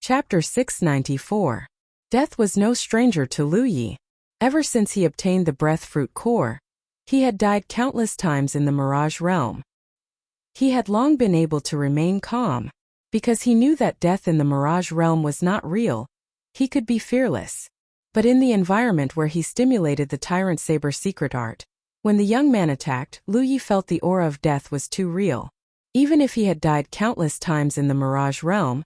Chapter 694. Death was no stranger to Lu Yi. Ever since he obtained the breath fruit core, he had died countless times in the mirage realm. He had long been able to remain calm, because he knew that death in the mirage realm was not real. He could be fearless. But in the environment where he stimulated the tyrant saber secret art, when the young man attacked, Lu Yi felt the aura of death was too real. Even if he had died countless times in the mirage realm,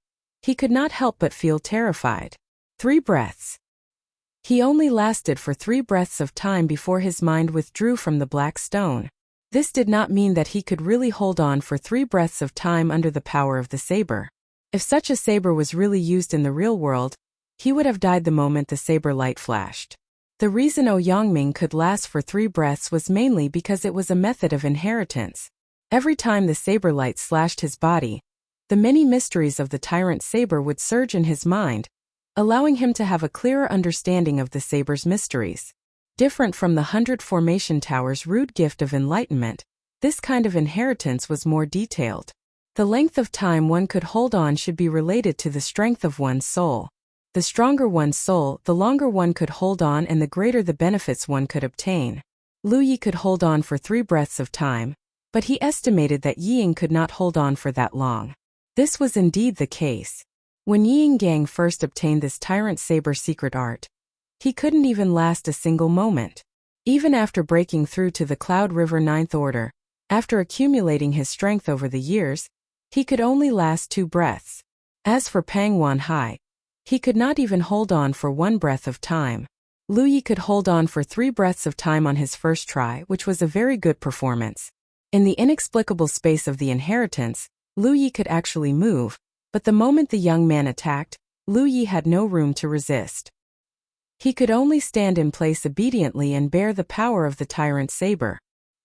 he could not help but feel terrified. 3 breaths. He only lasted for 3 breaths of time before his mind withdrew from the black stone. This did not mean that he could really hold on for 3 breaths of time under the power of the saber. If such a saber was really used in the real world, he would have died the moment the saber light flashed. The reason Yangming could last for 3 breaths was mainly because it was a method of inheritance. Every time the saber light slashed his body, the many mysteries of the tyrant saber would surge in his mind, allowing him to have a clearer understanding of the saber's mysteries. Different from the 100 Formation Tower's rude gift of enlightenment, this kind of inheritance was more detailed. The length of time one could hold on should be related to the strength of one's soul. The stronger one's soul, the longer one could hold on and the greater the benefits one could obtain. Lu Yi could hold on for 3 breaths of time, but he estimated that Yiying could not hold on for that long. This was indeed the case. When Yiying Gang first obtained this tyrant saber secret art, he couldn't even last a single moment. Even after breaking through to the Cloud River 9th Order, after accumulating his strength over the years, he could only last 2 breaths. As for Pang Wanhai, he could not even hold on for 1 breath of time. Lu Yi could hold on for 3 breaths of time on his first try, which was a very good performance. In the inexplicable space of the inheritance, Lu Yi could actually move, but the moment the young man attacked, Lu Yi had no room to resist. He could only stand in place obediently and bear the power of the tyrant saber.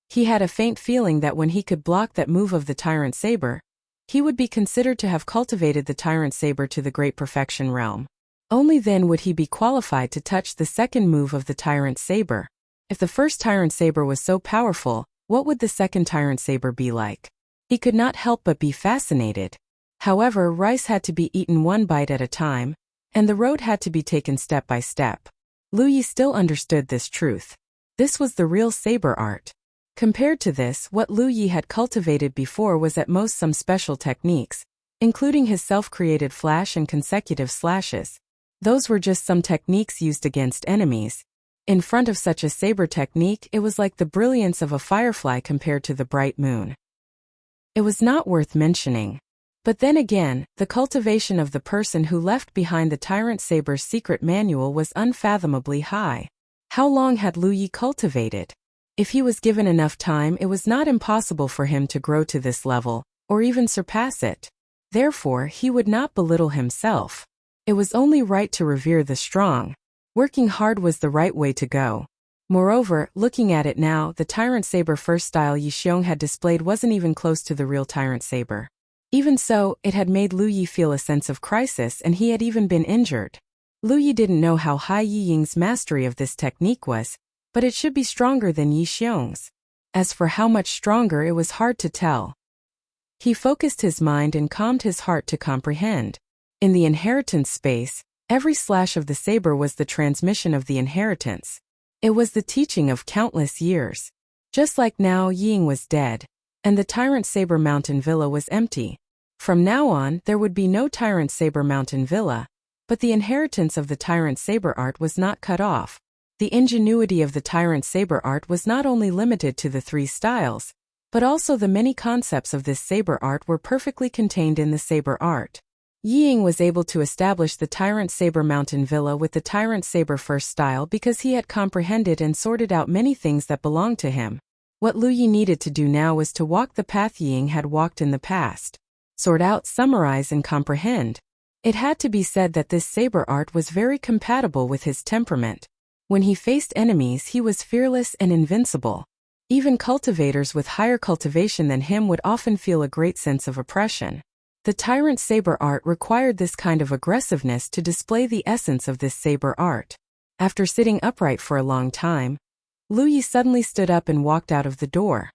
He had a faint feeling that when he could block that move of the tyrant saber, he would be considered to have cultivated the tyrant saber to the great perfection realm. Only then would he be qualified to touch the second move of the tyrant saber. If the first tyrant saber was so powerful, what would the second tyrant saber be like? He could not help but be fascinated. However, rice had to be eaten 1 bite at a time, and the road had to be taken step by step. Lu Yi still understood this truth. This was the real saber art. Compared to this, what Lu Yi had cultivated before was at most some special techniques, including his self-created flash and consecutive slashes. Those were just some techniques used against enemies. In front of such a saber technique, it was like the brilliance of a firefly compared to the bright moon. It was not worth mentioning. But then again, the cultivation of the person who left behind the tyrant saber's secret manual was unfathomably high. How long had Lu Yi cultivated? If he was given enough time, it was not impossible for him to grow to this level, or even surpass it. Therefore, he would not belittle himself. It was only right to revere the strong. Working hard was the right way to go. Moreover, looking at it now, the tyrant saber first style Yi Xiong had displayed wasn't even close to the real tyrant saber. Even so, it had made Lu Yi feel a sense of crisis, and he had even been injured. Lu Yi didn't know how high Yi Ying's mastery of this technique was, but it should be stronger than Yi Xiong's. As for how much stronger, it was hard to tell. He focused his mind and calmed his heart to comprehend. In the inheritance space, every slash of the saber was the transmission of the inheritance. It was the teaching of countless years. Just like now, Ying was dead, and the Tyrant Saber Mountain Villa was empty. From now on, there would be no Tyrant Saber Mountain Villa, but the inheritance of the Tyrant Saber art was not cut off. The ingenuity of the Tyrant Saber art was not only limited to the 3 styles, but also the many concepts of this saber art were perfectly contained in the saber art. Ying was able to establish the Tyrant Saber Mountain Villa with the Tyrant Saber first style because he had comprehended and sorted out many things that belonged to him. What Lu Yi needed to do now was to walk the path Ying had walked in the past. Sort out, summarize, and comprehend. It had to be said that this saber art was very compatible with his temperament. When he faced enemies, he was fearless and invincible. Even cultivators with higher cultivation than him would often feel a great sense of oppression. The Tyrant Saber art required this kind of aggressiveness to display the essence of this saber art. After sitting upright for a long time, Lu Yi suddenly stood up and walked out of the door.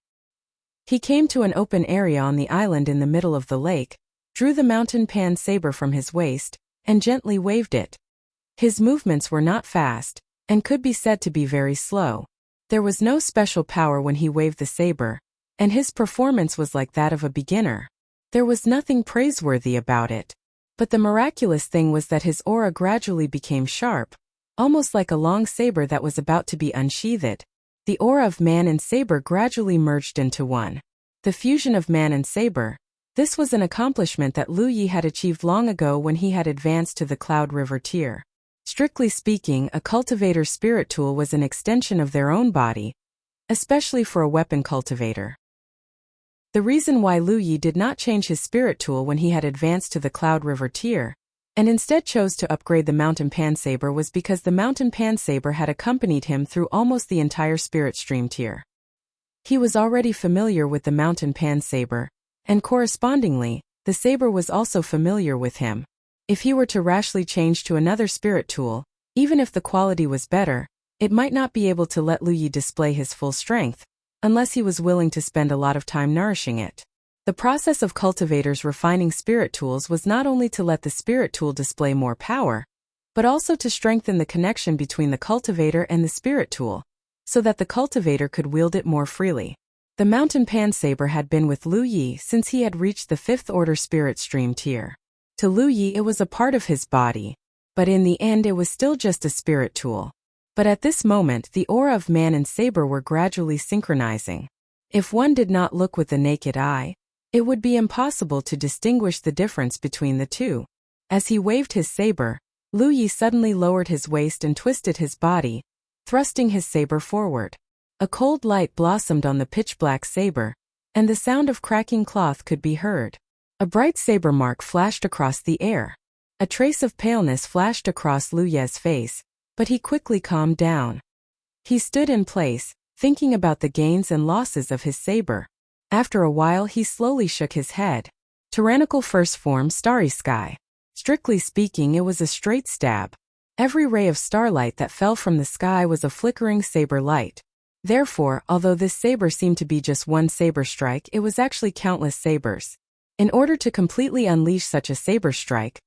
He came to an open area on the island in the middle of the lake, drew the mountain pan saber from his waist, and gently waved it. His movements were not fast, and could be said to be very slow. There was no special power when he waved the saber, and his performance was like that of a beginner. There was nothing praiseworthy about it. But the miraculous thing was that his aura gradually became sharp, almost like a long saber that was about to be unsheathed. The aura of man and saber gradually merged into one. The fusion of man and saber. This was an accomplishment that Lu Yi had achieved long ago when he had advanced to the Cloud River tier. Strictly speaking, a cultivator's spirit tool was an extension of their own body, especially for a weapon cultivator. The reason why Lu Yi did not change his spirit tool when he had advanced to the Cloud River tier, and instead chose to upgrade the Mountain Pan Saber, was because the Mountain Pan Saber had accompanied him through almost the entire Spirit Stream tier. He was already familiar with the Mountain Pan Saber, and correspondingly, the saber was also familiar with him. If he were to rashly change to another spirit tool, even if the quality was better, it might not be able to let Lu Yi display his full strength, unless he was willing to spend a lot of time nourishing it. The process of cultivators refining spirit tools was not only to let the spirit tool display more power, but also to strengthen the connection between the cultivator and the spirit tool, so that the cultivator could wield it more freely. The Mountain Pan Saber had been with Lu Yi since he had reached the 5th order spirit stream tier. To Lu Yi it was a part of his body, but in the end it was still just a spirit tool. But at this moment the aura of man and saber were gradually synchronizing. If one did not look with the naked eye, it would be impossible to distinguish the difference between the two. As he waved his saber, Lu Yi suddenly lowered his waist and twisted his body, thrusting his saber forward. A cold light blossomed on the pitch-black saber, and the sound of cracking cloth could be heard. A bright saber mark flashed across the air. A trace of paleness flashed across Lu Ye's face, but he quickly calmed down. He stood in place, thinking about the gains and losses of his saber. After a while he slowly shook his head. Tyrannical first form Starry Sky. Strictly speaking it was a straight stab. Every ray of starlight that fell from the sky was a flickering saber light. Therefore, although this saber seemed to be just one saber strike, it was actually countless sabers. In order to completely unleash such a saber strike,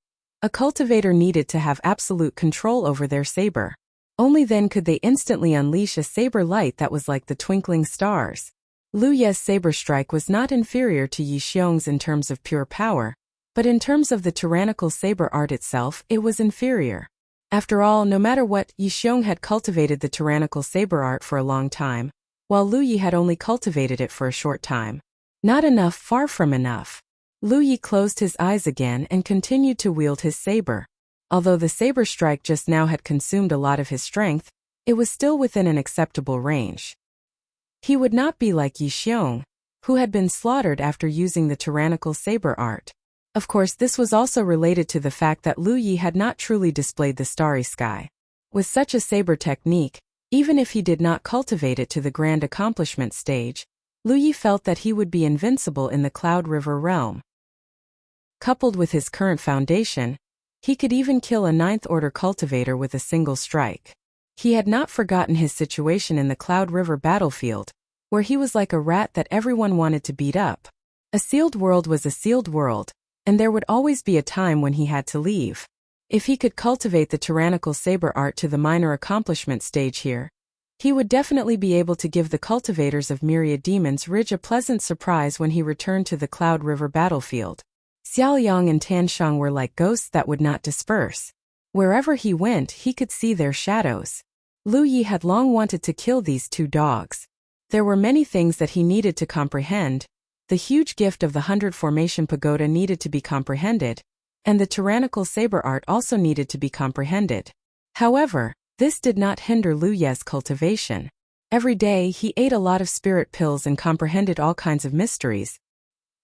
a cultivator needed to have absolute control over their saber. Only then could they instantly unleash a saber light that was like the twinkling stars. Lu Ye's saber strike was not inferior to Yi Xiong's in terms of pure power, but in terms of the tyrannical saber art itself, it was inferior. After all, no matter what, Yi Xiong had cultivated the tyrannical saber art for a long time, while Lu Yi had only cultivated it for a short time. Not enough, far from enough. Lu Yi closed his eyes again and continued to wield his saber. Although the saber strike just now had consumed a lot of his strength, it was still within an acceptable range. He would not be like Yi Xiong, who had been slaughtered after using the tyrannical saber art. Of course, this was also related to the fact that Lu Yi had not truly displayed the Starry Sky. With such a saber technique, even if he did not cultivate it to the grand accomplishment stage, Lu Yi felt that he would be invincible in the Cloud River realm. Coupled with his current foundation, he could even kill a 9th order cultivator with a single strike. He had not forgotten his situation in the Cloud River battlefield, where he was like a rat that everyone wanted to beat up. A sealed world was a sealed world, and there would always be a time when he had to leave. If he could cultivate the tyrannical saber art to the minor accomplishment stage here, he would definitely be able to give the cultivators of Myriad Demons Ridge a pleasant surprise when he returned to the Cloud River battlefield. Xiaoliang and Tanshang were like ghosts that would not disperse. Wherever he went, he could see their shadows. Lu Yi had long wanted to kill these two dogs. There were many things that he needed to comprehend. The huge gift of the 100 Formation Pagoda needed to be comprehended, and the tyrannical saber art also needed to be comprehended. However, this did not hinder Lu Ye's cultivation. Every day he ate a lot of spirit pills and comprehended all kinds of mysteries.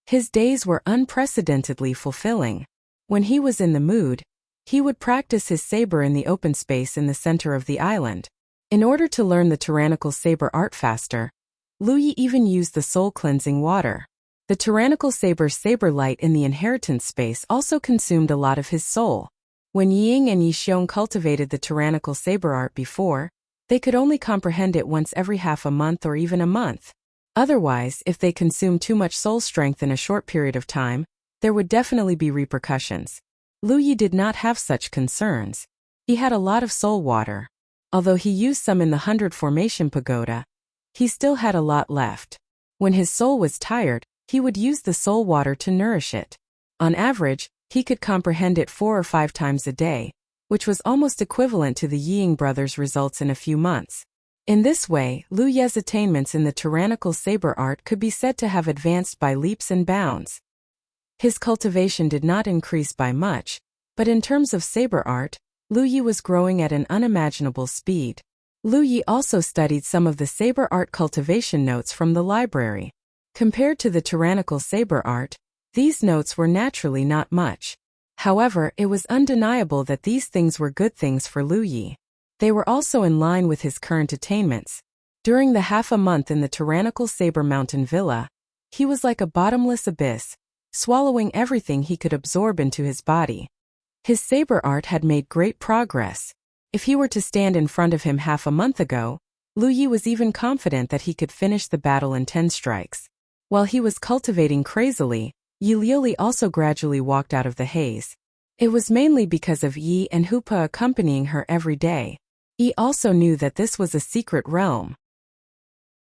His days were unprecedentedly fulfilling. When he was in the mood, he would practice his saber in the open space in the center of the island. In order to learn the tyrannical saber art faster, Lu Yi even used the soul-cleansing water. The tyrannical saber's saber light in the inheritance space also consumed a lot of his soul. When Ying and Yi Xiong cultivated the tyrannical saber art before, they could only comprehend it once every half a month or even a month. Otherwise, if they consumed too much soul strength in a short period of time, there would definitely be repercussions. Lu Yi did not have such concerns. He had a lot of soul water. Although he used some in the 100 Formation Pagoda, he still had a lot left. When his soul was tired, he would use the soul water to nourish it. On average, he could comprehend it 4 or 5 times a day, which was almost equivalent to the Ying brothers' results in a few months. In this way, Lu Ye's attainments in the tyrannical saber art could be said to have advanced by leaps and bounds. His cultivation did not increase by much, but in terms of saber art, Lu Yi was growing at an unimaginable speed. Lu Yi also studied some of the saber art cultivation notes from the library. Compared to the tyrannical saber art, these notes were naturally not much. However, it was undeniable that these things were good things for Lu Yi. They were also in line with his current attainments. During the half a month in the tyrannical saber mountain villa, he was like a bottomless abyss, swallowing everything he could absorb into his body. His saber art had made great progress. If he were to stand in front of him half a month ago, Lu Yi was even confident that he could finish the battle in 10 strikes. While he was cultivating crazily, Yi Liuli also gradually walked out of the haze. It was mainly because of Yi and Hupa accompanying her every day. Yi also knew that this was a secret realm.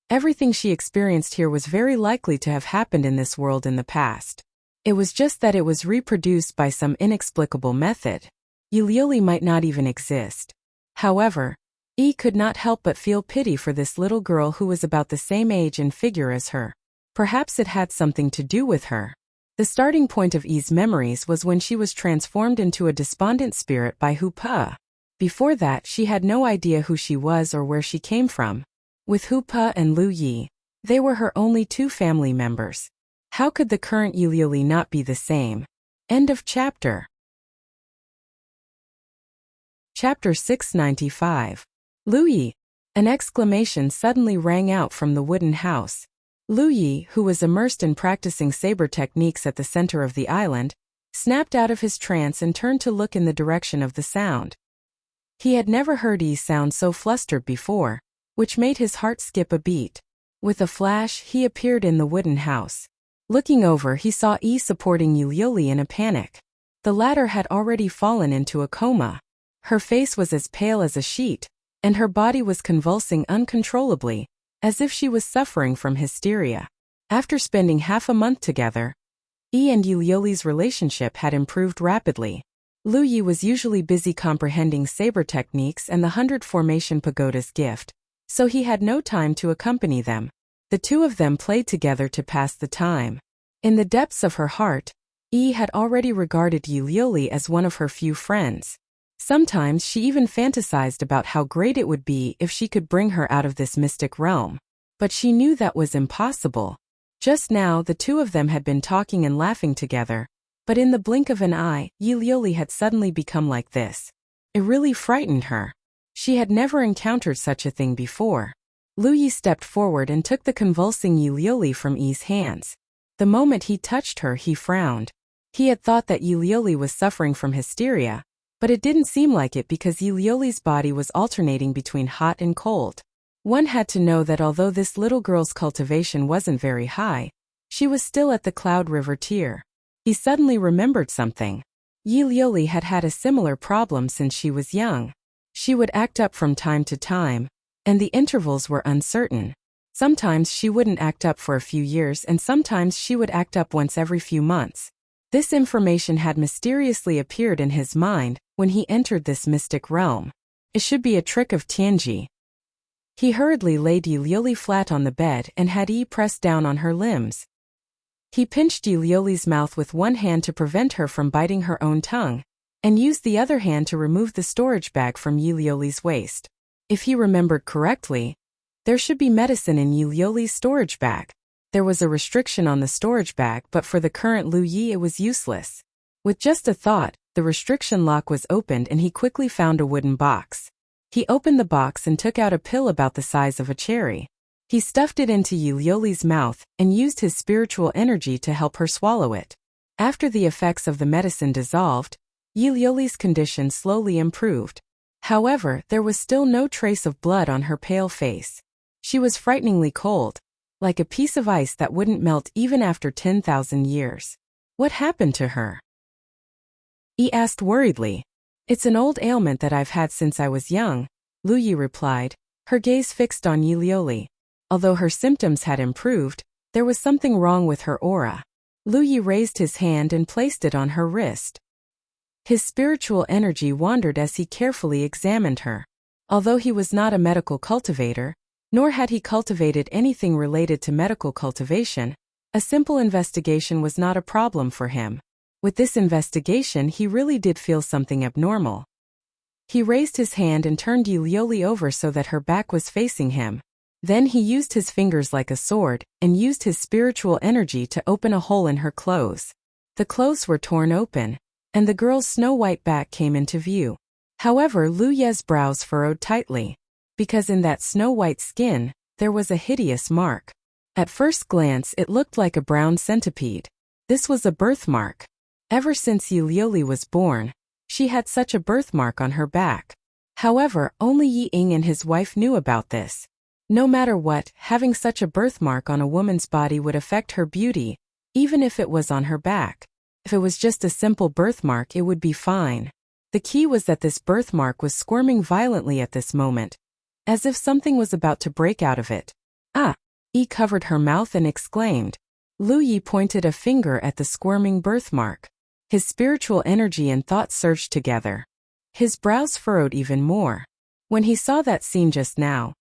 Everything she experienced here was very likely to have happened in this world in the past. It was just that it was reproduced by some inexplicable method. Yi Liuli might not even exist. However, Yi could not help but feel pity for this little girl who was about the same age and figure as her. Perhaps it had something to do with her. The starting point of Yi's memories was when she was transformed into a despondent spirit by Hupa. Before that, she had no idea who she was or where she came from. With Hupa and Lu Yi, they were her only 2 family members. How could the current Yi Liuli not be the same? End of chapter. Chapter 695. Lu Yi. An exclamation suddenly rang out from the wooden house. Lu Yi, who was immersed in practicing saber techniques at the center of the island, snapped out of his trance and turned to look in the direction of the sound. He had never heard Yi sound so flustered before, which made his heart skip a beat. With a flash, he appeared in the wooden house. Looking over, he saw Yi supporting Yi Liuli in a panic. The latter had already fallen into a coma. Her face was as pale as a sheet, and her body was convulsing uncontrollably, as if she was suffering from hysteria. After spending half a month together, Yi and Yi Liuli's relationship had improved rapidly. Lu Yi was usually busy comprehending saber techniques and the 100 Formation Pagoda's gift, so he had no time to accompany them. The 2 of them played together to pass the time. In the depths of her heart, Yi had already regarded Yi Liuli as one of her few friends. Sometimes she even fantasized about how great it would be if she could bring her out of this mystic realm. But she knew that was impossible. Just now the 2 of them had been talking and laughing together, but in the blink of an eye, Yi Liuli had suddenly become like this. It really frightened her. She had never encountered such a thing before. Lu Yi stepped forward and took the convulsing Yi Liuli from Yi's hands. The moment he touched her, he frowned. He had thought that Yi Liuli was suffering from hysteria, but it didn't seem like it because Yi Liuli's body was alternating between hot and cold. One had to know that although this little girl's cultivation wasn't very high, she was still at the Cloud River tier. He suddenly remembered something. Yi Liuli had had a similar problem since she was young. She would act up from time to time, and the intervals were uncertain. Sometimes she wouldn't act up for a few years and sometimes she would act up once every few months. This information had mysteriously appeared in his mind when he entered this mystic realm. It should be a trick of Tianji. He hurriedly laid Yi Liuli flat on the bed and had Yi press down on her limbs. He pinched Yi Liuli's mouth with one hand to prevent her from biting her own tongue, and used the other hand to remove the storage bag from Yi Liuli's waist. If he remembered correctly, there should be medicine in Yi Liuli's storage bag. There was a restriction on the storage bag, but for the current Lu Yi it was useless. With just a thought, the restriction lock was opened and he quickly found a wooden box. He opened the box and took out a pill about the size of a cherry. He stuffed it into Yi Liuli's mouth and used his spiritual energy to help her swallow it. After the effects of the medicine dissolved, Yi Liuli's condition slowly improved. However, there was still no trace of blood on her pale face. She was frighteningly cold, like a piece of ice that wouldn't melt even after 10,000 years. What happened to her? Yi asked worriedly. It's an old ailment that I've had since I was young, Lu Yi replied, her gaze fixed on Yi Liuli. Although her symptoms had improved, there was something wrong with her aura. Lu Yi raised his hand and placed it on her wrist. His spiritual energy wandered as he carefully examined her. Although he was not a medical cultivator, nor had he cultivated anything related to medical cultivation, a simple investigation was not a problem for him. With this investigation, he really did feel something abnormal. He raised his hand and turned Yi Liuli over so that her back was facing him. Then he used his fingers like a sword and used his spiritual energy to open a hole in her clothes. The clothes were torn open, and the girl's snow-white back came into view. However, Lu Ye's brows furrowed tightly, because in that snow-white skin, there was a hideous mark. At first glance it looked like a brown centipede. This was a birthmark. Ever since Yi Liuli was born, she had such a birthmark on her back. However, only Yi Ying and his wife knew about this. No matter what, having such a birthmark on a woman's body would affect her beauty, even if it was on her back. If it was just a simple birthmark, it would be fine. The key was that this birthmark was squirming violently at this moment, as if something was about to break out of it. Ah! Yi covered her mouth and exclaimed. Lu Yi pointed a finger at the squirming birthmark. His spiritual energy and thought surged together. His brows furrowed even more. When he saw that scene just now,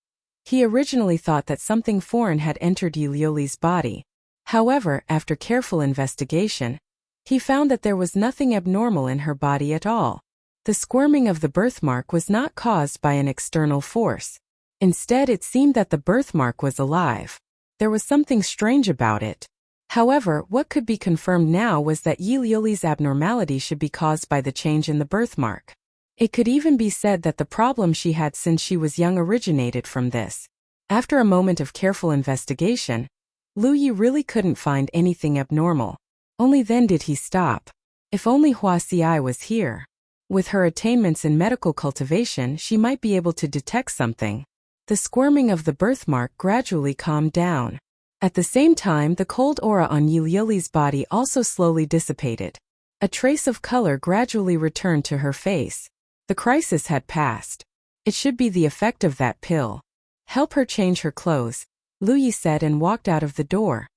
he originally thought that something foreign had entered Yi Liuli's body. However, after careful investigation, he found that there was nothing abnormal in her body at all. The squirming of the birthmark was not caused by an external force. Instead, it seemed that the birthmark was alive. There was something strange about it. However, what could be confirmed now was that Yi Liuli's abnormality should be caused by the change in the birthmark. It could even be said that the problem she had since she was young originated from this. After a moment of careful investigation, Lu Yi really couldn't find anything abnormal. Only then did he stop. If only Hua Xi was here. With her attainments in medical cultivation, she might be able to detect something. The squirming of the birthmark gradually calmed down. At the same time, the cold aura on Yi Liuli's body also slowly dissipated. A trace of color gradually returned to her face. The crisis had passed. It should be the effect of that pill. Help her change her clothes, Lu Yi said and walked out of the door.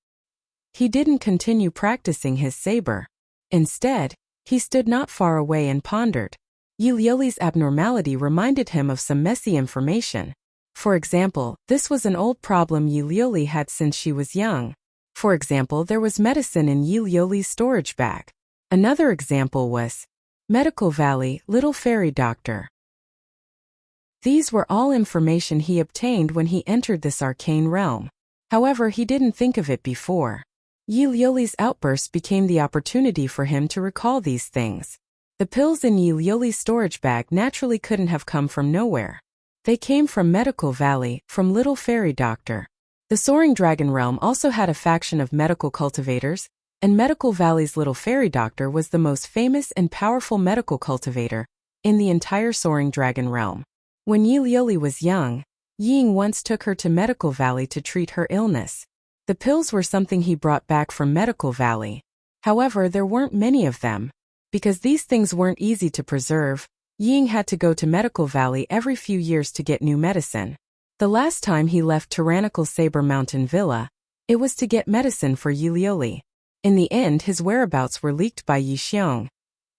He didn't continue practicing his saber. Instead, he stood not far away and pondered. Yi Liuli's abnormality reminded him of some messy information. For example, this was an old problem Yi Liuli had since she was young. For example, there was medicine in Yi Liuli's storage bag. Another example was Medical Valley, Little Fairy Doctor. These were all information he obtained when he entered this arcane realm. However, he didn't think of it before. Yi Liuli's outburst became the opportunity for him to recall these things. The pills in Yi Liuli's storage bag naturally couldn't have come from nowhere. They came from Medical Valley, from Little Fairy Doctor. The Soaring Dragon Realm also had a faction of medical cultivators, and Medical Valley's Little Fairy Doctor was the most famous and powerful medical cultivator in the entire Soaring Dragon Realm. When Yi Liuli was young, Ying once took her to Medical Valley to treat her illness. The pills were something he brought back from Medical Valley. However, there weren't many of them. Because these things weren't easy to preserve, Ying had to go to Medical Valley every few years to get new medicine. The last time he left Tyrannical Saber Mountain Villa, it was to get medicine for Yi Liuli. In the end, his whereabouts were leaked by Yi Xiong.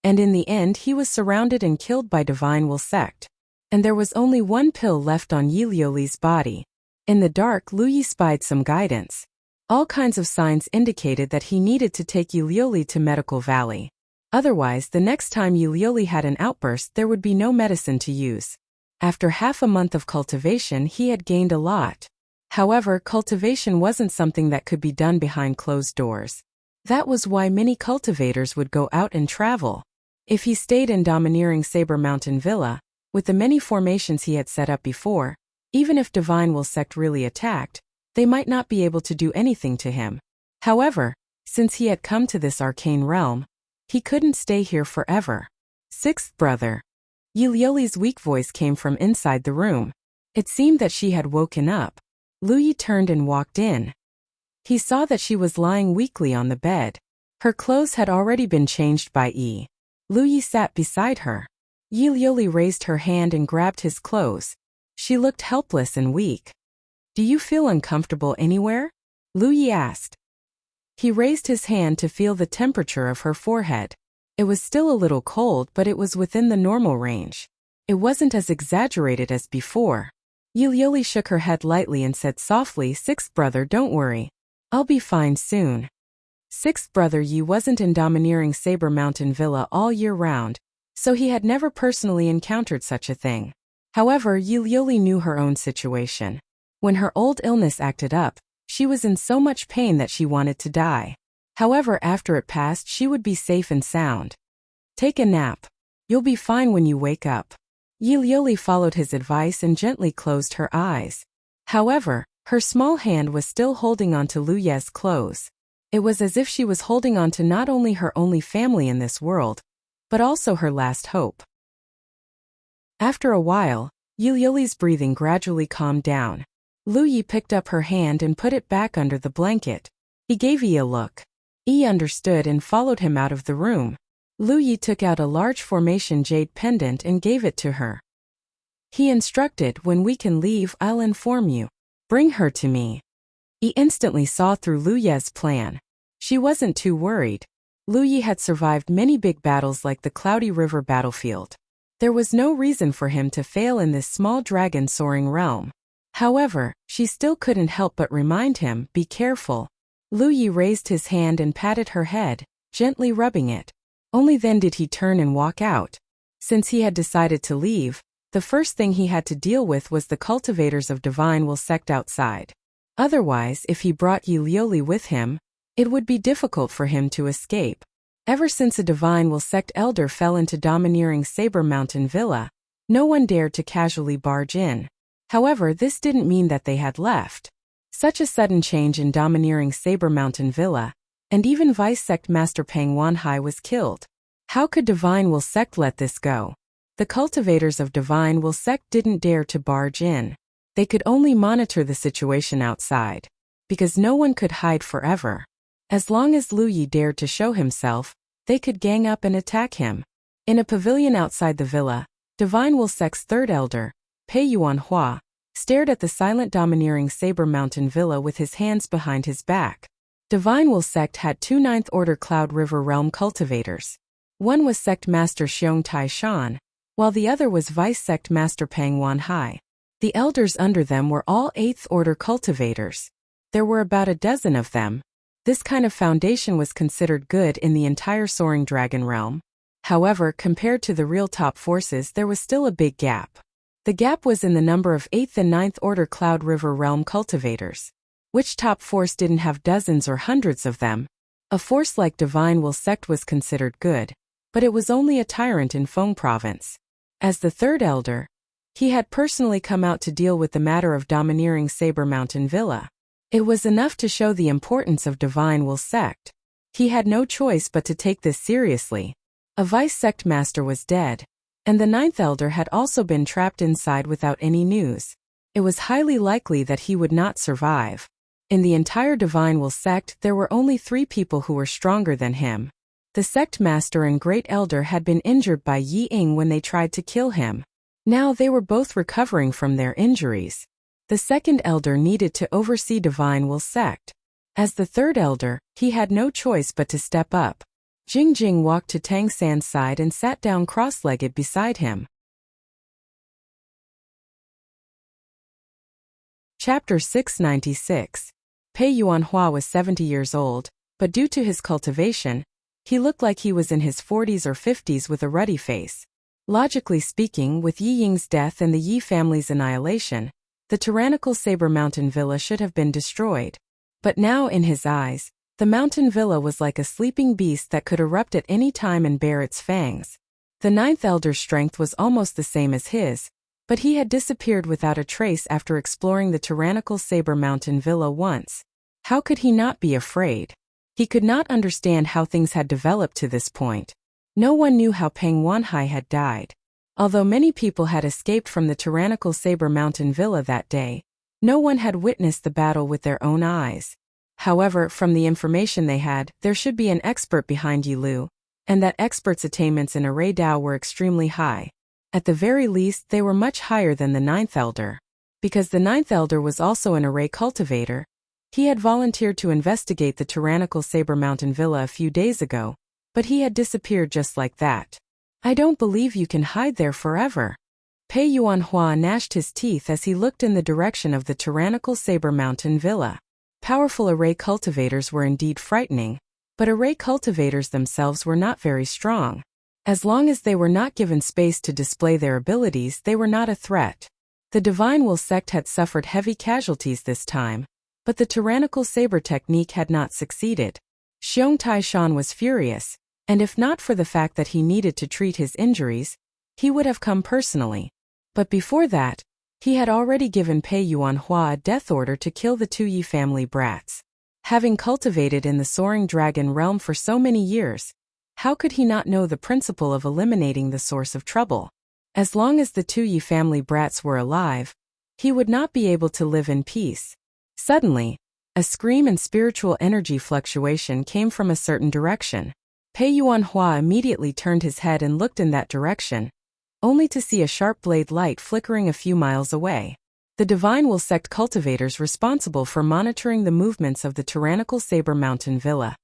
And in the end, he was surrounded and killed by Divine Will sect. And there was only one pill left on Yi Liuli's body. In the dark, Lu Yi spied some guidance. All kinds of signs indicated that he needed to take Yi Liuli to Medical Valley. Otherwise, the next time Yi Liuli had an outburst, there would be no medicine to use. After half a month of cultivation, he had gained a lot. However, cultivation wasn't something that could be done behind closed doors. That was why many cultivators would go out and travel. If he stayed in domineering Saber Mountain Villa, with the many formations he had set up before, even if Divine Will sect really attacked, they might not be able to do anything to him. However, since he had come to this arcane realm, he couldn't stay here forever. Sixth brother. Yi Liuli's weak voice came from inside the room. It seemed that she had woken up. Lu Yi turned and walked in. He saw that she was lying weakly on the bed. Her clothes had already been changed by Yi Lu Yi sat beside her. Yi Liuli raised her hand and grabbed his clothes. She looked helpless and weak. Do you feel uncomfortable anywhere? Lu Yi asked. He raised his hand to feel the temperature of her forehead. It was still a little cold, but it was within the normal range. It wasn't as exaggerated as before. Yi Liuli shook her head lightly and said softly, "Sixth brother, don't worry. I'll be fine soon." Sixth brother Yi wasn't in domineering Saber Mountain Villa all year round, so he had never personally encountered such a thing. However, Yi Liuli knew her own situation. When her old illness acted up, she was in so much pain that she wanted to die. However, after it passed, she would be safe and sound. Take a nap. You'll be fine when you wake up. Yi Liuli followed his advice and gently closed her eyes. However, her small hand was still holding on to Lu Ye's clothes. It was as if she was holding on to not only her only family in this world, but also her last hope. After a while, Yi Liuli's breathing gradually calmed down. Lu Yi picked up her hand and put it back under the blanket. He gave Yi a look. Yi understood and followed him out of the room. Lu Yi took out a large formation jade pendant and gave it to her. He instructed, "When we can leave, I'll inform you. Bring her to me." Yi instantly saw through Lu Ye's plan. She wasn't too worried. Lu Yi had survived many big battles like the Cloudy River battlefield. There was no reason for him to fail in this small dragon soaring realm. However, she still couldn't help but remind him, "Be careful." Lu Yi raised his hand and patted her head, gently rubbing it. Only then did he turn and walk out. Since he had decided to leave, the first thing he had to deal with was the cultivators of Divine Will sect outside. Otherwise, if he brought Yi Liuli with him, it would be difficult for him to escape. Ever since a Divine Will sect elder fell into domineering Saber Mountain Villa, no one dared to casually barge in. However, this didn't mean that they had left. Such a sudden change in domineering Saber Mountain Villa, and even Vice Sect Master Pang Wanhai was killed. How could Divine Will sect let this go? The cultivators of Divine Will sect didn't dare to barge in. They could only monitor the situation outside, because no one could hide forever. As long as Lu Yi dared to show himself, they could gang up and attack him. In a pavilion outside the villa, Divine Will sect's third elder, Pei Yuanhua, stared at the silent domineering Saber Mountain Villa with his hands behind his back. Divine Will sect had two Ninth Order Cloud River Realm cultivators. One was Sect Master Xiong Tai Shan, while the other was Vice Sect Master Pang Wanhai. The elders under them were all 8th Order cultivators. There were about a dozen of them. This kind of foundation was considered good in the entire Soaring Dragon realm. However, compared to the real top forces, there was still a big gap. The gap was in the number of 8th and 9th Order Cloud River realm cultivators. Which top force didn't have dozens or hundreds of them? A force like Divine Will sect was considered good, but it was only a tyrant in Feng province. As the third elder, he had personally come out to deal with the matter of domineering Saber Mountain Villa. It was enough to show the importance of Divine Will sect. He had no choice but to take this seriously. A vice sect master was dead, and the 9th elder had also been trapped inside without any news. It was highly likely that he would not survive. In the entire Divine Will sect, there were only 3 people who were stronger than him. The sect master and great elder had been injured by Yi Ying when they tried to kill him. Now they were both recovering from their injuries. The second elder needed to oversee Divine Will sect. As the third elder, he had no choice but to step up. Jing Jing walked to Tang San's side and sat down cross-legged beside him. Chapter 696. Pei Yuanhua was 70 years old, but due to his cultivation, he looked like he was in his 40s or 50s with a ruddy face. Logically speaking, with Yi Ying's death and the Yi family's annihilation, the tyrannical Saber Mountain Villa should have been destroyed. But now, in his eyes, the mountain villa was like a sleeping beast that could erupt at any time and bare its fangs. The 9th elder's strength was almost the same as his, but he had disappeared without a trace after exploring the tyrannical Saber Mountain Villa once. How could he not be afraid? He could not understand how things had developed to this point. No one knew how Pang Wanhai had died. Although many people had escaped from the tyrannical Saber Mountain Villa that day, no one had witnessed the battle with their own eyes. However, from the information they had, there should be an expert behind Yi Lu. and that experts' attainments in array Dao were extremely high. At the very least, they were much higher than the ninth elder. Because the ninth elder was also an array cultivator, he had volunteered to investigate the tyrannical Saber Mountain Villa a few days ago, but he had disappeared just like that. I don't believe you can hide there forever. Pei Yuanhua gnashed his teeth as he looked in the direction of the tyrannical Saber Mountain Villa. Powerful array cultivators were indeed frightening, but array cultivators themselves were not very strong. As long as they were not given space to display their abilities, they were not a threat. The Divine Will sect had suffered heavy casualties this time, but the tyrannical saber technique had not succeeded. Xiong Taishan was furious, and if not for the fact that he needed to treat his injuries, he would have come personally. But before that, he had already given Pei Yuanhua a death order to kill the two Yi family brats. Having cultivated in the Soaring Dragon realm for so many years, how could he not know the principle of eliminating the source of trouble? As long as the two Yi family brats were alive, he would not be able to live in peace. Suddenly, a scream and spiritual energy fluctuation came from a certain direction. Pei Yuanhua immediately turned his head and looked in that direction, only to see a sharp blade light flickering a few miles away. The Divine Will sect cultivators responsible for monitoring the movements of the tyrannical Saber Mountain Villa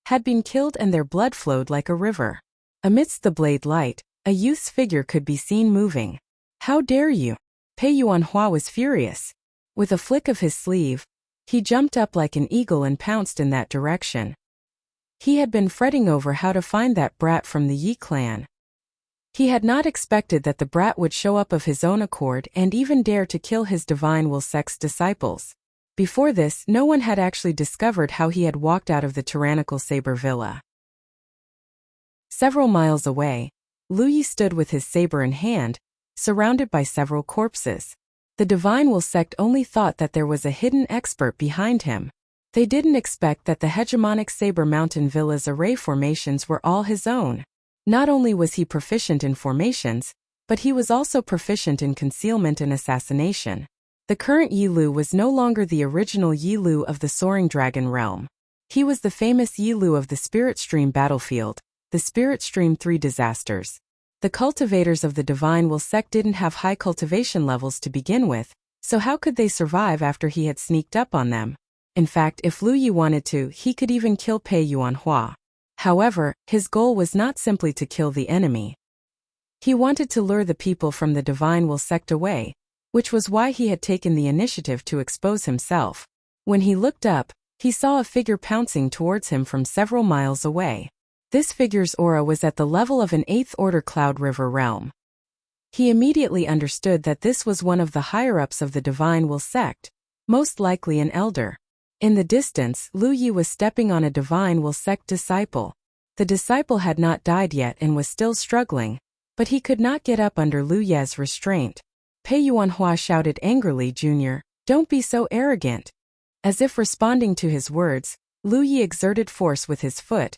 had been killed, and their blood flowed like a river. Amidst the blade light, a youth's figure could be seen moving. How dare you? Pei Yuanhua was furious. With a flick of his sleeve, he jumped up like an eagle and pounced in that direction. He had been fretting over how to find that brat from the Yi clan. He had not expected that the brat would show up of his own accord and even dare to kill his Divine Will sect's disciples. Before this, no one had actually discovered how he had walked out of the tyrannical saber villa. Several miles away, Lu Yi stood with his saber in hand, surrounded by several corpses. The Divine Will sect only thought that there was a hidden expert behind him. They didn't expect that the hegemonic Saber Mountain Villa's array formations were all his own. Not only was he proficient in formations, but he was also proficient in concealment and assassination. The current Yi Lu was no longer the original Yi Lu of the Soaring Dragon realm. He was the famous Yi Lu of the Spirit Stream battlefield, the Spirit Stream 3 disasters. The cultivators of the Divine Will sect didn't have high cultivation levels to begin with, so how could they survive after he had sneaked up on them? In fact, if Lu Yi wanted to, he could even kill Pei Yuanhua. However, his goal was not simply to kill the enemy. He wanted to lure the people from the Divine Will sect away, which was why he had taken the initiative to expose himself. When he looked up, he saw a figure pouncing towards him from several miles away. This figure's aura was at the level of an 8th order Cloud River realm. He immediately understood that this was one of the higher-ups of the Divine Will sect, most likely an elder. In the distance, Lu Yi was stepping on a Divine Will sect disciple. The disciple had not died yet and was still struggling, but he could not get up under Lu Yi's restraint. Pei Yuanhua shouted angrily, "Junior, don't be so arrogant." As if responding to his words, Lu Yi exerted force with his foot,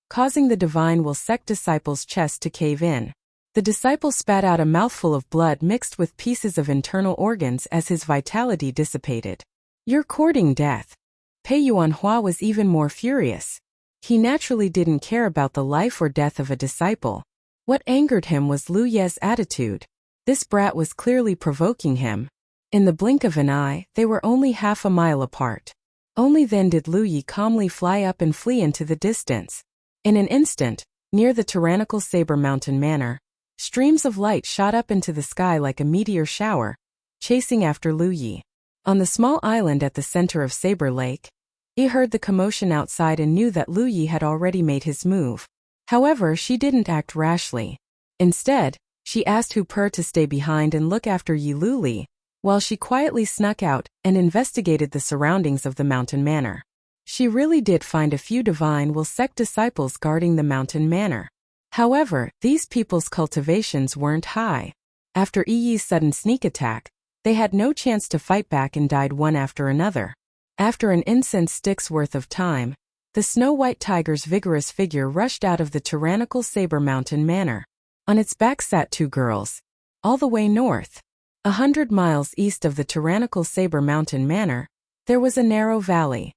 causing the Divine Will sect disciple's chest to cave in. The disciple spat out a mouthful of blood mixed with pieces of internal organs as his vitality dissipated. "You're courting death." Pei Yuanhua was even more furious. He naturally didn't care about the life or death of a disciple. What angered him was Lu Yi's attitude. This brat was clearly provoking him. In the blink of an eye, they were only half a mile apart. Only then did Lu Yi calmly fly up and flee into the distance. In an instant, near the tyrannical Saber Mountain Manor, streams of light shot up into the sky like a meteor shower, chasing after Lu Yi. On the small island at the center of Saber Lake, he heard the commotion outside and knew that Lu Yi had already made his move. However, she didn't act rashly. Instead, she asked Hu Per to stay behind and look after Yi Luli, while she quietly snuck out and investigated the surroundings of the mountain manor. She really did find a few Divine Will sect disciples guarding the mountain manor. However, these people's cultivations weren't high. After Yi's sudden sneak attack, they had no chance to fight back and died one after another. After an incense stick's worth of time, the Snow-White Tiger's vigorous figure rushed out of the tyrannical Saber Mountain Manor. On its back sat two girls. All the way north, 100 miles east of the tyrannical Saber Mountain Manor, there was a narrow valley.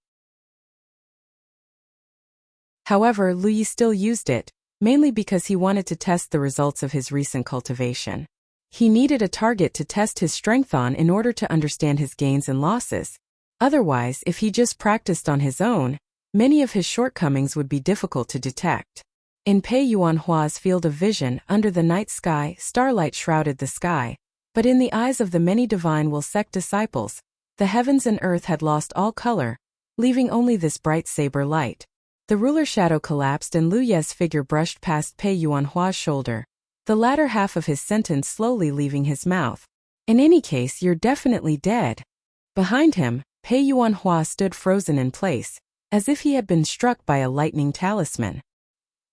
However, Lu Yi still used it, mainly because he wanted to test the results of his recent cultivation. He needed a target to test his strength on in order to understand his gains and losses. Otherwise, if he just practiced on his own, many of his shortcomings would be difficult to detect. In Pei Yuanhua's field of vision, under the night sky, starlight shrouded the sky. But in the eyes of the many divine will sect disciples, the heavens and earth had lost all color, leaving only this bright saber light. The ruler shadow collapsed and Lu Ye's figure brushed past Pei Yuanhua's shoulder, the latter half of his sentence slowly leaving his mouth. In any case, you're definitely dead. Behind him, Pei Yuanhua stood frozen in place, as if he had been struck by a lightning talisman.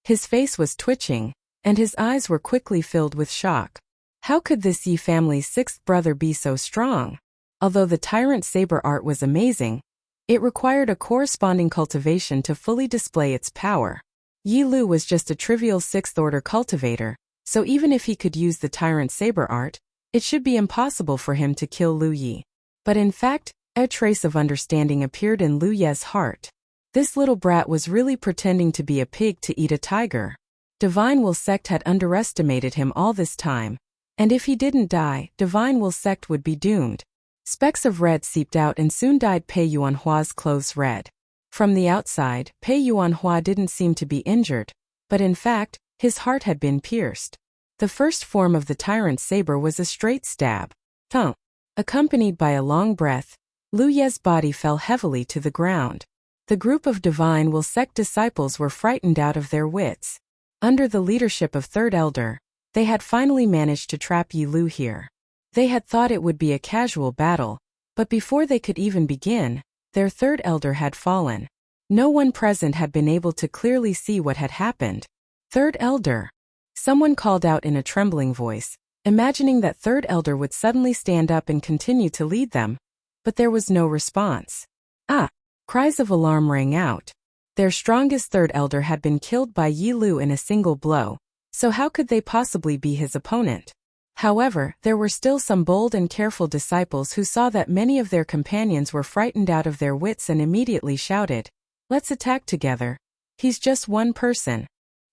His face was twitching, and his eyes were quickly filled with shock. How could this Yi family's sixth brother be so strong? Although the tyrant saber art was amazing, it required a corresponding cultivation to fully display its power. Yi Lu was just a trivial sixth-order cultivator, so even if he could use the tyrant saber art, it should be impossible for him to kill Lu Yi. But in fact, a trace of understanding appeared in Lu Ye's heart. This little brat was really pretending to be a pig to eat a tiger. Divine Will Sect had underestimated him all this time, and if he didn't die, Divine Will Sect would be doomed. Specks of red seeped out and soon dyed Pei Yuanhua's clothes red. From the outside, Pei Yuanhua didn't seem to be injured, but in fact, his heart had been pierced. The first form of the tyrant's saber was a straight stab. Thunk. Accompanied by a long breath, Lu Ye's body fell heavily to the ground. The group of Divine Will Sect disciples were frightened out of their wits. Under the leadership of Third Elder, they had finally managed to trap Yi Lu here. They had thought it would be a casual battle, but before they could even begin, their third elder had fallen. No one present had been able to clearly see what had happened. Third elder. Someone called out in a trembling voice, imagining that third elder would suddenly stand up and continue to lead them. But there was no response. Ah! Cries of alarm rang out. Their strongest third elder had been killed by Yi Lu in a single blow, so how could they possibly be his opponent? However, there were still some bold and careful disciples who saw that many of their companions were frightened out of their wits and immediately shouted, "Let's attack together. He's just one person."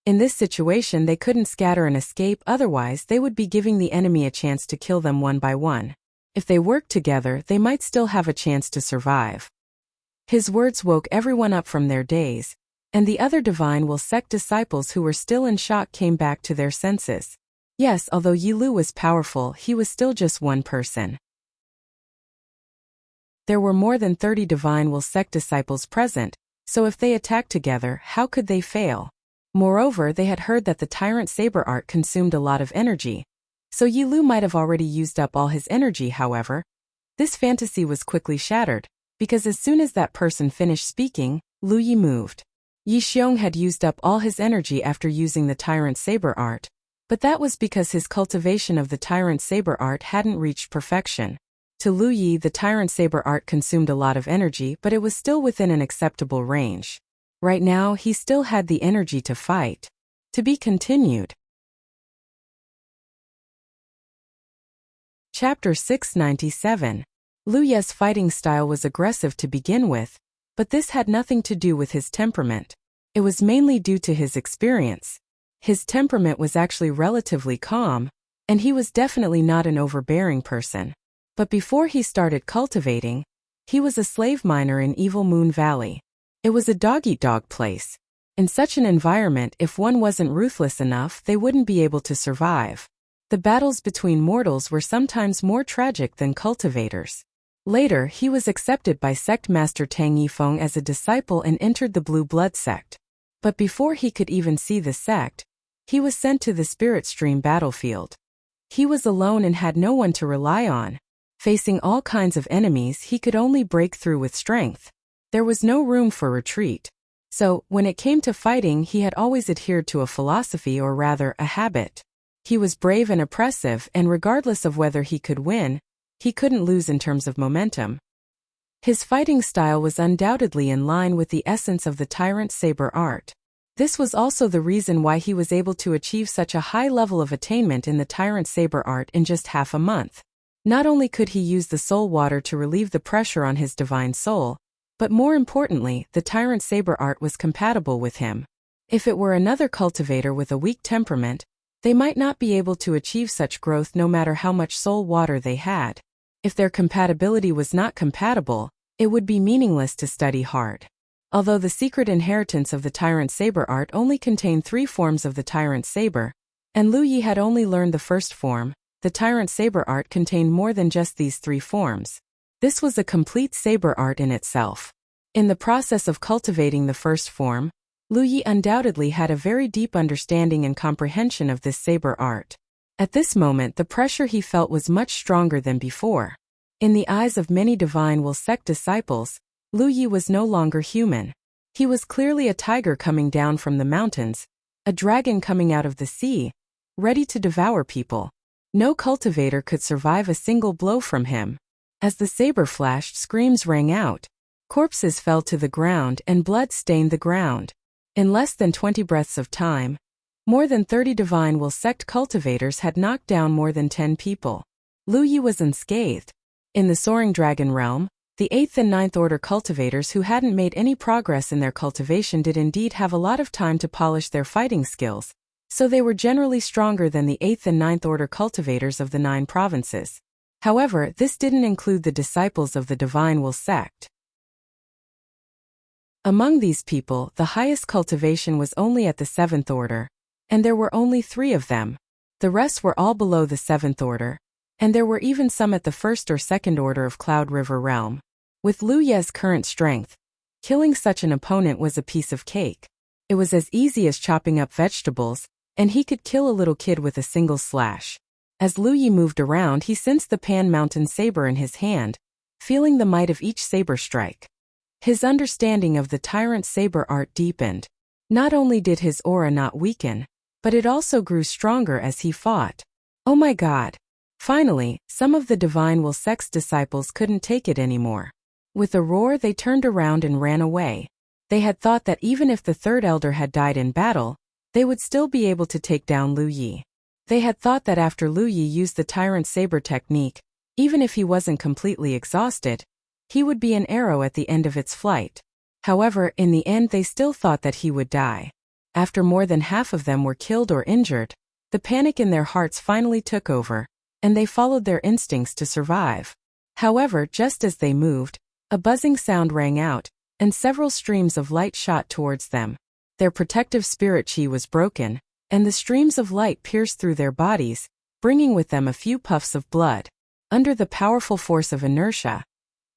In this situation they couldn't scatter and escape, otherwise they would be giving the enemy a chance to kill them one by one. If they worked together, they might still have a chance to survive. His words woke everyone up from their daze, and the other Divine Will Sect disciples who were still in shock came back to their senses. Yes, although Yi Lu was powerful, he was still just one person. There were more than 30 Divine Will Sect disciples present, so if they attacked together, how could they fail? Moreover, they had heard that the tyrant saber art consumed a lot of energy, so Yi Lu might have already used up all his energy. However, this fantasy was quickly shattered, because as soon as that person finished speaking, Lu Yi moved. Yi Xiong had used up all his energy after using the tyrant saber art, but that was because his cultivation of the tyrant saber art hadn't reached perfection. To Lu Yi, the tyrant saber art consumed a lot of energy, but it was still within an acceptable range. Right now, he still had the energy to fight. To be continued. Chapter 697. Lu Ye's fighting style was aggressive to begin with, but this had nothing to do with his temperament. It was mainly due to his experience. His temperament was actually relatively calm, and he was definitely not an overbearing person. But before he started cultivating, he was a slave miner in Evil Moon Valley. It was a dog-eat-dog place. In such an environment, if one wasn't ruthless enough, they wouldn't be able to survive. The battles between mortals were sometimes more tragic than cultivators. Later, he was accepted by Sect Master Tang Yifeng as a disciple and entered the Blue Blood Sect. But before he could even see the sect, he was sent to the Spirit Stream battlefield. He was alone and had no one to rely on. Facing all kinds of enemies, he could only break through with strength. There was no room for retreat. So, when it came to fighting, he had always adhered to a philosophy, or rather, a habit. He was brave and oppressive, and regardless of whether he could win, he couldn't lose in terms of momentum. His fighting style was undoubtedly in line with the essence of the tyrant saber art. This was also the reason why he was able to achieve such a high level of attainment in the tyrant saber art in just half a month. Not only could he use the soul water to relieve the pressure on his divine soul, but more importantly, the tyrant saber art was compatible with him. If it were another cultivator with a weak temperament, they might not be able to achieve such growth no matter how much soul water they had. If their compatibility was not compatible, it would be meaningless to study hard. Although the secret inheritance of the Tyrant Saber art only contained 3 forms of the Tyrant Saber, and Lu Yi had only learned the first form, the Tyrant Saber art contained more than just these 3 forms. This was a complete saber art in itself. In the process of cultivating the first form, Lu Yi undoubtedly had a very deep understanding and comprehension of this saber art. At this moment the pressure he felt was much stronger than before. In the eyes of many divine will sect disciples, Lu Yi was no longer human. He was clearly a tiger coming down from the mountains, a dragon coming out of the sea, ready to devour people. No cultivator could survive a single blow from him. As the saber flashed, screams rang out. Corpses fell to the ground and blood stained the ground. In less than 20 breaths of time, more than 30 divine will sect cultivators had knocked down more than 10 people. Lu Yi was unscathed. In the soaring dragon realm, the 8th and 9th order cultivators who hadn't made any progress in their cultivation did indeed have a lot of time to polish their fighting skills, so they were generally stronger than the 8th and 9th order cultivators of the 9 provinces. However, this didn't include the disciples of the Divine Will sect. Among these people, the highest cultivation was only at the 7th order, and there were only 3 of them. The rest were all below the 7th order, and there were even some at the 1st or 2nd order of Cloud River realm. With Lu Ye's current strength, killing such an opponent was a piece of cake. It was as easy as chopping up vegetables, and he could kill a little kid with a single slash. As Lu Yi moved around, he sensed the Pan Mountain saber in his hand, feeling the might of each saber strike. His understanding of the Tyrant Saber art deepened. Not only did his aura not weaken, but it also grew stronger as he fought. Oh my God! Finally, some of the Divine Will sect's disciples couldn't take it anymore. With a roar they turned around and ran away. They had thought that even if the 3rd elder had died in battle, they would still be able to take down Lu Yi. They had thought that after Lu Yi used the Tyrant Saber technique, even if he wasn't completely exhausted, he would be an arrow at the end of its flight. However, in the end they still thought that he would die. After more than half of them were killed or injured, the panic in their hearts finally took over, and they followed their instincts to survive. However, just as they moved, a buzzing sound rang out, and several streams of light shot towards them. Their protective spirit chi was broken, and the streams of light pierced through their bodies, bringing with them a few puffs of blood. Under the powerful force of inertia,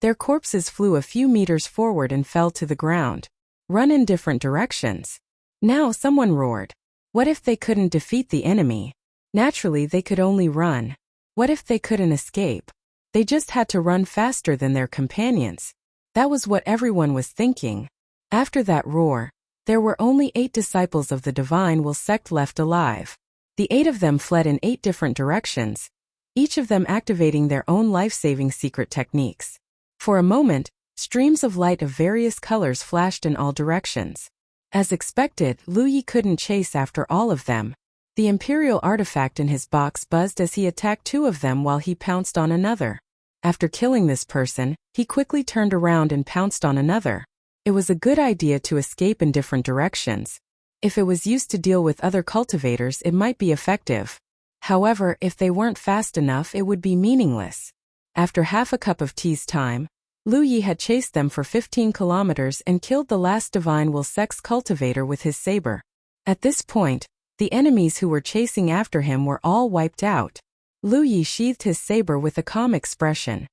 their corpses flew a few meters forward and fell to the ground. Run in different directions. Now someone roared. What if they couldn't defeat the enemy? Naturally they could only run. What if they couldn't escape? They just had to run faster than their companions. That was what everyone was thinking. After that roar, there were only 8 disciples of the Divine Will sect left alive. The 8 of them fled in 8 different directions, each of them activating their own life-saving secret techniques. For a moment, streams of light of various colors flashed in all directions. As expected, Lu Yi couldn't chase after all of them. The Imperial artifact in his box buzzed as he attacked 2 of them while he pounced on another. After killing this person, he quickly turned around and pounced on another. It was a good idea to escape in different directions. If it was used to deal with other cultivators, it might be effective. However, if they weren't fast enough, it would be meaningless. After half a cup of tea's time, Lu Yi had chased them for 15 kilometers and killed the last Divine Will sect's cultivator with his saber. At this point, the enemies who were chasing after him were all wiped out. Lu Yi sheathed his saber with a calm expression.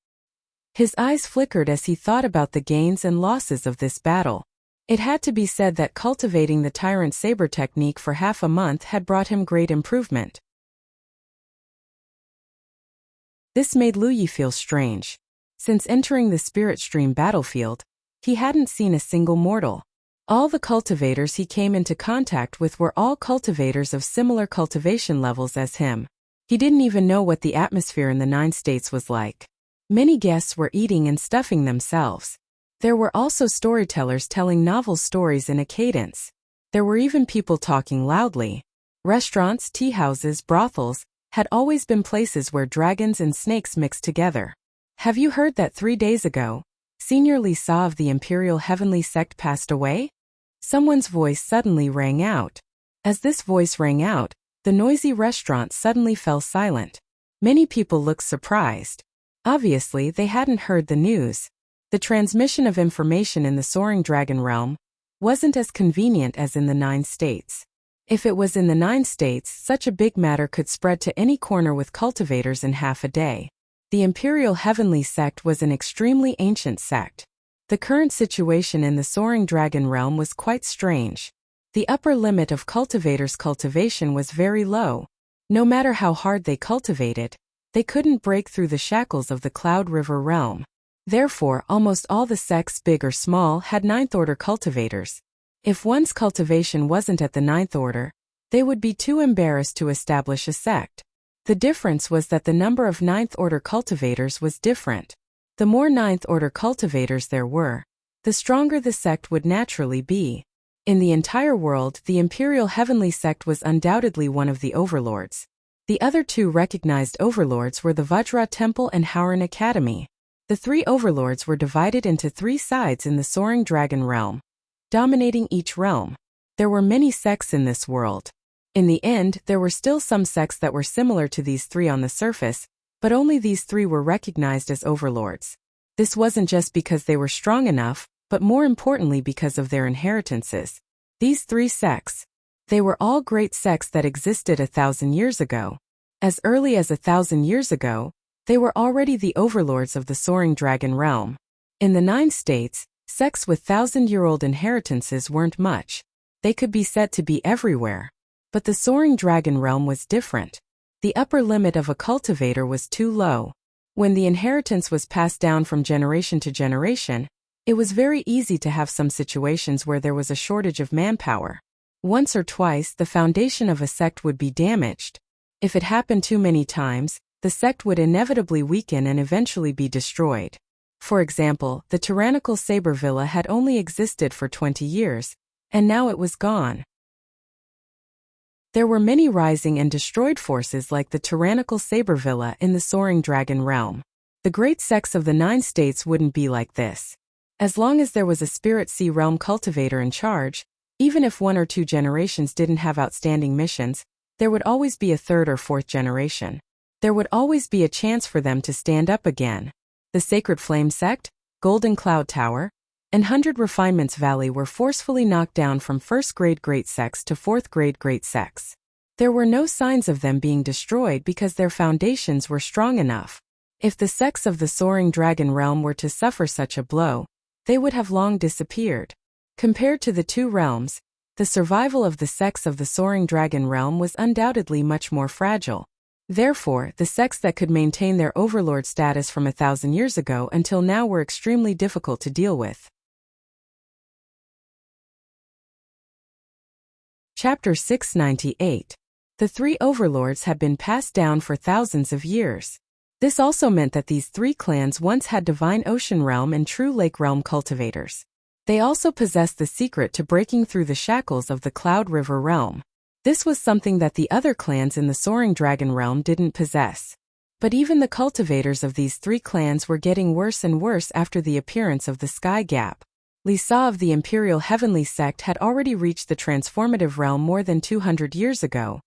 His eyes flickered as he thought about the gains and losses of this battle. It had to be said that cultivating the Tyrant Saber technique for half a month had brought him great improvement. This made Lu Yi feel strange. Since entering the Spirit Stream battlefield, he hadn't seen a single mortal. All the cultivators he came into contact with were all cultivators of similar cultivation levels as him. He didn't even know what the atmosphere in the 9 states was like. Many guests were eating and stuffing themselves. There were also storytellers telling novel stories in a cadence. There were even people talking loudly. Restaurants, tea houses, brothels had always been places where dragons and snakes mixed together. Have you heard that 3 days ago, Senior Li Sa of the Imperial Heavenly Sect passed away? Someone's voice suddenly rang out. As this voice rang out, the noisy restaurant suddenly fell silent. Many people looked surprised. Obviously, they hadn't heard the news. The transmission of information in the Soaring Dragon realm wasn't as convenient as in the 9 states. If it was in the 9 states, such a big matter could spread to any corner with cultivators in half a day. The Imperial Heavenly Sect was an extremely ancient sect. The current situation in the Soaring Dragon realm was quite strange. The upper limit of cultivators' cultivation was very low. No matter how hard they cultivated, they couldn't break through the shackles of the Cloud River realm. Therefore, almost all the sects, big or small, had 9th order cultivators. If one's cultivation wasn't at the 9th order, they would be too embarrassed to establish a sect. The difference was that the number of 9th order cultivators was different. The more 9th order cultivators there were, the stronger the sect would naturally be. In the entire world, the Imperial Heavenly Sect was undoubtedly one of the overlords. The other 2 recognized overlords were the Vajra Temple and Howran Academy. The 3 overlords were divided into 3 sides in the Soaring Dragon realm, dominating each realm. There were many sects in this world. In the end, there were still some sects that were similar to these 3 on the surface, but only these 3 were recognized as overlords. This wasn't just because they were strong enough, but more importantly because of their inheritances. These 3 sects, they were all great sects that existed 1,000 years ago. As early as 1,000 years ago, they were already the overlords of the Soaring Dragon realm. In the 9 states, sects with 1,000-year-old inheritances weren't much. They could be said to be everywhere. But the Soaring Dragon realm was different. The upper limit of a cultivator was too low. When the inheritance was passed down from generation to generation, it was very easy to have some situations where there was a shortage of manpower. Once or twice, the foundation of a sect would be damaged. If it happened too many times, the sect would inevitably weaken and eventually be destroyed. For example, the tyrannical Saber Villa had only existed for 20 years, and now it was gone. There were many rising and destroyed forces like the tyrannical Saber Villa in the Soaring Dragon realm. The great sects of the 9 states wouldn't be like this. As long as there was a Spirit Sea realm cultivator in charge, even if 1 or 2 generations didn't have outstanding missions, there would always be a 3rd or 4th generation. There would always be a chance for them to stand up again. The Sacred Flame Sect, Golden Cloud Tower, and 100 Refinements Valley were forcefully knocked down from 1st grade great sects to 4th grade great sects. There were no signs of them being destroyed because their foundations were strong enough. If the sects of the Soaring Dragon realm were to suffer such a blow, they would have long disappeared. Compared to the 2 realms, the survival of the sects of the Soaring Dragon realm was undoubtedly much more fragile. Therefore, the sects that could maintain their overlord status from 1,000 years ago until now were extremely difficult to deal with. Chapter 698. The 3 overlords had been passed down for thousands of years. This also meant that these 3 clans once had Divine Ocean Realm and True Lake Realm cultivators. They also possessed the secret to breaking through the shackles of the Cloud River realm. This was something that the other clans in the Soaring Dragon realm didn't possess. But even the cultivators of these 3 clans were getting worse and worse after the appearance of the Sky Gap. Lisa of the Imperial Heavenly Sect had already reached the transformative realm more than 200 years ago,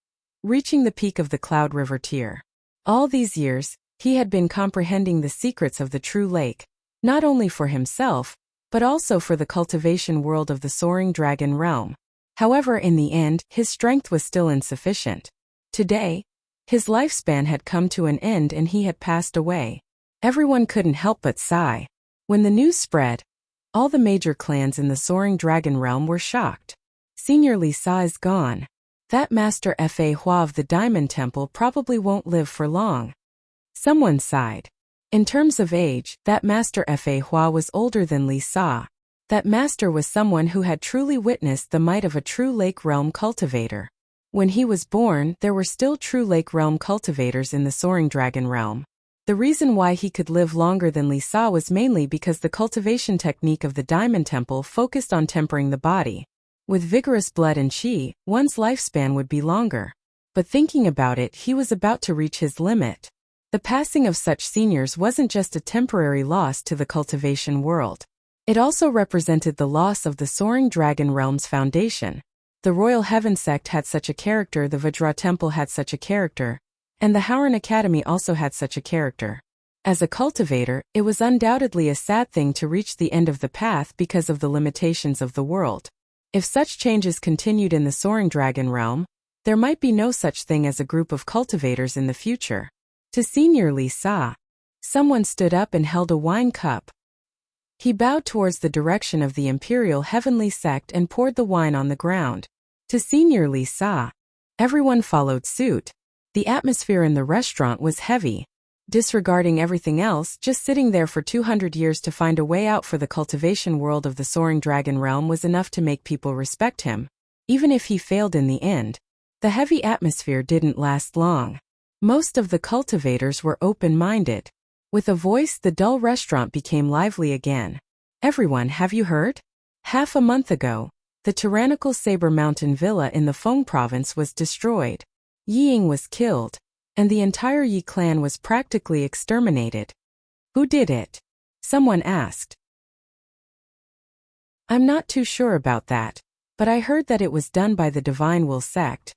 reaching the peak of the Cloud River tier. All these years, he had been comprehending the secrets of the true lake, not only for himself, but also for the cultivation world of the Soaring Dragon realm. However, in the end, his strength was still insufficient. Today, his lifespan had come to an end and he had passed away. Everyone couldn't help but sigh. When the news spread, all the major clans in the Soaring Dragon realm were shocked. Senior Lisa is gone. That Master Fa Hua of the Diamond Temple probably won't live for long. Someone sighed. In terms of age, that Master Fa Hua was older than Lisa. That master was someone who had truly witnessed the might of a true Lake Realm cultivator. When he was born, there were still true Lake Realm cultivators in the Soaring Dragon realm. The reason why he could live longer than Lisa was mainly because the cultivation technique of the Diamond Temple focused on tempering the body. With vigorous blood and chi, one's lifespan would be longer. But thinking about it, he was about to reach his limit. The passing of such seniors wasn't just a temporary loss to the cultivation world. It also represented the loss of the Soaring Dragon Realm's foundation. The Royal Heaven Sect had such a character, the Vajra Temple had such a character, and the Howran Academy also had such a character. As a cultivator, it was undoubtedly a sad thing to reach the end of the path because of the limitations of the world. If such changes continued in the Soaring Dragon Realm, there might be no such thing as a group of cultivators in the future. To Senior Li Sa, someone stood up and held a wine cup. He bowed towards the direction of the Imperial Heavenly Sect and poured the wine on the ground. To Senior Li Sa, everyone followed suit. The atmosphere in the restaurant was heavy. Disregarding everything else, just sitting there for 200 years to find a way out for the cultivation world of the Soaring Dragon Realm was enough to make people respect him. Even if he failed in the end, the heavy atmosphere didn't last long. Most of the cultivators were open-minded. With a voice, the dull restaurant became lively again. Everyone, have you heard? Half a month ago, the tyrannical Saber Mountain Villa in the Feng province was destroyed. Ying was killed, and the entire Yi clan was practically exterminated. Who did it? Someone asked. I'm not too sure about that, but I heard that it was done by the Divine Will sect.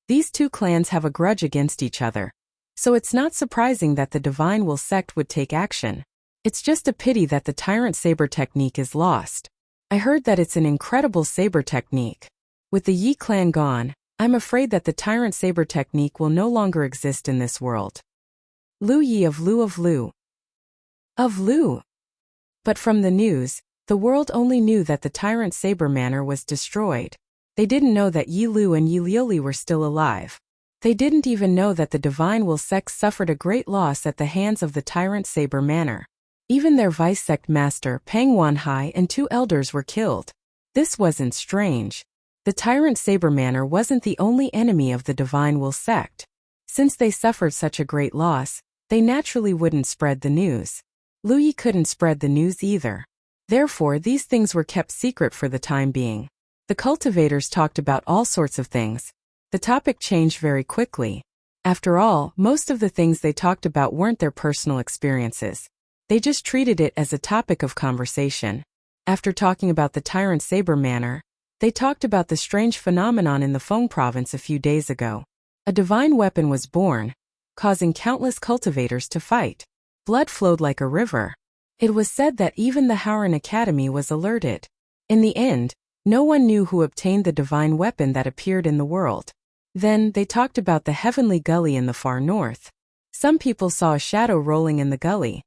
These two clans have a grudge against each other, so it's not surprising that the Divine Will sect would take action. It's just a pity that the Tyrant Saber technique is lost. I heard that it's an incredible saber technique. With the Yi clan gone, I'm afraid that the Tyrant Saber technique will no longer exist in this world. Lu Yi of Lu of Lu. Of Lu. But from the news, the world only knew that the Tyrant Saber Manor was destroyed. They didn't know that Yi Lu and Yi Liuli were still alive. They didn't even know that the Divine Will sect suffered a great loss at the hands of the Tyrant Saber Manor. Even their vice sect master, Peng Wanhai, and 2 elders were killed. This wasn't strange. The Tyrant Saber Manor wasn't the only enemy of the Divine Will sect. Since they suffered such a great loss, they naturally wouldn't spread the news. Lu Yi couldn't spread the news either. Therefore, these things were kept secret for the time being. The cultivators talked about all sorts of things. The topic changed very quickly. After all, most of the things they talked about weren't their personal experiences. They just treated it as a topic of conversation. After talking about the Tyrant Saber Manor, they talked about the strange phenomenon in the Feng province a few days ago. A divine weapon was born, causing countless cultivators to fight. Blood flowed like a river. It was said that even the Howran Academy was alerted. In the end, no one knew who obtained the divine weapon that appeared in the world. Then, they talked about the heavenly gully in the far north. Some people saw a shadow rolling in the gully.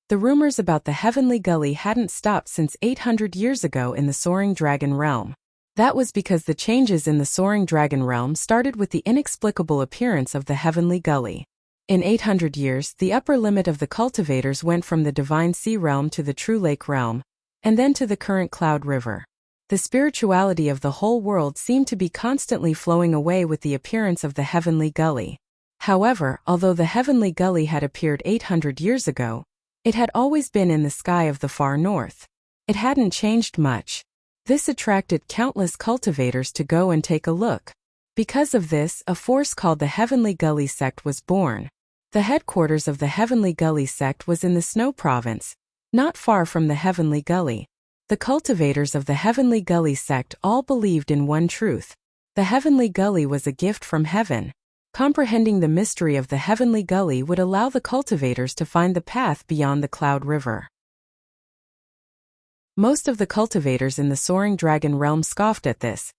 The rumors about the heavenly gully hadn't stopped since 800 years ago in the Soaring Dragon Realm. That was because the changes in the Soaring Dragon Realm started with the inexplicable appearance of the heavenly gully. In 800 years, the upper limit of the cultivators went from the Divine Sea Realm to the True Lake Realm, and then to the current Cloud River. The spirituality of the whole world seemed to be constantly flowing away with the appearance of the heavenly gully. However, although the heavenly gully had appeared 800 years ago, it had always been in the sky of the far north. It hadn't changed much. This attracted countless cultivators to go and take a look. Because of this, a force called the Heavenly Gully Sect was born. The headquarters of the Heavenly Gully Sect was in the Snow Province, not far from the Heavenly Gully. The cultivators of the Heavenly Gully Sect all believed in one truth. The Heavenly Gully was a gift from heaven. Comprehending the mystery of the Heavenly Gully would allow the cultivators to find the path beyond the Cloud River. Most of the cultivators in the Soaring Dragon Realm scoffed at this.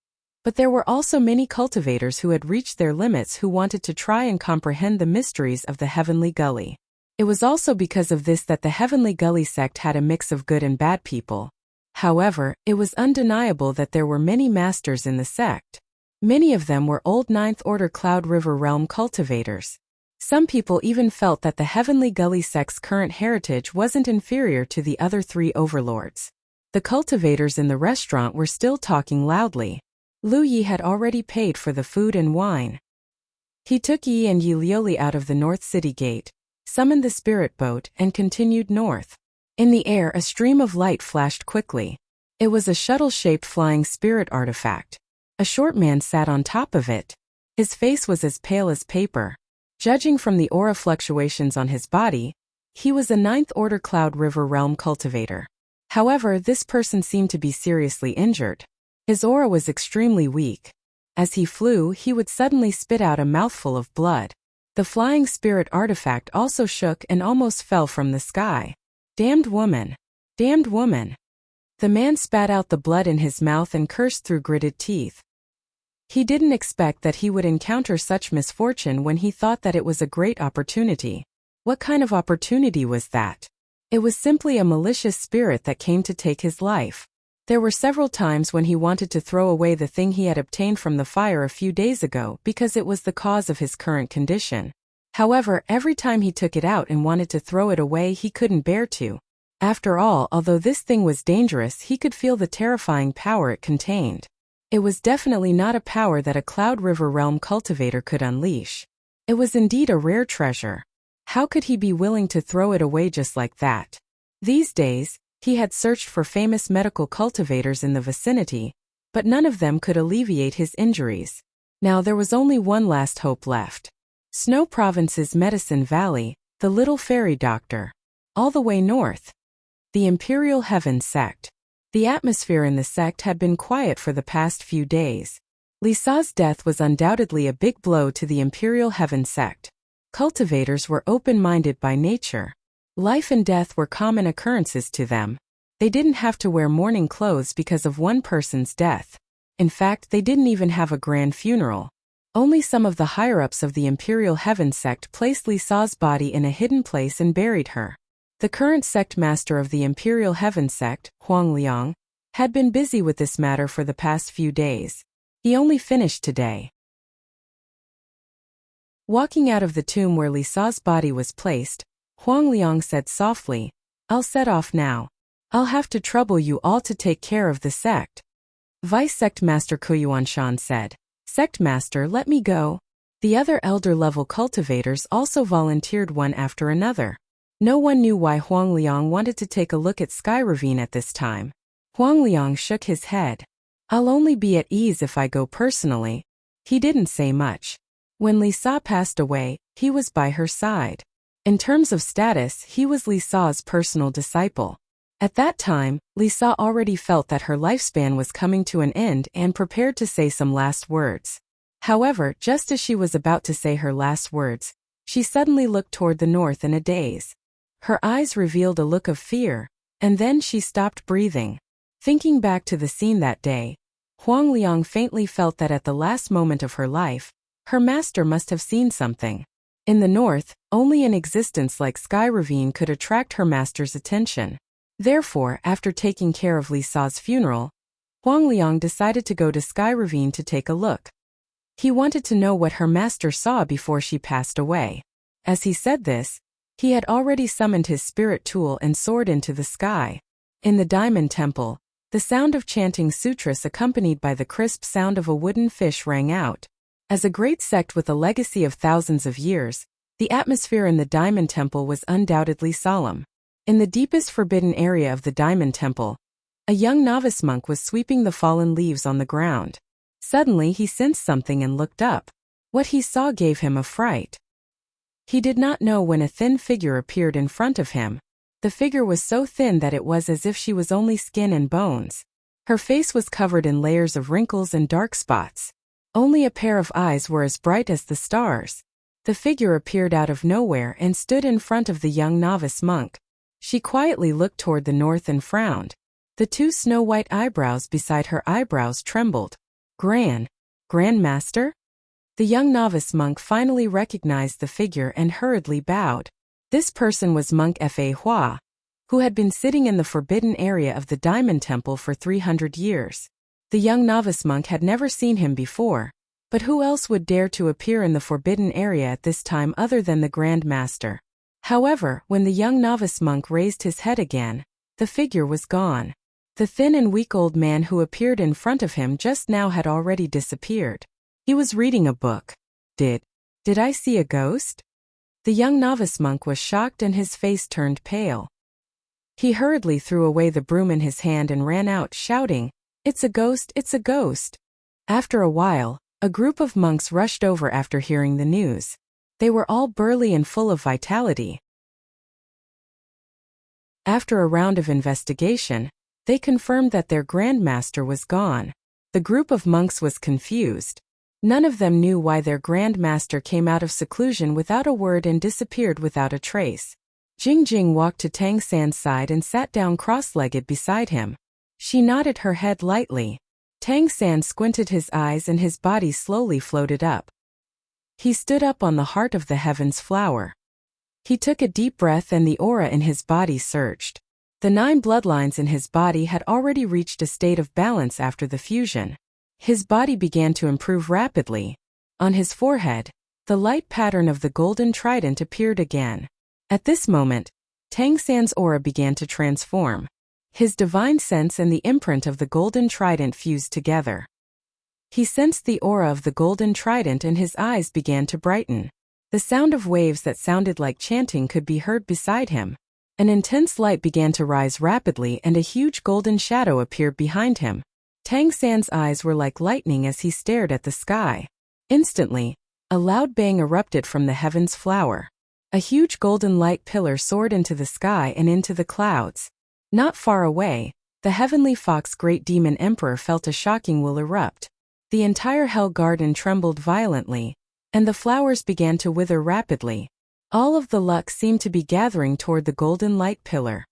But there were also many cultivators who had reached their limits who wanted to try and comprehend the mysteries of the Heavenly Gully. It was also because of this that the Heavenly Gully Sect had a mix of good and bad people. However, it was undeniable that there were many masters in the sect. Many of them were old Ninth Order Cloud River Realm cultivators. Some people even felt that the Heavenly Gully Sect's current heritage wasn't inferior to the other 3 overlords. The cultivators in the restaurant were still talking loudly. Lu Yi had already paid for the food and wine. He took Yi and Yi Liuli out of the North City Gate, summoned the spirit boat, and continued north. In the air, a stream of light flashed quickly. It was a shuttle-shaped flying spirit artifact. A short man sat on top of it. His face was as pale as paper. Judging from the aura fluctuations on his body, he was a Ninth Order Cloud River Realm cultivator. However, this person seemed to be seriously injured. His aura was extremely weak. As he flew, he would suddenly spit out a mouthful of blood. The flying spirit artifact also shook and almost fell from the sky. Damned woman! Damned woman! The man spat out the blood in his mouth and cursed through gritted teeth. He didn't expect that he would encounter such misfortune when he thought that it was a great opportunity. What kind of opportunity was that? It was simply a malicious spirit that came to take his life. There were several times when he wanted to throw away the thing he had obtained from the fire a few days ago because it was the cause of his current condition. However, every time he took it out and wanted to throw it away, he couldn't bear to. After all, although this thing was dangerous, he could feel the terrifying power it contained. It was definitely not a power that a Cloud River Realm cultivator could unleash. It was indeed a rare treasure. How could he be willing to throw it away just like that? These days, he had searched for famous medical cultivators in the vicinity, but none of them could alleviate his injuries. Now there was only one last hope left. Snow Province's Medicine Valley, the little fairy doctor. All the way north. The Imperial Heaven Sect. The atmosphere in the sect had been quiet for the past few days. Lisa's death was undoubtedly a big blow to the Imperial Heaven Sect. Cultivators were open-minded by nature. Life and death were common occurrences to them. They didn't have to wear mourning clothes because of one person's death. In fact, they didn't even have a grand funeral. Only some of the higher-ups of the Imperial Heaven Sect placed Lisa's body in a hidden place and buried her. The current sect master of the Imperial Heaven Sect, Huang Liang, had been busy with this matter for the past few days. He only finished today. Walking out of the tomb where Lisa's body was placed, Huang Liang said softly, "I'll set off now. I'll have to trouble you all to take care of the sect." Vice Sect Master Kuyuanshan said, "Sect Master, let me go." The other elder-level cultivators also volunteered one after another. No one knew why Huang Liang wanted to take a look at Sky Ravine at this time. Huang Liang shook his head. "I'll only be at ease if I go personally." He didn't say much. When Lisa passed away, he was by her side. In terms of status, he was Lisa's personal disciple. At that time, Lisa already felt that her lifespan was coming to an end and prepared to say some last words. However, just as she was about to say her last words, she suddenly looked toward the north in a daze. Her eyes revealed a look of fear, and then she stopped breathing. Thinking back to the scene that day, Huang Liang faintly felt that at the last moment of her life, her master must have seen something. In the north, only an existence like Sky Ravine could attract her master's attention. Therefore, after taking care of Lisa's funeral, Huang Liang decided to go to Sky Ravine to take a look. He wanted to know what her master saw before she passed away. As he said this, he had already summoned his spirit tool and soared into the sky. In the Diamond Temple, the sound of chanting sutras accompanied by the crisp sound of a wooden fish rang out. As a great sect with a legacy of thousands of years, the atmosphere in the Diamond Temple was undoubtedly solemn. In the deepest forbidden area of the Diamond Temple, a young novice monk was sweeping the fallen leaves on the ground. Suddenly he sensed something and looked up. What he saw gave him a fright. He did not know when a thin figure appeared in front of him. The figure was so thin that it was as if she was only skin and bones. Her face was covered in layers of wrinkles and dark spots. Only a pair of eyes were as bright as the stars. The figure appeared out of nowhere and stood in front of the young novice monk. She quietly looked toward the north and frowned. The two snow-white eyebrows beside her eyebrows trembled. Grand Master? The young novice monk finally recognized the figure and hurriedly bowed. This person was Monk Fa Hua, who had been sitting in the forbidden area of the Diamond Temple for 300 years. The young novice monk had never seen him before, but who else would dare to appear in the forbidden area at this time other than the Grand Master? However, when the young novice monk raised his head again, the figure was gone. The thin and weak old man who appeared in front of him just now had already disappeared. He was reading a book. Did I see a ghost? The young novice monk was shocked and his face turned pale. He hurriedly threw away the broom in his hand and ran out, shouting, "It's a ghost, it's a ghost!" After a while, a group of monks rushed over after hearing the news. They were all burly and full of vitality. After a round of investigation, they confirmed that their grandmaster was gone. The group of monks was confused. None of them knew why their grandmaster came out of seclusion without a word and disappeared without a trace. Jingjing walked to Tang San's side and sat down cross-legged beside him. She nodded her head lightly. Tang San squinted his eyes and his body slowly floated up. He stood up on the heart of the heaven's flower. He took a deep breath and the aura in his body surged. The 9 bloodlines in his body had already reached a state of balance after the fusion. His body began to improve rapidly. On his forehead, the light pattern of the golden trident appeared again. At this moment, Tang San's aura began to transform. His divine sense and the imprint of the golden trident fused together. He sensed the aura of the golden trident and his eyes began to brighten. The sound of waves that sounded like chanting could be heard beside him. An intense light began to rise rapidly and a huge golden shadow appeared behind him. Tang San's eyes were like lightning as he stared at the sky. Instantly, a loud bang erupted from the heaven's flower. A huge golden light pillar soared into the sky and into the clouds. Not far away, the heavenly fox great demon emperor felt a shocking will erupt. The entire hell garden trembled violently, and the flowers began to wither rapidly. All of the luck seemed to be gathering toward the golden light pillar.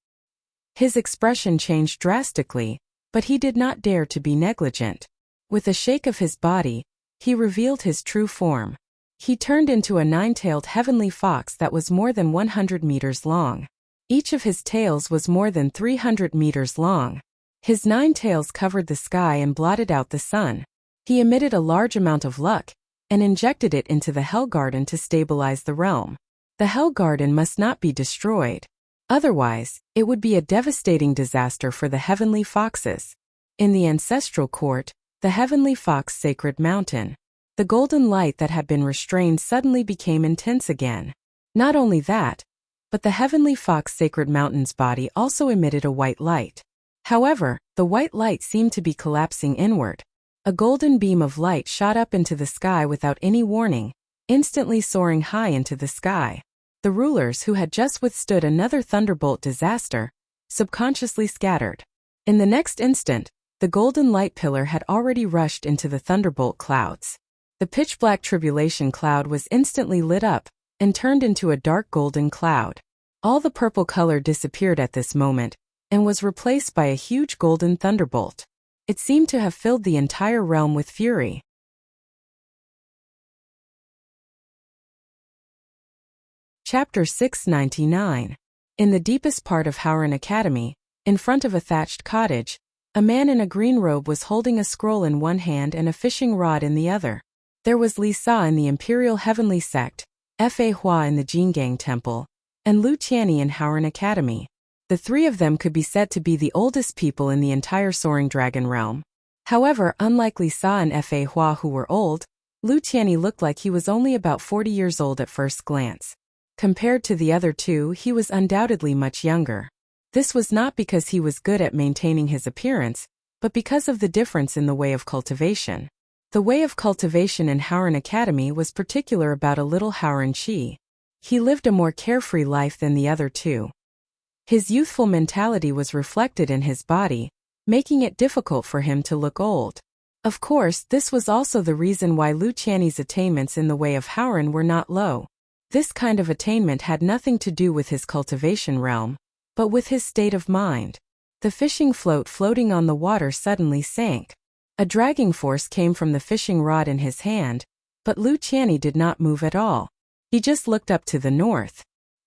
His expression changed drastically, but he did not dare to be negligent. With a shake of his body, he revealed his true form. He turned into a 9-tailed heavenly fox that was more than 100 meters long. Each of his tails was more than 300 meters long. His 9 tails covered the sky and blotted out the sun. He emitted a large amount of luck and injected it into the Hell Garden to stabilize the realm. The Hell Garden must not be destroyed. Otherwise, it would be a devastating disaster for the heavenly foxes. In the ancestral court, the heavenly fox sacred mountain, the golden light that had been restrained suddenly became intense again. Not only that, but the heavenly fox sacred mountain's body also emitted a white light. However, the white light seemed to be collapsing inward. A golden beam of light shot up into the sky without any warning, instantly soaring high into the sky. The rulers who had just withstood another thunderbolt disaster, subconsciously scattered. In the next instant, the golden light pillar had already rushed into the thunderbolt clouds. The pitch-black tribulation cloud was instantly lit up and turned into a dark golden cloud. All the purple color disappeared at this moment and was replaced by a huge golden thunderbolt. It seemed to have filled the entire realm with fury. Chapter 699. In the deepest part of Howren Academy, in front of a thatched cottage, a man in a green robe was holding a scroll in one hand and a fishing rod in the other. There was Li Sa in the Imperial Heavenly Sect, Fa Hua in the Jingang Temple, and Lu Tianyi in Howren Academy. The 3 of them could be said to be the oldest people in the entire Soaring Dragon realm. However, unlike Li Sa and Fa Hua who were old, Lu Tianyi looked like he was only about 40 years old at first glance. Compared to the other 2, he was undoubtedly much younger. This was not because he was good at maintaining his appearance, but because of the difference in the way of cultivation. The way of cultivation in Howren Academy was particular about a little Howren Chi. He lived a more carefree life than the other 2. His youthful mentality was reflected in his body, making it difficult for him to look old. Of course, this was also the reason why Lu Tianyi's attainments in the way of Howren were not low. This kind of attainment had nothing to do with his cultivation realm, but with his state of mind. The fishing float floating on the water suddenly sank. A dragging force came from the fishing rod in his hand, but Lu Tianyi did not move at all. He just looked up to the north.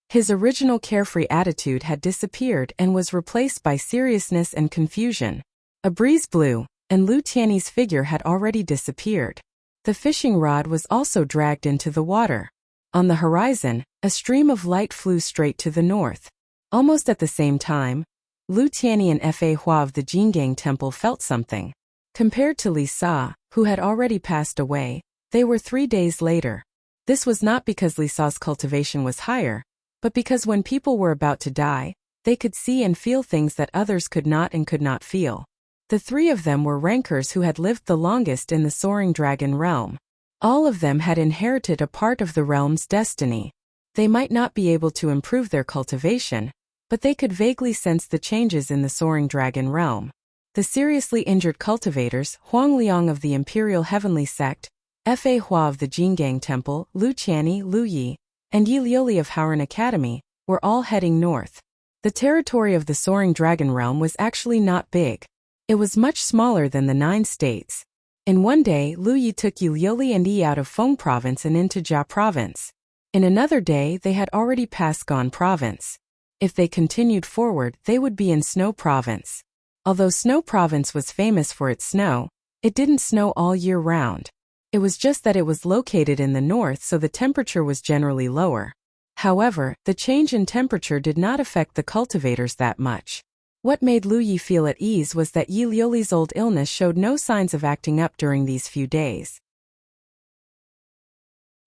His original carefree attitude had disappeared and was replaced by seriousness and confusion. A breeze blew, and Lu Tianyi's figure had already disappeared. The fishing rod was also dragged into the water. On the horizon, a stream of light flew straight to the north. Almost at the same time, Lu Tianyi and Fa Hua of the Jingang Temple felt something. Compared to Li Sa, who had already passed away, they were 3 days later. This was not because Li Sa's cultivation was higher, but because when people were about to die, they could see and feel things that others could not and could not feel. The 3 of them were rankers who had lived the longest in the Soaring Dragon realm. All of them had inherited a part of the realm's destiny. They might not be able to improve their cultivation, but they could vaguely sense the changes in the soaring dragon realm. The seriously injured cultivators, Huang Liang of the Imperial Heavenly Sect, Fa Hua of the Jingang Temple, Lu Qianni, Lu Yi, and Yi Liuli of Haoran Academy, were all heading north. The territory of the soaring dragon realm was actually not big. It was much smaller than the 9 states. In one day, Lu Yi took Yi Liuli and Yi out of Feng Province and into Jia Province. In another day, they had already passed Gan Province. If they continued forward, they would be in Snow Province. Although Snow Province was famous for its snow, it didn't snow all year round. It was just that it was located in the north, so the temperature was generally lower. However, the change in temperature did not affect the cultivators that much. What made Lu Yi feel at ease was that Yi Liuli's old illness showed no signs of acting up during these few days.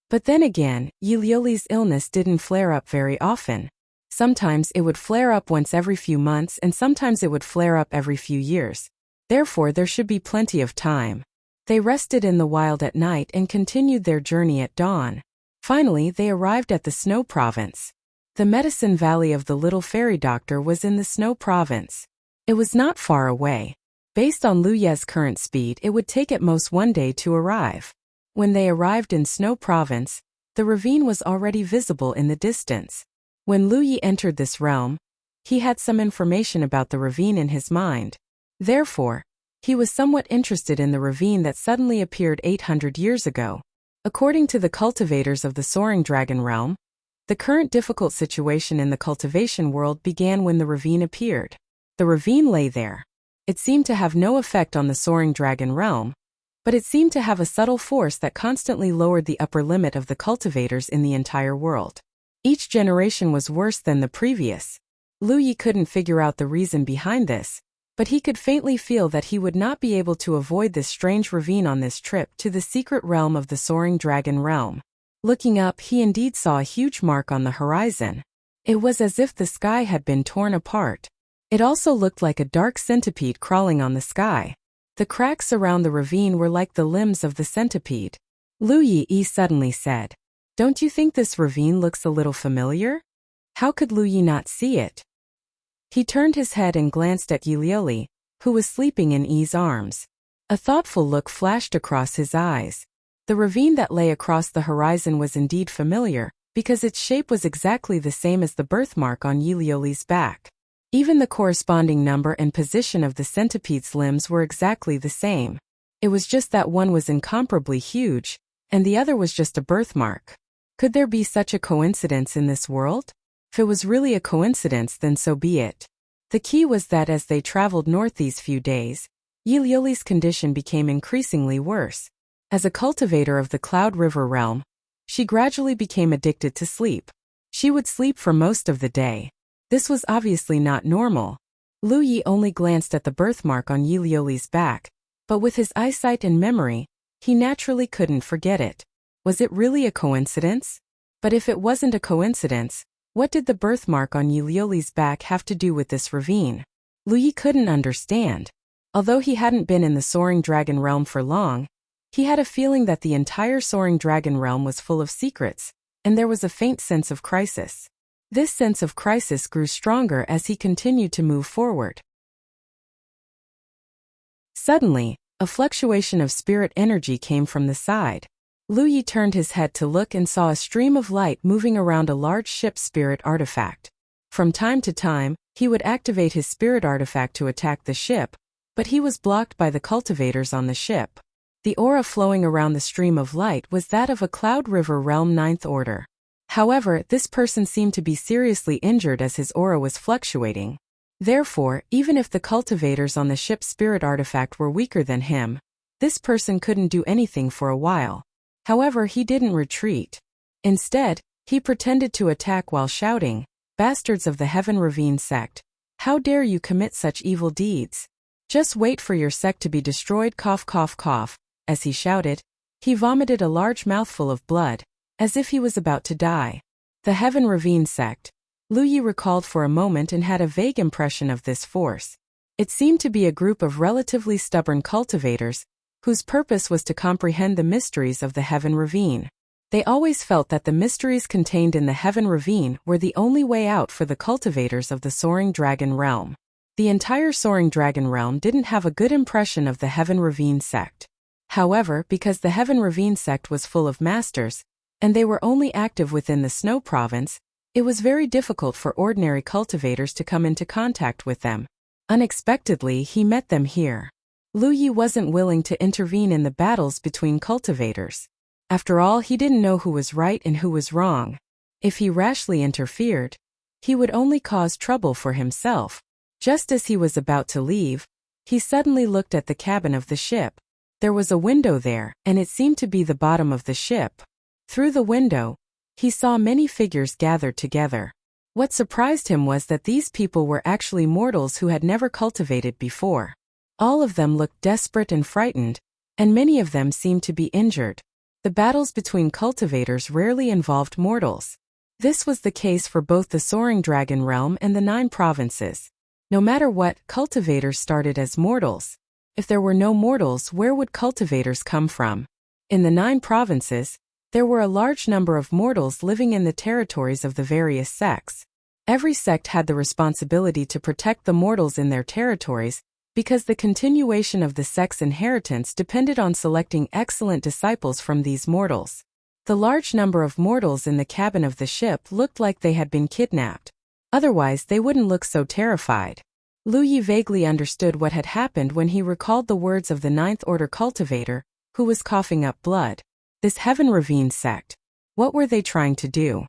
But then again, Yi Liuli's illness didn't flare up very often. Sometimes it would flare up once every few months, and sometimes it would flare up every few years. Therefore, there should be plenty of time. They rested in the wild at night and continued their journey at dawn. Finally, they arrived at the Snow Province. The medicine valley of the little fairy doctor was in the Snow Province. It was not far away. Based on Lu Ye's current speed, it would take at most 1 day to arrive. When they arrived in Snow Province, the ravine was already visible in the distance. When Lu Yi entered this realm, he had some information about the ravine in his mind. Therefore, he was somewhat interested in the ravine that suddenly appeared 800 years ago. According to the cultivators of the Soaring Dragon Realm, the current difficult situation in the cultivation world began when the ravine appeared. The ravine lay there. It seemed to have no effect on the Soaring Dragon Realm, but it seemed to have a subtle force that constantly lowered the upper limit of the cultivators in the entire world. Each generation was worse than the previous. Lu Yi couldn't figure out the reason behind this, but he could faintly feel that he would not be able to avoid this strange ravine on this trip to the secret realm of the Soaring Dragon Realm. Looking up, he indeed saw a huge mark on the horizon. It was as if the sky had been torn apart. It also looked like a dark centipede crawling on the sky. The cracks around the ravine were like the limbs of the centipede. Lu Yi suddenly said, "Don't you think this ravine looks a little familiar?" How could Lu Yi not see it? He turned his head and glanced at Yi Liuli, who was sleeping in Yi's arms. A thoughtful look flashed across his eyes. The ravine that lay across the horizon was indeed familiar, because its shape was exactly the same as the birthmark on Yi Liuli's back. Even the corresponding number and position of the centipede's limbs were exactly the same. It was just that one was incomparably huge, and the other was just a birthmark. Could there be such a coincidence in this world? If it was really a coincidence, then so be it. The key was that as they traveled north these few days, Yi Liuli's condition became increasingly worse. As a cultivator of the Cloud River realm, she gradually became addicted to sleep. She would sleep for most of the day. This was obviously not normal. Lu Yi only glanced at the birthmark on Yi Liuli's back, but with his eyesight and memory, he naturally couldn't forget it. Was it really a coincidence? But if it wasn't a coincidence, what did the birthmark on Yi Liuli's back have to do with this ravine? Lu Yi couldn't understand. Although he hadn't been in the Soaring Dragon Realm for long, he had a feeling that the entire Soaring Dragon Realm was full of secrets, and there was a faint sense of crisis. This sense of crisis grew stronger as he continued to move forward. Suddenly, a fluctuation of spirit energy came from the side. Lu Yi turned his head to look and saw a stream of light moving around a large ship spirit artifact. From time to time, he would activate his spirit artifact to attack the ship, but he was blocked by the cultivators on the ship. The aura flowing around the stream of light was that of a Cloud River Realm 9th Order. However, this person seemed to be seriously injured as his aura was fluctuating. Therefore, even if the cultivators on the ship's spirit artifact were weaker than him, this person couldn't do anything for a while. However, he didn't retreat. Instead, he pretended to attack while shouting, "Bastards of the Heaven Ravine sect, how dare you commit such evil deeds? Just wait for your sect to be destroyed, cough cough cough." As he shouted, he vomited a large mouthful of blood, as if he was about to die. The Heaven Ravine sect. Lu Yi recalled for a moment and had a vague impression of this force. It seemed to be a group of relatively stubborn cultivators, whose purpose was to comprehend the mysteries of the Heaven Ravine. They always felt that the mysteries contained in the Heaven Ravine were the only way out for the cultivators of the Soaring Dragon Realm. The entire Soaring Dragon Realm didn't have a good impression of the Heaven Ravine sect. However, because the Heaven Ravine sect was full of masters, and they were only active within the Snow Province, it was very difficult for ordinary cultivators to come into contact with them. Unexpectedly, he met them here. Lu Yi wasn't willing to intervene in the battles between cultivators. After all, he didn't know who was right and who was wrong. If he rashly interfered, he would only cause trouble for himself. Just as he was about to leave, he suddenly looked at the cabin of the ship. There was a window there, and it seemed to be the bottom of the ship. Through the window, he saw many figures gathered together. What surprised him was that these people were actually mortals who had never cultivated before. All of them looked desperate and frightened, and many of them seemed to be injured. The battles between cultivators rarely involved mortals. This was the case for both the Soaring Dragon Realm and the 9 provinces. No matter what, cultivators started as mortals. If there were no mortals, where would cultivators come from? In the 9 provinces, there were a large number of mortals living in the territories of the various sects. Every sect had the responsibility to protect the mortals in their territories, because the continuation of the sect's inheritance depended on selecting excellent disciples from these mortals. The large number of mortals in the cabin of the ship looked like they had been kidnapped. Otherwise, they wouldn't look so terrified. Lu Yi vaguely understood what had happened when he recalled the words of the 9th Order cultivator, who was coughing up blood. This Heaven Ravine sect. What were they trying to do?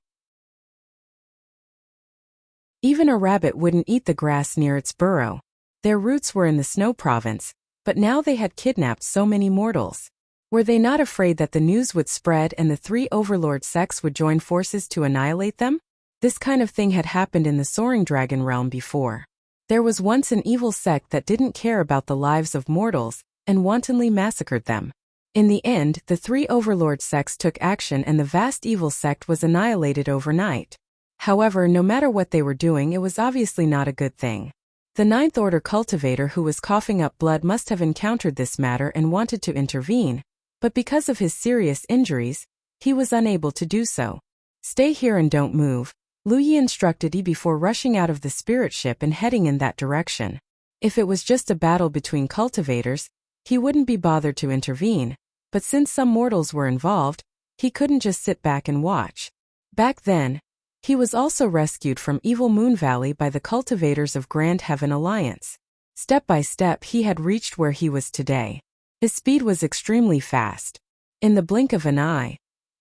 Even a rabbit wouldn't eat the grass near its burrow. Their roots were in the Snow Province, but now they had kidnapped so many mortals. Were they not afraid that the news would spread and the 3 overlord sects would join forces to annihilate them? This kind of thing had happened in the Soaring Dragon Realm before. There was once an evil sect that didn't care about the lives of mortals and wantonly massacred them. In the end, the 3 overlord sects took action and the vast evil sect was annihilated overnight. However, no matter what they were doing, it was obviously not a good thing. The 9th Order cultivator who was coughing up blood must have encountered this matter and wanted to intervene, but because of his serious injuries, he was unable to do so. Stay here and don't move, Lu Yi instructed before rushing out of the spirit ship and heading in that direction. If it was just a battle between cultivators, he wouldn't be bothered to intervene, but since some mortals were involved, he couldn't just sit back and watch. Back then, he was also rescued from Evil Moon Valley by the cultivators of Grand Heaven Alliance. Step by step he had reached where he was today. His speed was extremely fast. In the blink of an eye,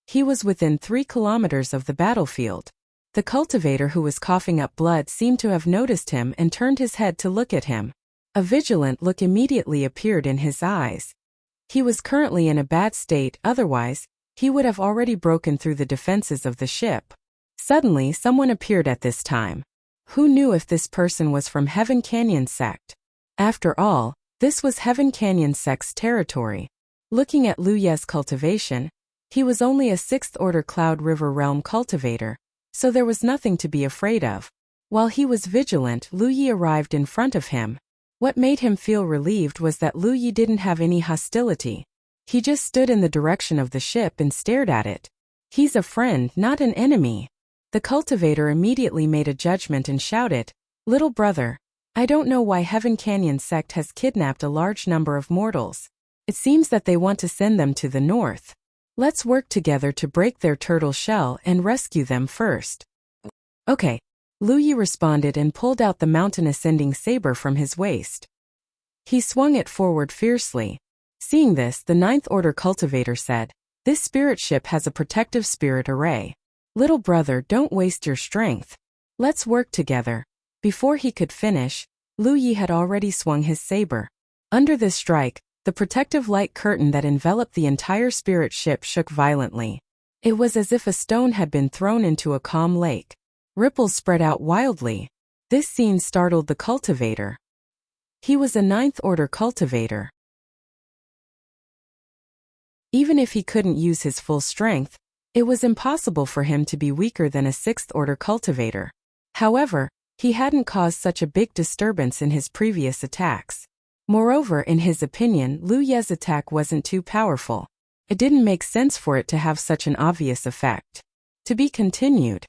he was within 3 kilometers of the battlefield. The cultivator who was coughing up blood seemed to have noticed him and turned his head to look at him. A vigilant look immediately appeared in his eyes. He was currently in a bad state, otherwise, he would have already broken through the defenses of the ship. Suddenly, someone appeared at this time. Who knew if this person was from Heaven Canyon sect? After all, this was Heaven Canyon sect's territory. Looking at Lu Ye's cultivation, he was only a 6th Order Cloud River Realm cultivator, so there was nothing to be afraid of. While he was vigilant, Lu Yi arrived in front of him. What made him feel relieved was that Lu Yi didn't have any hostility. He just stood in the direction of the ship and stared at it. He's a friend, not an enemy. The cultivator immediately made a judgment and shouted, "Little brother, I don't know why Heaven Canyon sect has kidnapped a large number of mortals. It seems that they want to send them to the north. Let's work together to break their turtle shell and rescue them first." Okay, Lu Yi responded and pulled out the mountain ascending saber from his waist. He swung it forward fiercely. Seeing this, the 9th Order cultivator said, "This spirit ship has a protective spirit array. Little brother, don't waste your strength. Let's work together." Before he could finish, Lu Yi had already swung his saber. Under this strike, the protective light curtain that enveloped the entire spirit ship shook violently. It was as if a stone had been thrown into a calm lake. Ripples spread out wildly. This scene startled the cultivator. He was a 9th Order cultivator. Even if he couldn't use his full strength, it was impossible for him to be weaker than a 6th Order cultivator. However, he hadn't caused such a big disturbance in his previous attacks. Moreover, in his opinion, Lu Ye's attack wasn't too powerful. It didn't make sense for it to have such an obvious effect. To be continued.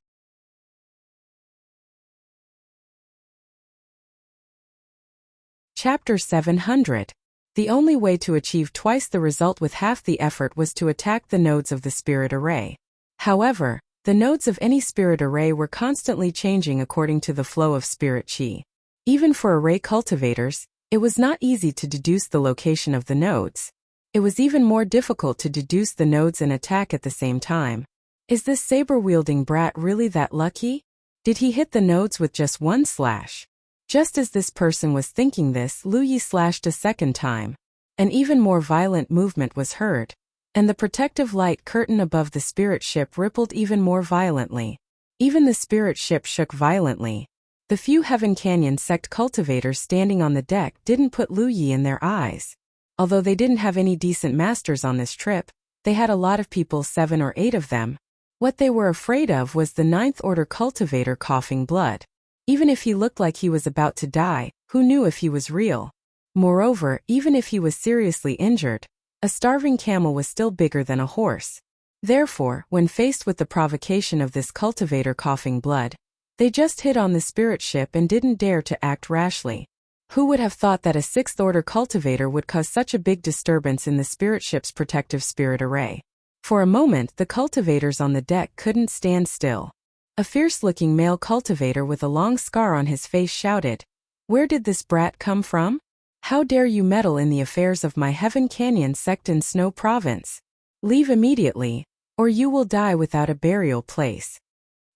Chapter 700. The only way to achieve twice the result with half the effort was to attack the nodes of the spirit array. However, the nodes of any spirit array were constantly changing according to the flow of spirit chi. Even for array cultivators, it was not easy to deduce the location of the nodes. It was even more difficult to deduce the nodes and attack at the same time. Is this saber-wielding brat really that lucky? Did he hit the nodes with just one slash? Just as this person was thinking this, Lu Yi slashed a second time. An even more violent movement was heard, and the protective light curtain above the spirit ship rippled even more violently. Even the spirit ship shook violently. The few Heaven Canyon sect cultivators standing on the deck didn't put Lu Yi in their eyes. Although they didn't have any decent masters on this trip, they had a lot of people, 7 or 8 of them. What they were afraid of was the 9th order cultivator coughing blood. Even if he looked like he was about to die, who knew if he was real? Moreover, even if he was seriously injured, a starving camel was still bigger than a horse. Therefore, when faced with the provocation of this cultivator coughing blood, they just hid on the spirit ship and didn't dare to act rashly. Who would have thought that a 6th order cultivator would cause such a big disturbance in the spirit ship's protective spirit array? For a moment, the cultivators on the deck couldn't stand still. A fierce-looking male cultivator with a long scar on his face shouted, "Where did this brat come from? How dare you meddle in the affairs of my Heaven Canyon sect in Snow Province? Leave immediately, or you will die without a burial place."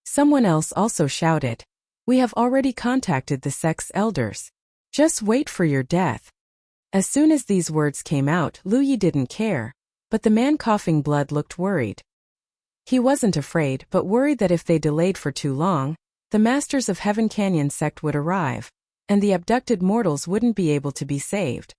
Someone else also shouted, "We have already contacted the sect's elders. Just wait for your death." As soon as these words came out, Lu Yi didn't care, but the man coughing blood looked worried. He wasn't afraid, but worried that if they delayed for too long, the masters of Heaven Canyon sect would arrive, and the abducted mortals wouldn't be able to be saved.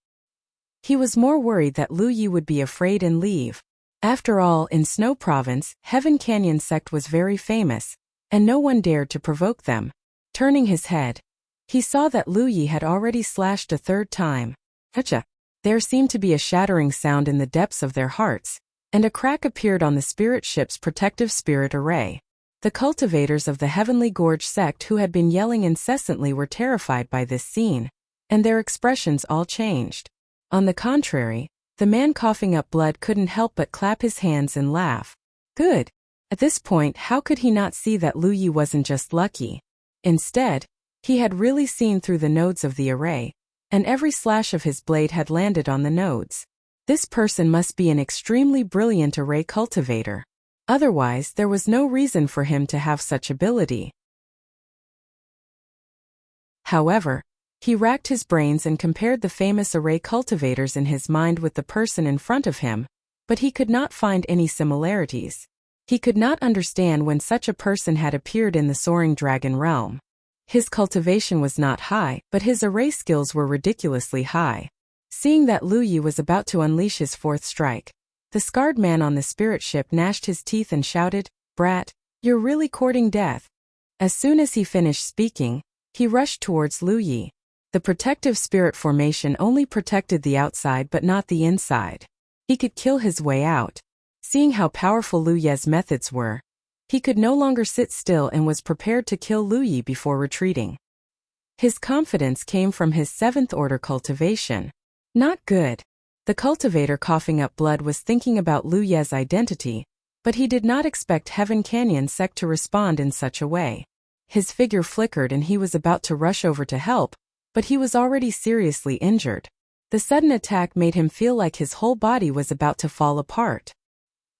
He was more worried that Lu Yi would be afraid and leave. After all, in Snow Province, Heaven Canyon sect was very famous, and no one dared to provoke them. Turning his head, he saw that Lu Yi had already slashed a 3rd time. Acha! There seemed to be a shattering sound in the depths of their hearts, and a crack appeared on the spirit ship's protective spirit array. The cultivators of the Heavenly Gorge sect who had been yelling incessantly were terrified by this scene, and their expressions all changed. On the contrary, the man coughing up blood couldn't help but clap his hands and laugh. Good! At this point, how could he not see that Lu Yi wasn't just lucky? Instead, he had really seen through the nodes of the array, and every slash of his blade had landed on the nodes. This person must be an extremely brilliant array cultivator. Otherwise, there was no reason for him to have such ability. However, he racked his brains and compared the famous array cultivators in his mind with the person in front of him, but he could not find any similarities. He could not understand when such a person had appeared in the Soaring Dragon realm. His cultivation was not high, but his array skills were ridiculously high. Seeing that Lu Yi was about to unleash his 4th strike, the scarred man on the spirit ship gnashed his teeth and shouted, "Brat, you're really courting death." As soon as he finished speaking, he rushed towards Lu Yi. The protective spirit formation only protected the outside but not the inside. He could kill his way out. Seeing how powerful Lu Yi's methods were, he could no longer sit still and was prepared to kill Lu Yi before retreating. His confidence came from his 7th order cultivation. Not good. The cultivator coughing up blood was thinking about Lu Yi's identity, but he did not expect Heaven Canyon sect to respond in such a way. His figure flickered and he was about to rush over to help, but he was already seriously injured. The sudden attack made him feel like his whole body was about to fall apart.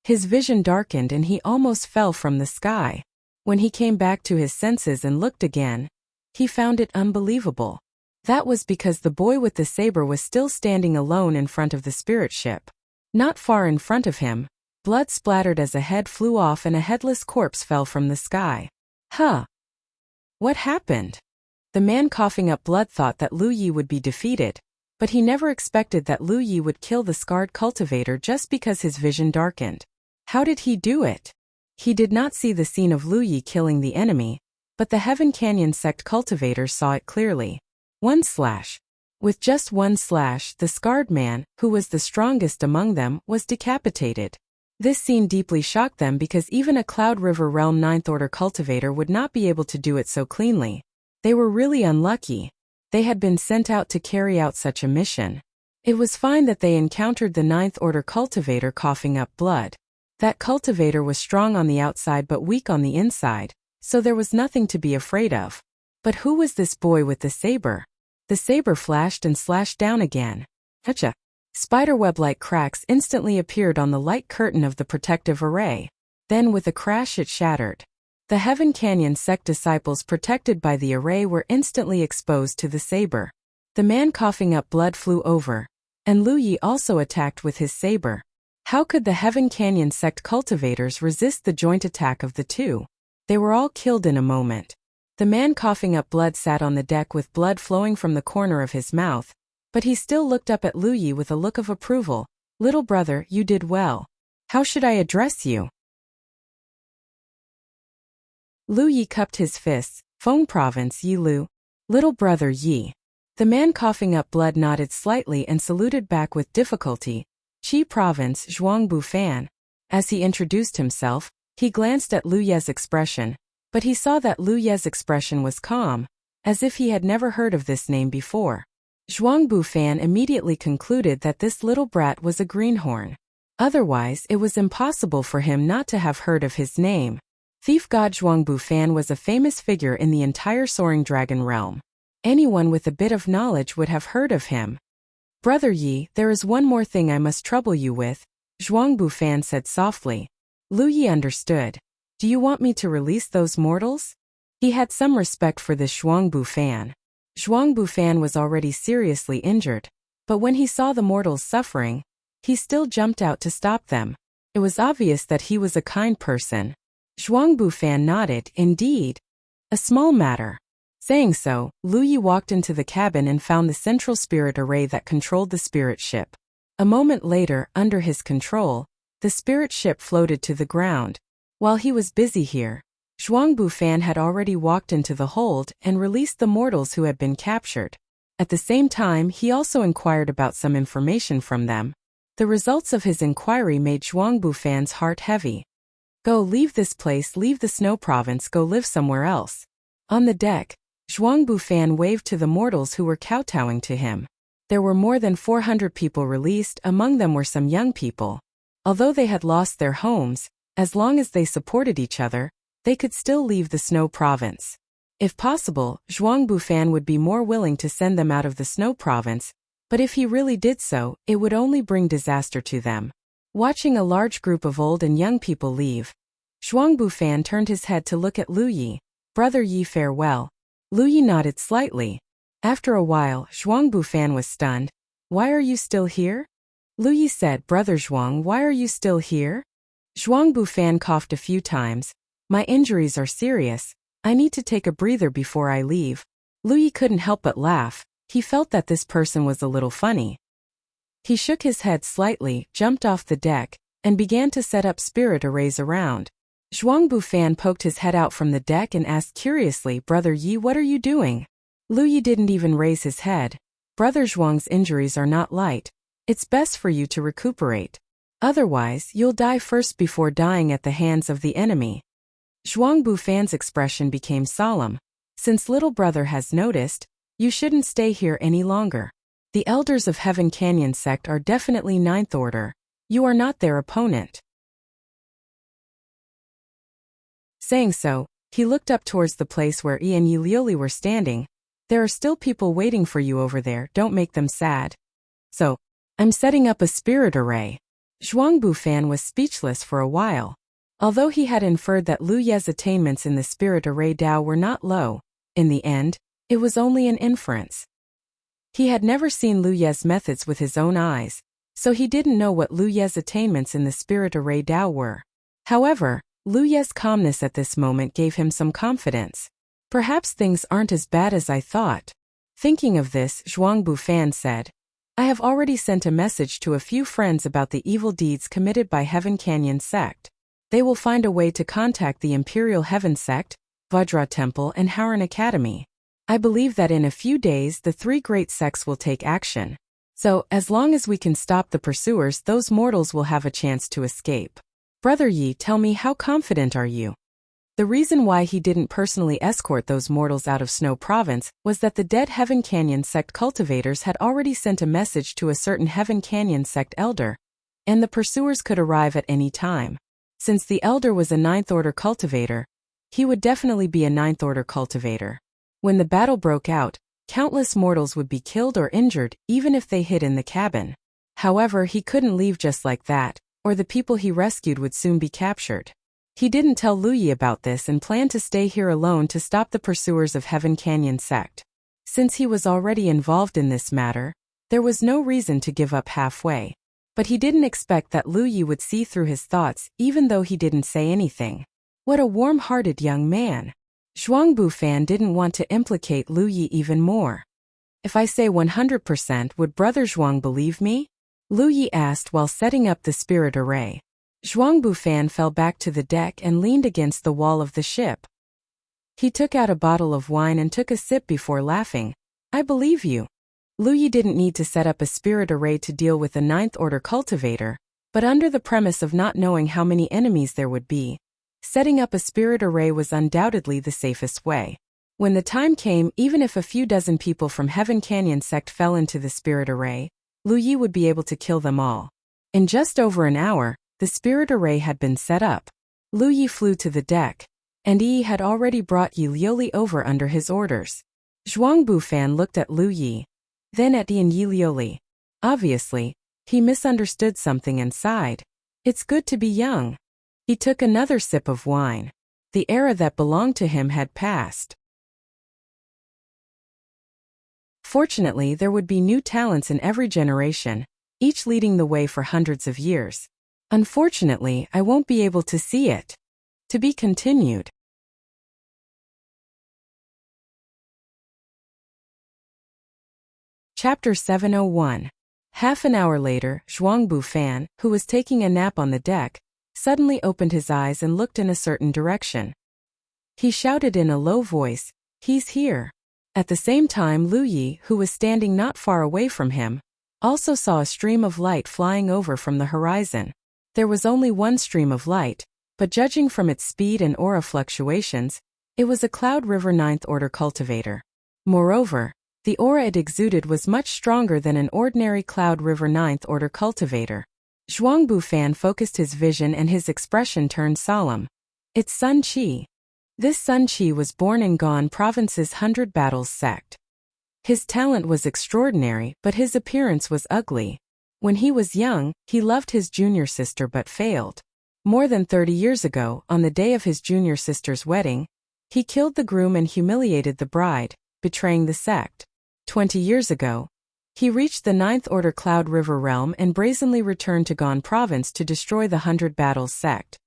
His vision darkened and he almost fell from the sky. When he came back to his senses and looked again, he found it unbelievable. That was because the boy with the saber was still standing alone in front of the spirit ship. Not far in front of him, blood splattered as a head flew off and a headless corpse fell from the sky. Huh! What happened? The man coughing up blood thought that Lu Yi would be defeated, but he never expected that Lu Yi would kill the scarred cultivator just because his vision darkened. How did he do it? He did not see the scene of Lu Yi killing the enemy, but the Heaven Canyon sect cultivators saw it clearly. One slash. With just one slash, the scarred man, who was the strongest among them, was decapitated. This scene deeply shocked them because even a Cloud River Realm 9th Order cultivator would not be able to do it so cleanly. They were really unlucky. They had been sent out to carry out such a mission. It was fine that they encountered the 9th Order cultivator coughing up blood. That cultivator was strong on the outside but weak on the inside, so there was nothing to be afraid of. But who was this boy with the saber? The saber flashed and slashed down again. Gotcha. Spiderweb-like cracks instantly appeared on the light curtain of the protective array. Then with a crash it shattered. The Heaven Canyon sect disciples protected by the array were instantly exposed to the saber. The man coughing up blood flew over, and Lu Yi also attacked with his saber. How could the Heaven Canyon sect cultivators resist the joint attack of the two? They were all killed in a moment. The man coughing up blood sat on the deck with blood flowing from the corner of his mouth, but he still looked up at Lu Yi with a look of approval. "Little brother, you did well. How should I address you?" Lu Yi cupped his fists. "Feng Province Yi Lu. Little brother Yi." The man coughing up blood nodded slightly and saluted back with difficulty. "Qi Province Zhuangbu Fan." As he introduced himself, he glanced at Lu Ye's expression, but he saw that Lu Ye's expression was calm, as if he had never heard of this name before. Zhuangbu Fan immediately concluded that this little brat was a greenhorn. Otherwise, it was impossible for him not to have heard of his name. Thief God Zhuangbu Fan was a famous figure in the entire Soaring Dragon realm. Anyone with a bit of knowledge would have heard of him. "Brother Yi, there is one more thing I must trouble you with," Zhuangbu Fan said softly. Lu Yi understood. "Do you want me to release those mortals?" He had some respect for this Zhuangbu Fan. Zhuangbu Fan was already seriously injured, but when he saw the mortals suffering, he still jumped out to stop them. It was obvious that he was a kind person. Zhuangbu Fan nodded. "Indeed. A small matter." Saying so, Lu Yi walked into the cabin and found the central spirit array that controlled the spirit ship. A moment later, under his control, the spirit ship floated to the ground. While he was busy here, Zhuangbu Fan had already walked into the hold and released the mortals who had been captured. At the same time, he also inquired about some information from them. The results of his inquiry made Zhuangbu Fan's heart heavy. "Go, leave this place, leave the snow province, go live somewhere else." On the deck, Zhuangbu Fan waved to the mortals who were kowtowing to him. There were more than 400 people released, among them were some young people. Although they had lost their homes, as long as they supported each other, they could still leave the snow province. If possible, Zhuangbu Fan would be more willing to send them out of the snow province, but if he really did so, it would only bring disaster to them. Watching a large group of old and young people leave, Zhuangbu Fan turned his head to look at Lu Yi. "Brother Yi, farewell." Lu Yi nodded slightly. After a while, Zhuangbu Fan was stunned. "Why are you still here?" Lu Yi said, "Brother Zhuang, why are you still here?" Zhuangbu Fan coughed a few times. "My injuries are serious. I need to take a breather before I leave." Lu Yi couldn't help but laugh. He felt that this person was a little funny. He shook his head slightly, jumped off the deck, and began to set up spirit arrays around. Zhuangbu Fan poked his head out from the deck and asked curiously, "Brother Yi, what are you doing?" Lu Yi didn't even raise his head. "Brother Zhuang's injuries are not light. It's best for you to recuperate. Otherwise, you'll die first before dying at the hands of the enemy." Zhuangbu Fan's expression became solemn. "Since little brother has noticed, you shouldn't stay here any longer. The elders of Heaven Canyon sect are definitely 9th Order. You are not their opponent." Saying so, he looked up towards the place where Yi and Yilioli were standing. "There are still people waiting for you over there, don't make them sad." "So, I'm setting up a spirit array." Zhuangbu Fan was speechless for a while. Although he had inferred that Lu Ye's attainments in the spirit array Dao were not low, in the end, it was only an inference. He had never seen Lu Ye's methods with his own eyes, so he didn't know what Lu Ye's attainments in the spirit array Dao were. However, Lu Ye's calmness at this moment gave him some confidence. "Perhaps things aren't as bad as I thought." Thinking of this, Zhuangbu Fan said, "I have already sent a message to a few friends about the evil deeds committed by Heaven Canyon sect. They will find a way to contact the Imperial Heaven sect, Vajra Temple and Howran Academy. I believe that in a few days the three great sects will take action. So, as long as we can stop the pursuers, those mortals will have a chance to escape. Brother Yi, tell me, how confident are you? The reason why he didn't personally escort those mortals out of Snow Province was that the dead Heaven Canyon sect cultivators had already sent a message to a certain Heaven Canyon sect elder, and the pursuers could arrive at any time. Since the elder was a ninth order cultivator, he would definitely be a ninth order cultivator. When the battle broke out, countless mortals would be killed or injured even if they hid in the cabin. However, he couldn't leave just like that, or the people he rescued would soon be captured. He didn't tell Lu Yi about this and planned to stay here alone to stop the pursuers of Heaven Canyon sect. Since he was already involved in this matter, there was no reason to give up halfway. But he didn't expect that Lu Yi would see through his thoughts even though he didn't say anything. What a warm-hearted young man. Zhuangbu Fan didn't want to implicate Lu Yi even more. If I say 100%, would Brother Zhuang believe me? Lu Yi asked while setting up the spirit array. Zhuangbu Fan fell back to the deck and leaned against the wall of the ship. He took out a bottle of wine and took a sip before laughing. I believe you. Lu Yi didn't need to set up a spirit array to deal with a ninth order cultivator, but under the premise of not knowing how many enemies there would be, setting up a spirit array was undoubtedly the safest way. When the time came, even if a few dozen people from Heaven Canyon sect fell into the spirit array, Lu Yi would be able to kill them all. In just over an hour, the spirit array had been set up. Lu Yi flew to the deck, and Yi had already brought Yi Liuli over under his orders. Zhuangbu Fan looked at Lu Yi, then at Yi and Yi Liuli. Obviously, he misunderstood something and sighed. It's good to be young. He took another sip of wine. The era that belonged to him had passed. Fortunately, there would be new talents in every generation, each leading the way for hundreds of years. Unfortunately, I won't be able to see it. To be continued. Chapter 701. Half an hour later, Zhuangbu Fan, who was taking a nap on the deck, suddenly opened his eyes and looked in a certain direction. He shouted in a low voice, "He's here." At the same time, Lu Yi, who was standing not far away from him, also saw a stream of light flying over from the horizon. There was only one stream of light, but judging from its speed and aura fluctuations, it was a Cloud River Ninth Order cultivator. Moreover, the aura it exuded was much stronger than an ordinary Cloud River Ninth Order cultivator. Zhuangbu Fan focused his vision and his expression turned solemn. It's Sun Qi. This Sun Qi was born in Gan Province's 100 Battles sect. His talent was extraordinary, but his appearance was ugly. When he was young, he loved his junior sister but failed. More than 30 years ago, on the day of his junior sister's wedding, he killed the groom and humiliated the bride, betraying the sect. 20 years ago, he reached the Ninth Order Cloud River realm and brazenly returned to Gan Province to destroy the 100 Battles sect.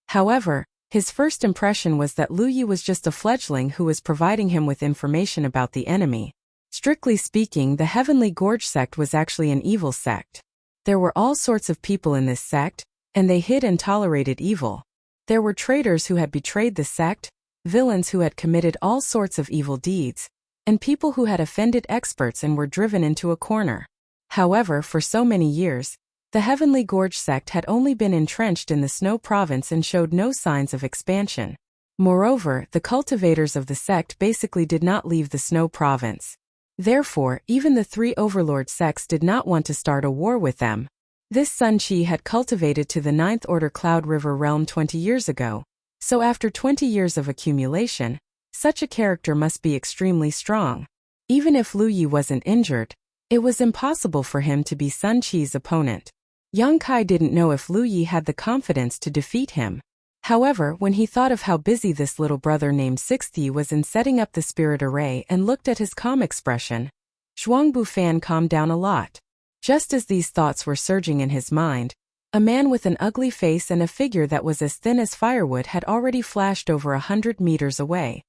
However, his first impression was that Lu Yi was just a fledgling who was providing him with information about the enemy. Strictly speaking, the Heavenly Gorge sect was actually an evil sect. There were all sorts of people in this sect, and they hid and tolerated evil. There were traitors who had betrayed the sect, villains who had committed all sorts of evil deeds, and people who had offended experts and were driven into a corner. However, for so many years, the Heavenly Gorge sect had only been entrenched in the Snow Province and showed no signs of expansion. Moreover, the cultivators of the sect basically did not leave the Snow Province. Therefore, even the three overlord sects did not want to start a war with them. This Sun Qi had cultivated to the Ninth Order Cloud River realm 20 years ago, so after 20 years of accumulation, such a character must be extremely strong. Even if Lu Yi wasn't injured, it was impossible for him to be Sun Qi's opponent. Yang Kai didn't know if Lu Yi had the confidence to defeat him. However, when he thought of how busy this little brother named Sixth Yi was in setting up the spirit array and looked at his calm expression, Zhuangbu Fan calmed down a lot. Just as these thoughts were surging in his mind, a man with an ugly face and a figure that was as thin as firewood had already flashed over 100 meters away.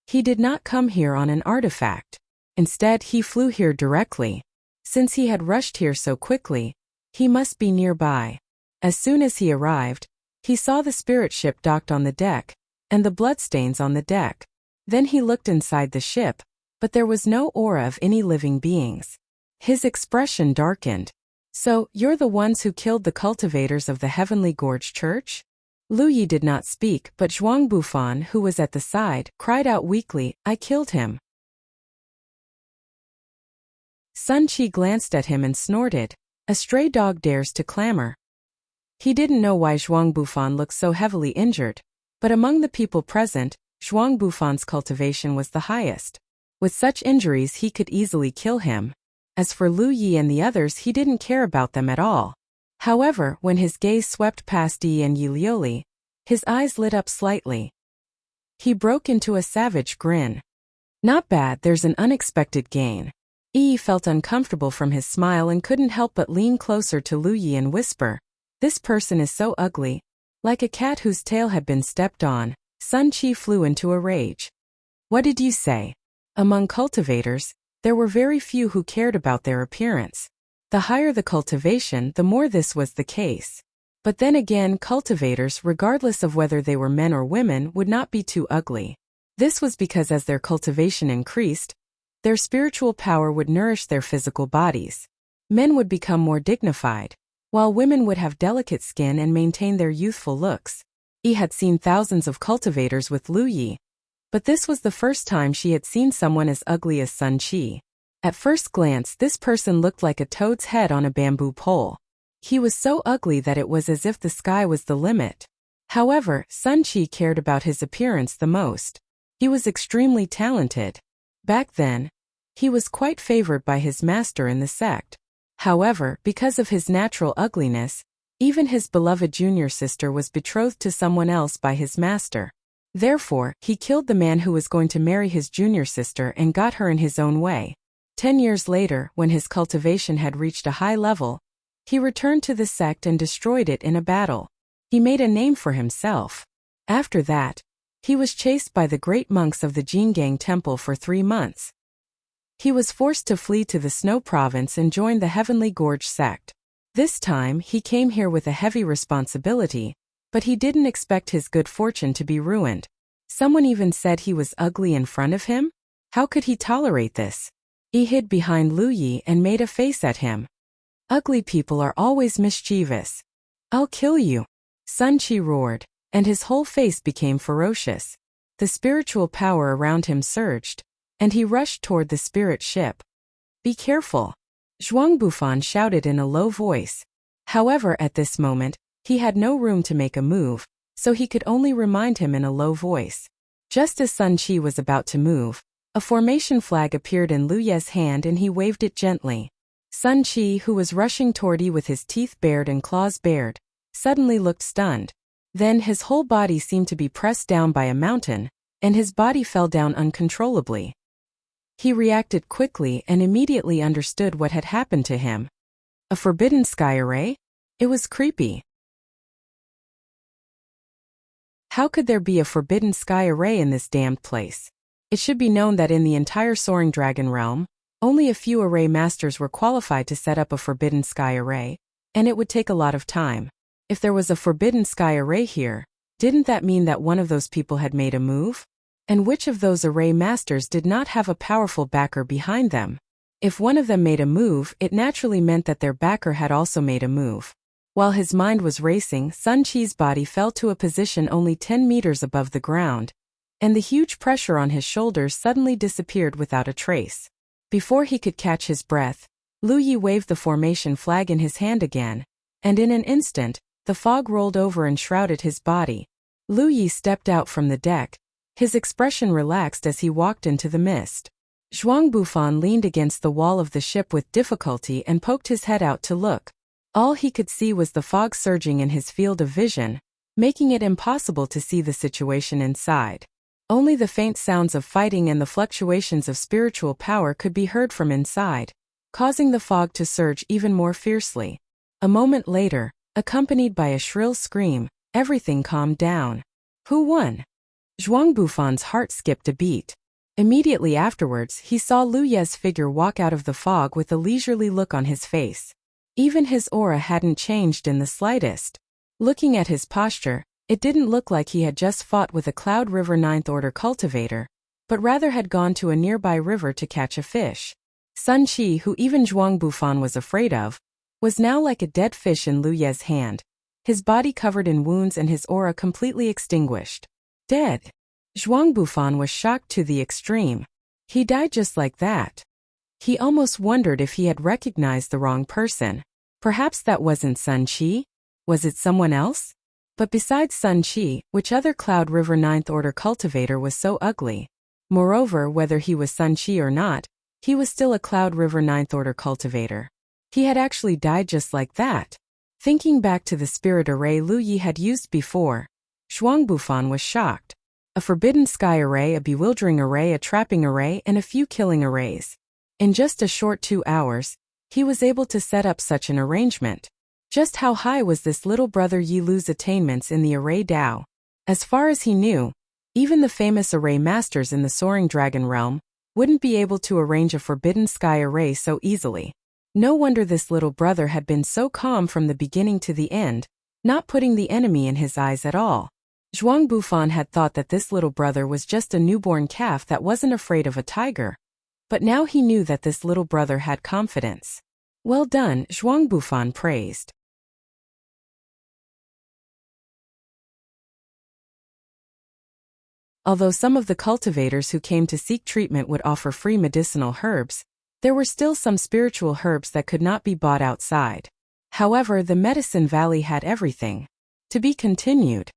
He did not come here on an artifact. Instead, he flew here directly. Since he had rushed here so quickly, he must be nearby. As soon as he arrived, he saw the spirit ship docked on the deck, and the bloodstains on the deck. Then he looked inside the ship, but there was no aura of any living beings. His expression darkened. So, you're the ones who killed the cultivators of the Heavenly Gorge Church? Lu Yi did not speak, but Zhuang Bufan, who was at the side, cried out weakly, I killed him. Sun Qi glanced at him and snorted. A stray dog dares to clamor. He didn't know why Zhuang Bufan looked so heavily injured, but among the people present, Zhuang Bufan's cultivation was the highest. With such injuries he could easily kill him. As for Lu Yi and the others, he didn't care about them at all. However, when his gaze swept past Yi and Yi Liuli, his eyes lit up slightly. He broke into a savage grin. Not bad, there's an unexpected gain. Yi felt uncomfortable from his smile and couldn't help but lean closer to Lu Yi and whisper, this person is so ugly. Like a cat whose tail had been stepped on. Sun Qi flew into a rage. What did you say? Among cultivators, there were very few who cared about their appearance. The higher the cultivation, the more this was the case. But then again, cultivators, regardless of whether they were men or women, would not be too ugly. This was because as their cultivation increased, their spiritual power would nourish their physical bodies. Men would become more dignified, while women would have delicate skin and maintain their youthful looks. He had seen thousands of cultivators with Lu Yi, but this was the first time she had seen someone as ugly as Sun Qi. At first glance, this person looked like a toad's head on a bamboo pole. He was so ugly that it was as if the sky was the limit. However, Sun Qi cared about his appearance the most. He was extremely talented. Back then, he was quite favored by his master in the sect. However, because of his natural ugliness, even his beloved junior sister was betrothed to someone else by his master. Therefore, he killed the man who was going to marry his junior sister and got her in his own way. 10 years later, when his cultivation had reached a high level, he returned to the sect and destroyed it in a battle. He made a name for himself. After that, he was chased by the great monks of the Jingang Temple for 3 months. He was forced to flee to the Snow Province and join the Heavenly Gorge sect. This time, he came here with a heavy responsibility, but he didn't expect his good fortune to be ruined. Someone even said he was ugly in front of him? How could he tolerate this? He hid behind Lu Yi and made a face at him. Ugly people are always mischievous. I'll kill you. Sun Qi roared, and his whole face became ferocious. The spiritual power around him surged, and he rushed toward the spirit ship. Be careful. Zhuang Bufan shouted in a low voice. However, at this moment, he had no room to make a move, so he could only remind him in a low voice. Just as Sun Qi was about to move, a formation flag appeared in Lu Ye's hand and he waved it gently. Sun Qi, who was rushing toward Yi with his teeth bared and claws bared, suddenly looked stunned. Then his whole body seemed to be pressed down by a mountain, and his body fell down uncontrollably. He reacted quickly and immediately understood what had happened to him. A forbidden sky array? It was creepy. How could there be a forbidden sky array in this damned place? It should be known that in the entire Soaring Dragon realm, only a few array masters were qualified to set up a forbidden sky array, and it would take a lot of time. If there was a forbidden sky array here, didn't that mean that one of those people had made a move? And which of those array masters did not have a powerful backer behind them? If one of them made a move, it naturally meant that their backer had also made a move. While his mind was racing, Sun Qi's body fell to a position only 10 meters above the ground, and the huge pressure on his shoulders suddenly disappeared without a trace. Before he could catch his breath, Lu Yi waved the formation flag in his hand again, and in an instant, the fog rolled over and shrouded his body. Lu Yi stepped out from the deck. His expression relaxed as he walked into the mist. Zhuang Bufan leaned against the wall of the ship with difficulty and poked his head out to look. All he could see was the fog surging in his field of vision, making it impossible to see the situation inside. Only the faint sounds of fighting and the fluctuations of spiritual power could be heard from inside, causing the fog to surge even more fiercely. A moment later, accompanied by a shrill scream, everything calmed down. Who won? Zhuang Bufan's heart skipped a beat. Immediately afterwards, he saw Lu Ye's figure walk out of the fog with a leisurely look on his face. Even his aura hadn't changed in the slightest. Looking at his posture, it didn't look like he had just fought with a Cloud River 9th Order cultivator, but rather had gone to a nearby river to catch a fish. Sun Qi, who even Zhuang Bufan was afraid of, was now like a dead fish in Lu Ye's hand, his body covered in wounds and his aura completely extinguished. Dead. Zhuang Bufan was shocked to the extreme. He died just like that. He almost wondered if he had recognized the wrong person. Perhaps that wasn't Sun Qi? Was it someone else? But besides Sun Qi, which other Cloud River Ninth Order cultivator was so ugly? Moreover, whether he was Sun Qi or not, he was still a Cloud River Ninth Order cultivator. He had actually died just like that. Thinking back to the spirit array Lu Yi had used before, Zhuang Bufan was shocked. A forbidden sky array, a bewildering array, a trapping array, and a few killing arrays. In just a short 2 hours, he was able to set up such an arrangement. Just how high was this little brother Yi Lu's attainments in the array Dao? As far as he knew, even the famous array masters in the Soaring Dragon realm wouldn't be able to arrange a forbidden sky array so easily. No wonder this little brother had been so calm from the beginning to the end, not putting the enemy in his eyes at all. Zhuang Bufan had thought that this little brother was just a newborn calf that wasn't afraid of a tiger. But now he knew that this little brother had confidence. Well done, Zhuang Bufan praised. Although some of the cultivators who came to seek treatment would offer free medicinal herbs, there were still some spiritual herbs that could not be bought outside. However, the Medicine Valley had everything. To be continued.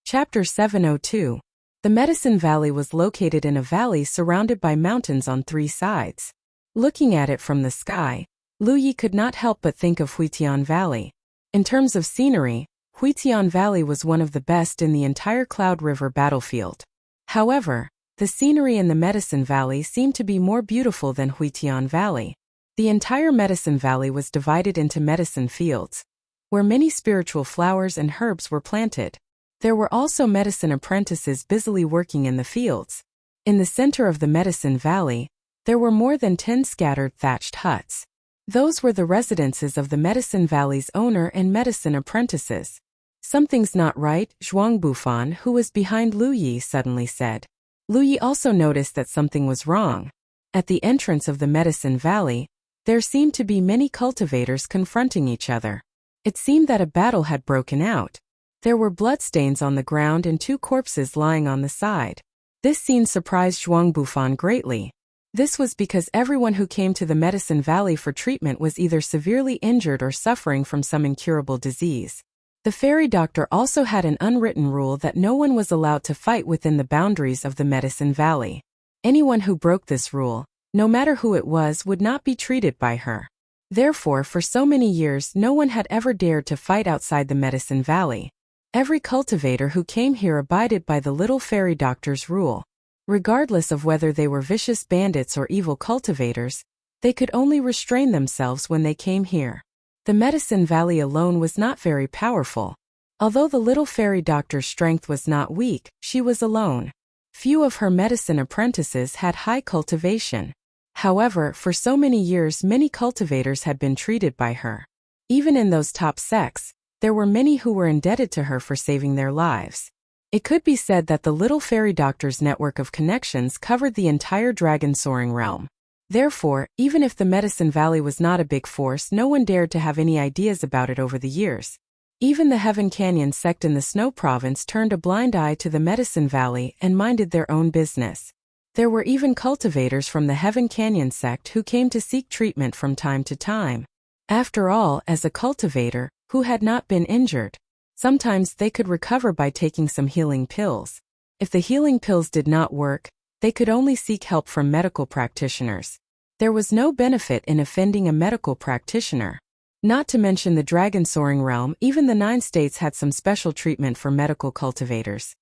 Chapter 702. The Medicine Valley was located in a valley surrounded by mountains on 3 sides. Looking at it from the sky, Lu Yi could not help but think of Huitian Valley. In terms of scenery, Huitian Valley was one of the best in the entire Cloud River battlefield. However, the scenery in the Medicine Valley seemed to be more beautiful than Huitian Valley. The entire Medicine Valley was divided into medicine fields, where many spiritual flowers and herbs were planted. There were also medicine apprentices busily working in the fields. In the center of the Medicine Valley, there were more than 10 scattered thatched huts. Those were the residences of the Medicine Valley's owner and medicine apprentices. Something's not right, Zhuang Bufan, who was behind Lu Yi, suddenly said. Lu Yi also noticed that something was wrong. At the entrance of the Medicine Valley, there seemed to be many cultivators confronting each other. It seemed that a battle had broken out. There were bloodstains on the ground and 2 corpses lying on the side. This scene surprised Zhuang Bufan greatly. This was because everyone who came to the Medicine Valley for treatment was either severely injured or suffering from some incurable disease. The fairy doctor also had an unwritten rule that no one was allowed to fight within the boundaries of the Medicine Valley. Anyone who broke this rule, no matter who it was, would not be treated by her. Therefore, for so many years, no one had ever dared to fight outside the Medicine Valley. Every cultivator who came here abided by the little fairy doctor's rule. Regardless of whether they were vicious bandits or evil cultivators, they could only restrain themselves when they came here. The Medicine Valley alone was not very powerful. Although the little fairy doctor's strength was not weak, she was alone. Few of her medicine apprentices had high cultivation. However, for so many years many cultivators had been treated by her. Even in those top sects, there were many who were indebted to her for saving their lives. It could be said that the little fairy doctor's network of connections covered the entire dragon soaring realm. Therefore, even if the Medicine Valley was not a big force, no one dared to have any ideas about it over the years. Even the Heaven Canyon sect in the Snow Province turned a blind eye to the Medicine Valley and minded their own business. There were even cultivators from the Heaven Canyon sect who came to seek treatment from time to time. After all, as a cultivator who had not been injured, sometimes they could recover by taking some healing pills. If the healing pills did not work, they could only seek help from medical practitioners. There was no benefit in offending a medical practitioner. Not to mention the dragon soaring realm, even the 9 states had some special treatment for medical cultivators.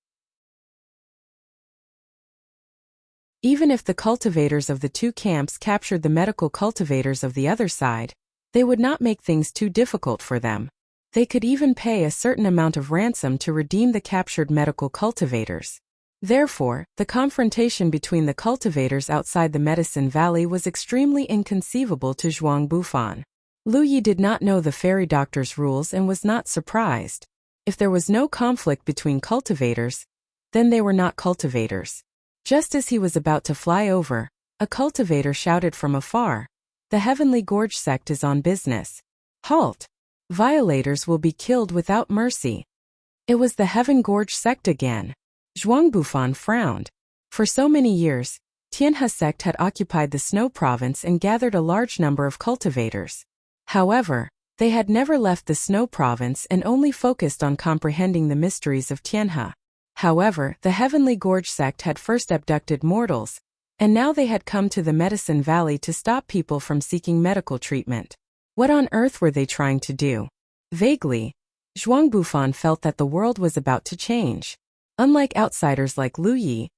Even if the cultivators of the 2 camps captured the medical cultivators of the other side, they would not make things too difficult for them. They could even pay a certain amount of ransom to redeem the captured medical cultivators. Therefore, the confrontation between the cultivators outside the Medicine Valley was extremely inconceivable to Zhuang Bufan. Lu Yi did not know the fairy doctor's rules and was not surprised. If there was no conflict between cultivators, then they were not cultivators. Just as he was about to fly over, a cultivator shouted from afar, "The Heavenly Gorge sect is on business. Halt! Violators will be killed without mercy." It was the Heaven Gorge sect again. Zhuangbufan frowned. For so many years, Tianhe sect had occupied the Snow Province and gathered a large number of cultivators. However, they had never left the Snow Province and only focused on comprehending the mysteries of Tianhe. However, the Heavenly Gorge sect had first abducted mortals, and now they had come to the Medicine Valley to stop people from seeking medical treatment. What on earth were they trying to do? Vaguely, Zhuangbufan felt that the world was about to change. Unlike outsiders like Lu Yi,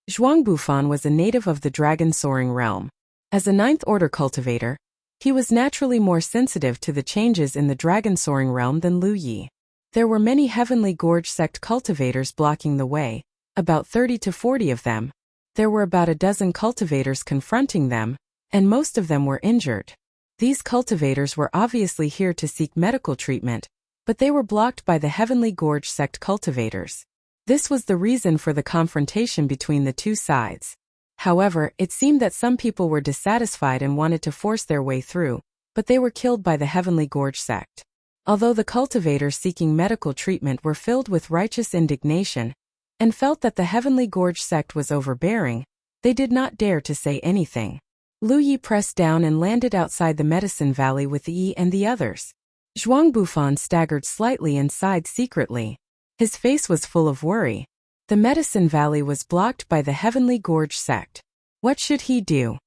Zhuangbufan was a native of the dragon-soaring realm. As a ninth-order cultivator, he was naturally more sensitive to the changes in the dragon-soaring realm than Lu Yi. There were many Heavenly Gorge sect cultivators blocking the way, about 30 to 40 of them. There were about a dozen cultivators confronting them, and most of them were injured. These cultivators were obviously here to seek medical treatment, but they were blocked by the Heavenly Gorge sect cultivators. This was the reason for the confrontation between the two sides. However, it seemed that some people were dissatisfied and wanted to force their way through, but they were killed by the Heavenly Gorge sect. Although the cultivators seeking medical treatment were filled with righteous indignation and felt that the Heavenly Gorge sect was overbearing, they did not dare to say anything. Lu Yi pressed down and landed outside the Medicine Valley with Yi and the others. Zhuangbufan staggered slightly and sighed secretly. His face was full of worry. The Medicine Valley was blocked by the Heavenly Gorge sect. What should he do?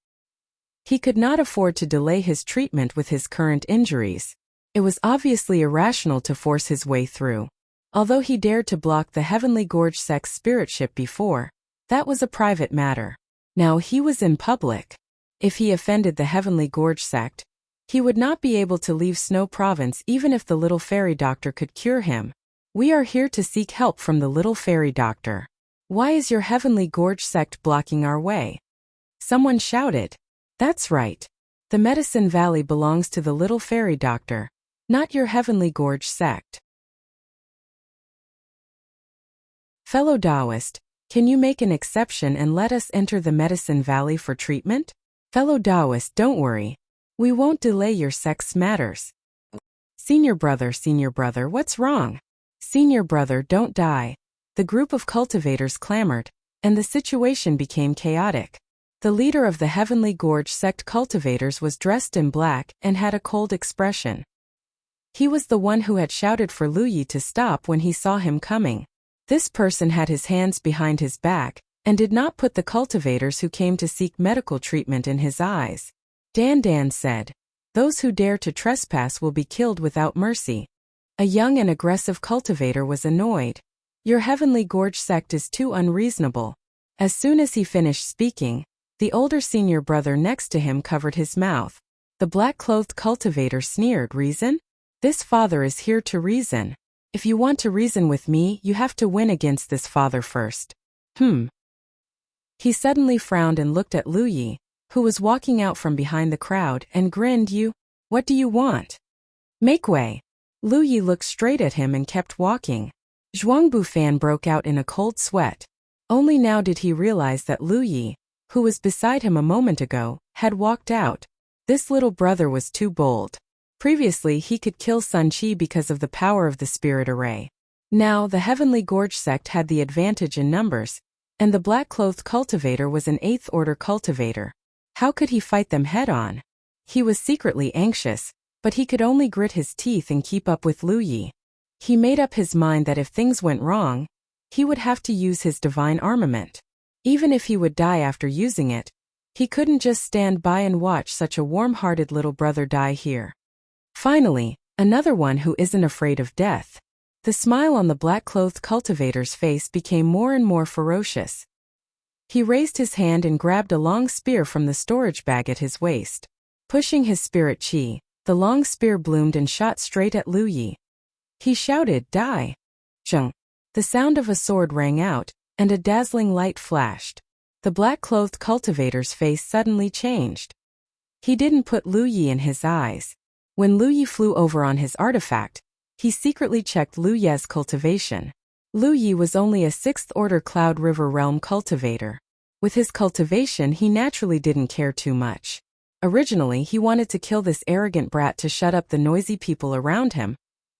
He could not afford to delay his treatment with his current injuries. It was obviously irrational to force his way through. Although he dared to block the Heavenly Gorge sect's spirit ship before, that was a private matter. Now he was in public. If he offended the Heavenly Gorge sect, he would not be able to leave Snow Province even if the little fairy doctor could cure him. "We are here to seek help from the little fairy doctor. Why is your Heavenly Gorge sect blocking our way?" Someone shouted. "That's right. The Medicine Valley belongs to the little fairy doctor, not your Heavenly Gorge sect." Fellow Taoist, can you make an exception and let us enter the Medicine Valley for treatment? Fellow Taoist, don't worry. We won't delay your sect's matters. Senior brother, what's wrong? Senior brother, don't die. The group of cultivators clamored, and the situation became chaotic. The leader of the Heavenly Gorge sect cultivators was dressed in black and had a cold expression. He was the one who had shouted for Lu Yi to stop when he saw him coming. This person had his hands behind his back and did not put the cultivators who came to seek medical treatment in his eyes. Dan said, "Those who dare to trespass will be killed without mercy." A young and aggressive cultivator was annoyed. "Your Heavenly Gorge sect is too unreasonable." As soon as he finished speaking, the older senior brother next to him covered his mouth. The black-clothed cultivator sneered, "Reason? This father is here to reason. If you want to reason with me, you have to win against this father first." He suddenly frowned and looked at Lu Yi, who was walking out from behind the crowd, and grinned. What do you want? Make way." Lu Yi looked straight at him and kept walking. Zhuangbufan broke out in a cold sweat. Only now did he realize that Lu Yi, who was beside him a moment ago, had walked out. This little brother was too bold. Previously he could kill Sun Qi because of the power of the spirit array. Now the Heavenly Gorge sect had the advantage in numbers, and the black-clothed cultivator was an 8th-order cultivator. How could he fight them head-on? He was secretly anxious, but he could only grit his teeth and keep up with Lu Yi. He made up his mind that if things went wrong, he would have to use his divine armament. Even if he would die after using it, he couldn't just stand by and watch such a warm-hearted little brother die here. Finally, another one who isn't afraid of death. The smile on the black-clothed cultivator's face became more and more ferocious. He raised his hand and grabbed a long spear from the storage bag at his waist. Pushing his spirit chi, the long spear bloomed and shot straight at Lu Yi. He shouted, "Die!" Zheng. The sound of a sword rang out, and a dazzling light flashed. The black-clothed cultivator's face suddenly changed. He didn't put Lu Yi in his eyes. When Lu Yi flew over on his artifact, he secretly checked Lu Ye's cultivation. Lu Yi was only a 6th-order Cloud River Realm cultivator. With his cultivation, he naturally didn't care too much. Originally, he wanted to kill this arrogant brat to shut up the noisy people around him,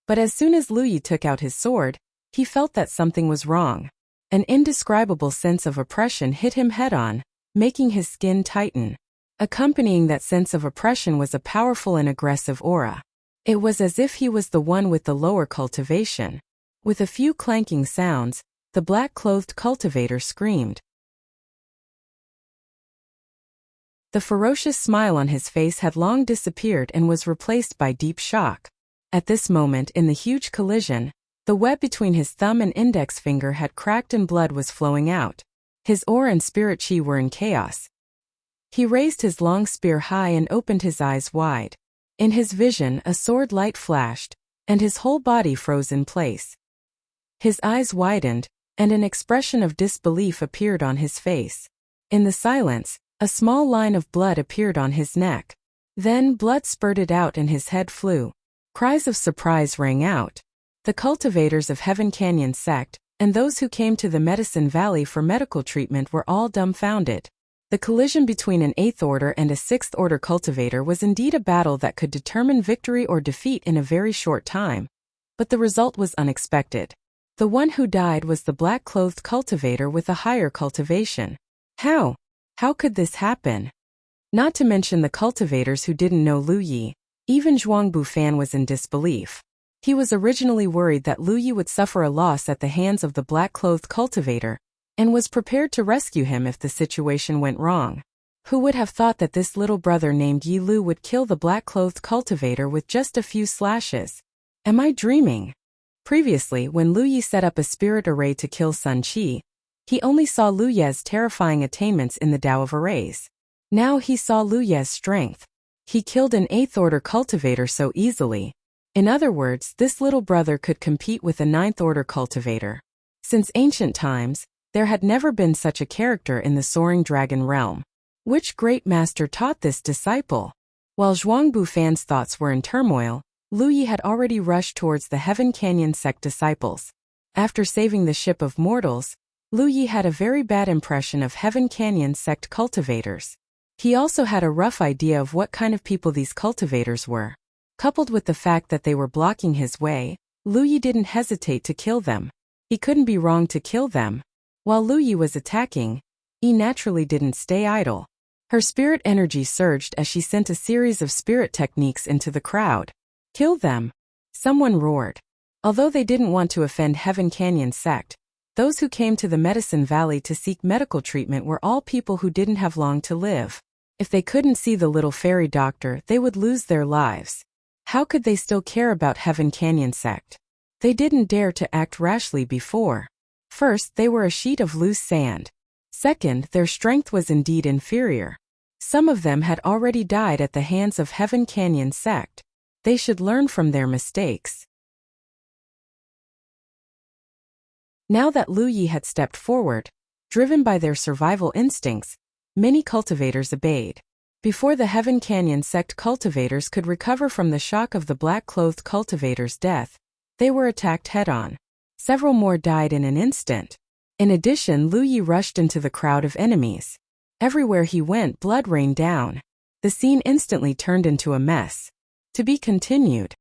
but as soon as Lu Yi took out his sword, he felt that something was wrong. An indescribable sense of oppression hit him head-on, making his skin tighten. Accompanying that sense of oppression was a powerful and aggressive aura. It was as if he was the one with the lower cultivation. With a few clanking sounds, the black-clothed cultivator screamed. The ferocious smile on his face had long disappeared and was replaced by deep shock. At this moment in the huge collision, the web between his thumb and index finger had cracked and blood was flowing out. His aura and spirit chi were in chaos. He raised his long spear high and opened his eyes wide. In his vision, a sword light flashed, and his whole body froze in place. His eyes widened, and an expression of disbelief appeared on his face. In the silence, a small line of blood appeared on his neck. Then blood spurted out and his head flew. Cries of surprise rang out. The cultivators of Heaven Canyon sect, and those who came to the Medicine Valley for medical treatment were all dumbfounded. The collision between an 8th order and a 6th order cultivator was indeed a battle that could determine victory or defeat in a very short time. But the result was unexpected. The one who died was the black-clothed cultivator with a higher cultivation. How? How could this happen? Not to mention the cultivators who didn't know Lu Yi. Even Zhuang Bufan was in disbelief. He was originally worried that Lu Yi would suffer a loss at the hands of the black-clothed cultivator, and was prepared to rescue him if the situation went wrong. Who would have thought that this little brother named Yi Lu would kill the black-clothed cultivator with just a few slashes? Am I dreaming? Previously, when Lu Yi set up a spirit array to kill Sun Qi, he only saw Lu Ye's terrifying attainments in the Tao of Arrays. Now he saw Lu Ye's strength. He killed an 8th order cultivator so easily. In other words, this little brother could compete with a 9th order cultivator. Since ancient times, there had never been such a character in the Soaring Dragon realm. Which great master taught this disciple? While Zhuang Bufan's thoughts were in turmoil, Lu Yi had already rushed towards the Heaven Canyon sect disciples. After saving the ship of mortals, Lu Yi had a very bad impression of Heaven Canyon sect cultivators. He also had a rough idea of what kind of people these cultivators were. Coupled with the fact that they were blocking his way, Lu Yi didn't hesitate to kill them. He couldn't be wrong to kill them. While Lu Yi was attacking, Yi naturally didn't stay idle. Her spirit energy surged as she sent a series of spirit techniques into the crowd. Kill them! Someone roared. Although they didn't want to offend Heaven Canyon sect, those who came to the Medicine Valley to seek medical treatment were all people who didn't have long to live. If they couldn't see the little fairy doctor, they would lose their lives. How could they still care about Heaven Canyon sect? They didn't dare to act rashly before. First, they were a sheet of loose sand. Second, their strength was indeed inferior. Some of them had already died at the hands of Heaven Canyon sect. They should learn from their mistakes. Now that Lu Yi had stepped forward, driven by their survival instincts, many cultivators obeyed. Before the Heaven Canyon sect cultivators could recover from the shock of the black-clothed cultivator's death, they were attacked head-on. Several more died in an instant. In addition, Lu Yi rushed into the crowd of enemies. Everywhere he went, blood rained down. The scene instantly turned into a mess. To be continued.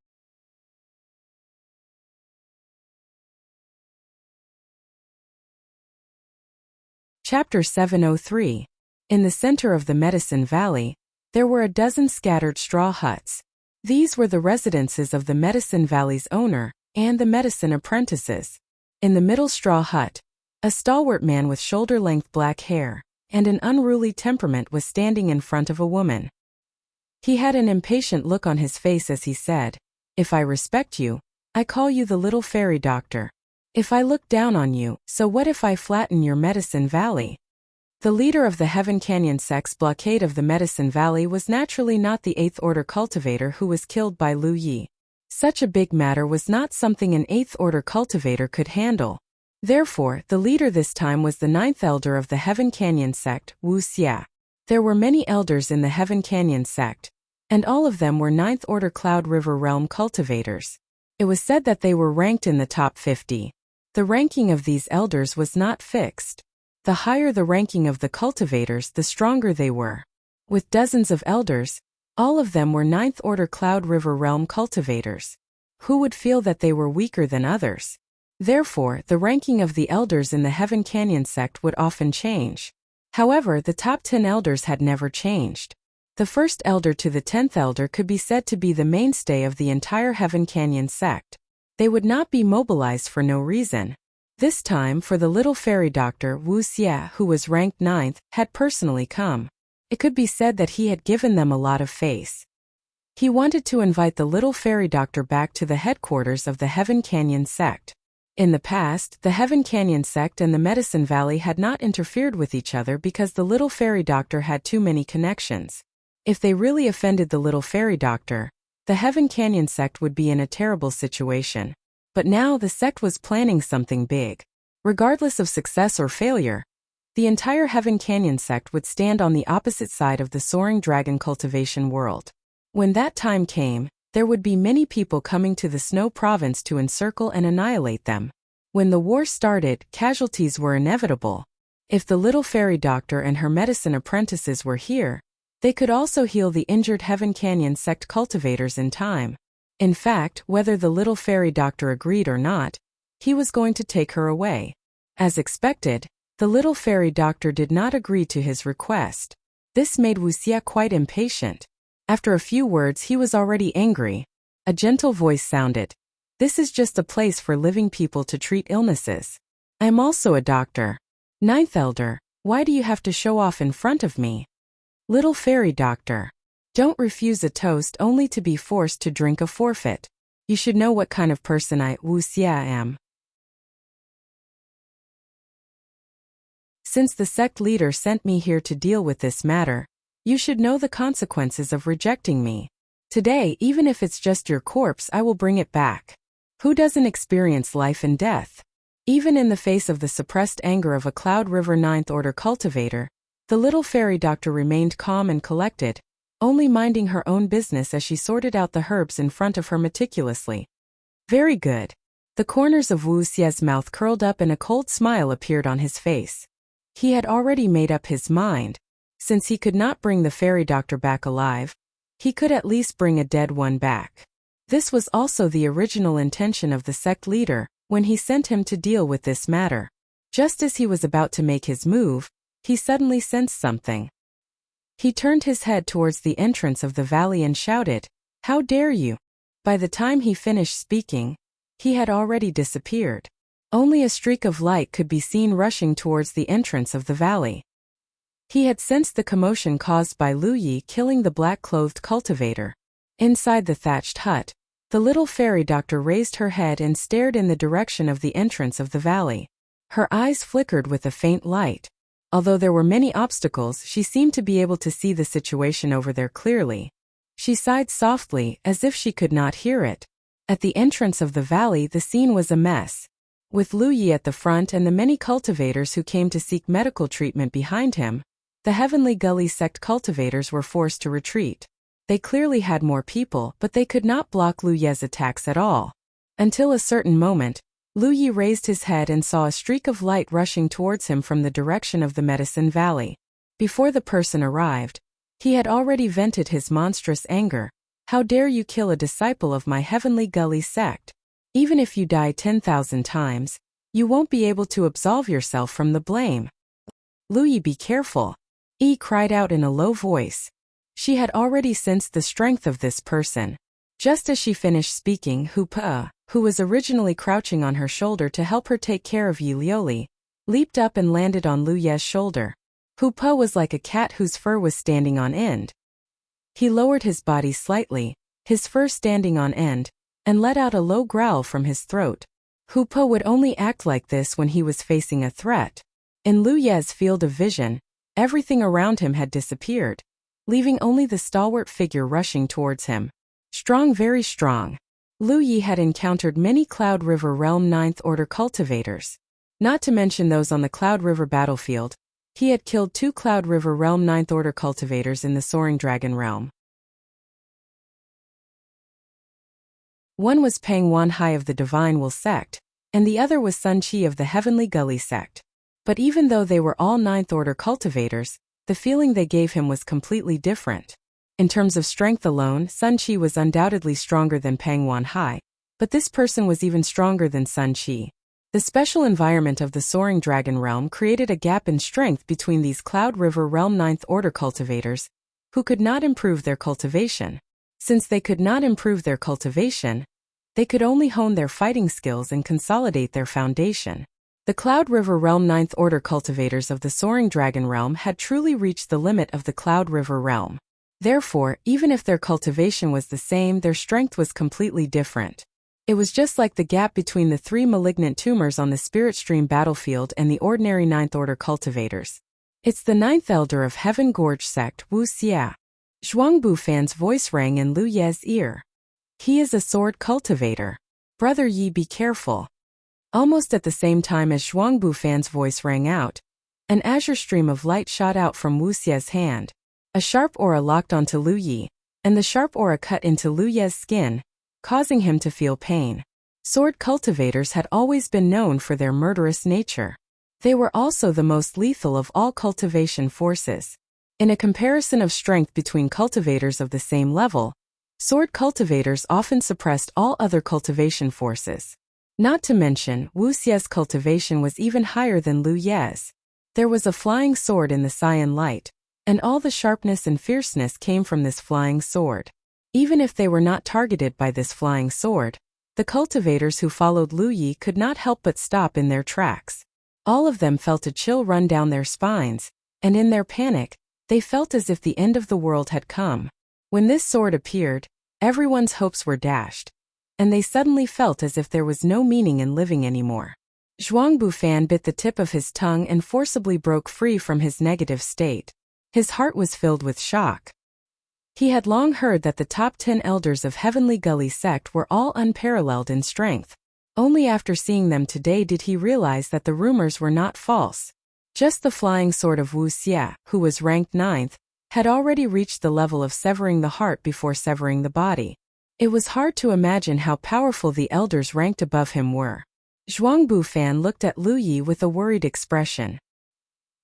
Chapter 703. In the center of the Medicine Valley, there were a dozen scattered straw huts. These were the residences of the Medicine Valley's owner and the medicine apprentices. In the middle straw hut, a stalwart man with shoulder-length black hair and an unruly temperament was standing in front of a woman. He had an impatient look on his face as he said, "If I respect you, I call you the little fairy doctor. If I look down on you, so what if I flatten your Medicine Valley?" The leader of the Heaven Canyon sect's blockade of the Medicine Valley was naturally not the 8th order cultivator who was killed by Lu Yi. Such a big matter was not something an 8th order cultivator could handle. Therefore, the leader this time was the 9th elder of the Heaven Canyon sect, Wuxia. There were many elders in the Heaven Canyon sect, and all of them were Ninth Order Cloud River Realm cultivators. It was said that they were ranked in the top 50. The ranking of these elders was not fixed. The higher the ranking of the cultivators, the stronger they were. With dozens of elders, all of them were Ninth Order Cloud River Realm cultivators. Who would feel that they were weaker than others? Therefore, the ranking of the elders in the Heaven Canyon sect would often change. However, the top 10 elders had never changed. The first elder to the 10th elder could be said to be the mainstay of the entire Heaven Canyon sect. They would not be mobilized for no reason. This time, for the little fairy doctor, Wuxia, who was ranked 9th, had personally come. It could be said that he had given them a lot of face. He wanted to invite the little fairy doctor back to the headquarters of the Heaven Canyon sect. In the past, the Heaven Canyon sect and the Medicine Valley had not interfered with each other because the little fairy doctor had too many connections. If they really offended the little fairy doctor, the Heaven Canyon sect would be in a terrible situation. But now the sect was planning something big. Regardless of success or failure, the entire Heaven Canyon sect would stand on the opposite side of the soaring dragon cultivation world. When that time came, there would be many people coming to the Snow Province to encircle and annihilate them. When the war started, casualties were inevitable. If the little fairy doctor and her medicine apprentices were here, they could also heal the injured Heaven Canyon sect cultivators in time. In fact, whether the little fairy doctor agreed or not, he was going to take her away. As expected, the little fairy doctor did not agree to his request. This made Wuxia quite impatient. After a few words, he was already angry. A gentle voice sounded. "This is just a place for living people to treat illnesses. I am also a doctor. Ninth elder, why do you have to show off in front of me?" Little fairy doctor. Don't refuse a toast only to be forced to drink a forfeit. You should know what kind of person I, Wuxia, am. Since the sect leader sent me here to deal with this matter, you should know the consequences of rejecting me. Today, even if it's just your corpse, I will bring it back. Who doesn't experience life and death? Even in the face of the suppressed anger of a Cloud River Ninth Order cultivator, the little fairy doctor remained calm and collected, only minding her own business as she sorted out the herbs in front of her meticulously. Very good. The corners of Wuxia's mouth curled up and a cold smile appeared on his face. He had already made up his mind. Since he could not bring the fairy doctor back alive, he could at least bring a dead one back. This was also the original intention of the sect leader when he sent him to deal with this matter. Just as he was about to make his move, he suddenly sensed something. He turned his head towards the entrance of the valley and shouted, "How dare you!" By the time he finished speaking, he had already disappeared. Only a streak of light could be seen rushing towards the entrance of the valley. He had sensed the commotion caused by Lu Yi killing the black-clothed cultivator. Inside the thatched hut, the little fairy doctor raised her head and stared in the direction of the entrance of the valley. Her eyes flickered with a faint light. Although there were many obstacles, she seemed to be able to see the situation over there clearly. She sighed softly, as if she could not hear it. At the entrance of the valley, the scene was a mess. With Lu Yi at the front and the many cultivators who came to seek medical treatment behind him, the Heavenly Gully sect cultivators were forced to retreat. They clearly had more people, but they could not block Lu Yi's attacks at all. Until a certain moment, Lu Yi raised his head and saw a streak of light rushing towards him from the direction of the Medicine Valley. Before the person arrived, he had already vented his monstrous anger. "How dare you kill a disciple of my Heavenly Gully sect? Even if you die 10,000 times, you won't be able to absolve yourself from the blame. Lu Yi, be careful," Yi cried out in a low voice. She had already sensed the strength of this person. Just as she finished speaking, Hu Pa, who was originally crouching on her shoulder to help her take care of Yi Lioli, leaped up and landed on Lu Ye's shoulder. Hu Pa was like a cat whose fur was standing on end. He lowered his body slightly, his fur standing on end, and let out a low growl from his throat. Hu Pa would only act like this when he was facing a threat. In Lu Ye's field of vision, everything around him had disappeared, leaving only the stalwart figure rushing towards him. Strong, very strong. Lu Yi had encountered many Cloud River Realm Ninth Order cultivators. Not to mention those on the Cloud River battlefield, he had killed 2 Cloud River Realm Ninth Order cultivators in the Soaring Dragon Realm. One was Pang Wanhai of the Divine Will sect, and the other was Sun Qi of the Heavenly Gully sect. But even though they were all ninth-order cultivators, the feeling they gave him was completely different. In terms of strength alone, Sun Qi was undoubtedly stronger than Pang Wanhai, but this person was even stronger than Sun Qi. The special environment of the Soaring Dragon Realm created a gap in strength between these Cloud River Realm ninth-order cultivators, who could not improve their cultivation. Since they could not improve their cultivation, they could only hone their fighting skills and consolidate their foundation. The Cloud River Realm Ninth Order cultivators of the Soaring Dragon Realm had truly reached the limit of the Cloud River Realm. Therefore, even if their cultivation was the same, their strength was completely different. It was just like the gap between the 3 malignant tumors on the Spirit Stream battlefield and the ordinary Ninth Order cultivators. It's the Ninth Elder of Heaven Gorge sect, Wuxia. Zhuangbu Fan's voice rang in Lu Ye's ear. He is a sword cultivator. Brother Yi, be careful. Almost at the same time as Zhuangbu Fan's voice rang out, an azure stream of light shot out from Wuxia's hand. A sharp aura locked onto Lu Yi, and the sharp aura cut into Lu Ye's skin, causing him to feel pain. Sword cultivators had always been known for their murderous nature. They were also the most lethal of all cultivation forces. In a comparison of strength between cultivators of the same level, sword cultivators often suppressed all other cultivation forces. Not to mention, Wuxia's cultivation was even higher than Lu Ye's. There was a flying sword in the cyan light, and all the sharpness and fierceness came from this flying sword. Even if they were not targeted by this flying sword, the cultivators who followed Lu Yi could not help but stop in their tracks. All of them felt a chill run down their spines, and in their panic, they felt as if the end of the world had come. When this sword appeared, everyone's hopes were dashed, and they suddenly felt as if there was no meaning in living anymore. Zhuangbu Fan bit the tip of his tongue and forcibly broke free from his negative state. His heart was filled with shock. He had long heard that the top 10 elders of Heavenly Gully sect were all unparalleled in strength. Only after seeing them today did he realize that the rumors were not false. Just the flying sword of Wuxia, who was ranked 9th, had already reached the level of severing the heart before severing the body. It was hard to imagine how powerful the elders ranked above him were. Zhuangbu Fan looked at Lu Yi with a worried expression.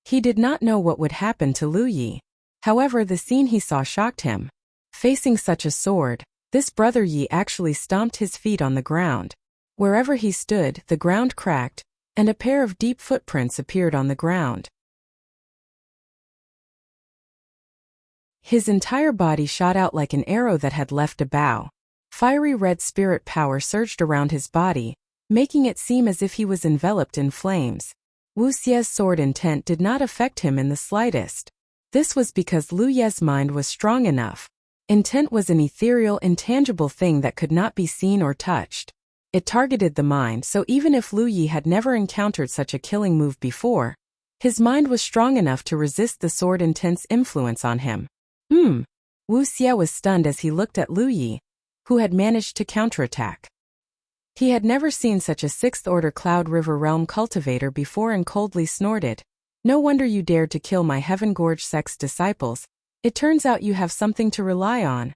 He did not know what would happen to Lu Yi. However, the scene he saw shocked him. Facing such a sword, this brother Yi actually stomped his feet on the ground. Wherever he stood, the ground cracked, and a pair of deep footprints appeared on the ground. His entire body shot out like an arrow that had left a bow. Fiery red spirit power surged around his body, making it seem as if he was enveloped in flames. Wuxia's sword intent did not affect him in the slightest. This was because Lu Ye's mind was strong enough. Intent was an ethereal, intangible thing that could not be seen or touched. It targeted the mind, so even if Lu Yi had never encountered such a killing move before, his mind was strong enough to resist the sword intent's influence on him. Wuxia was stunned as he looked at Lu Yi, who had managed to counterattack. He had never seen such a 6th-order Cloud River Realm cultivator before and coldly snorted. No wonder you dared to kill my Heaven Gorge sect's disciples. It turns out you have something to rely on.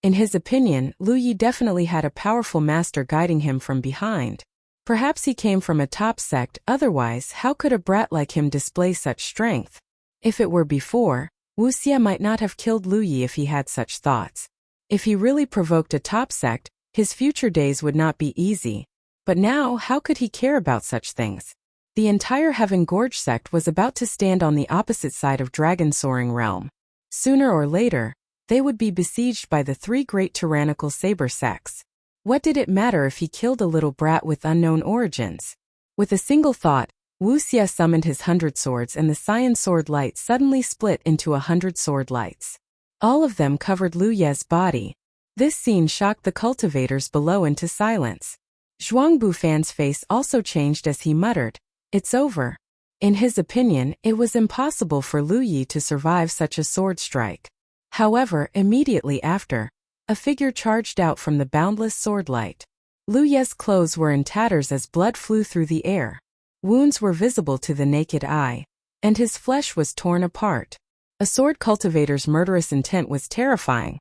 In his opinion, Lu Yi definitely had a powerful master guiding him from behind. Perhaps he came from a top sect, otherwise how could a brat like him display such strength? If it were before, Wuxia might not have killed Lu Yi if he had such thoughts. If he really provoked a top sect, his future days would not be easy. But now, how could he care about such things? The entire Heaven Gorge sect was about to stand on the opposite side of Dragon Soaring Realm. Sooner or later, they would be besieged by the 3 great tyrannical saber sects. What did it matter if he killed a little brat with unknown origins? With a single thought, Wuxia summoned his 100 swords and the cyan sword light suddenly split into 100 sword lights. All of them covered Lu Ye's body. This scene shocked the cultivators below into silence. Zhuangbu Fan's face also changed as he muttered, "It's over." In his opinion, it was impossible for Lu Yi to survive such a sword strike. However, immediately after, a figure charged out from the boundless sword light. Lu Ye's clothes were in tatters as blood flew through the air. Wounds were visible to the naked eye, and his flesh was torn apart. A sword cultivator's murderous intent was terrifying.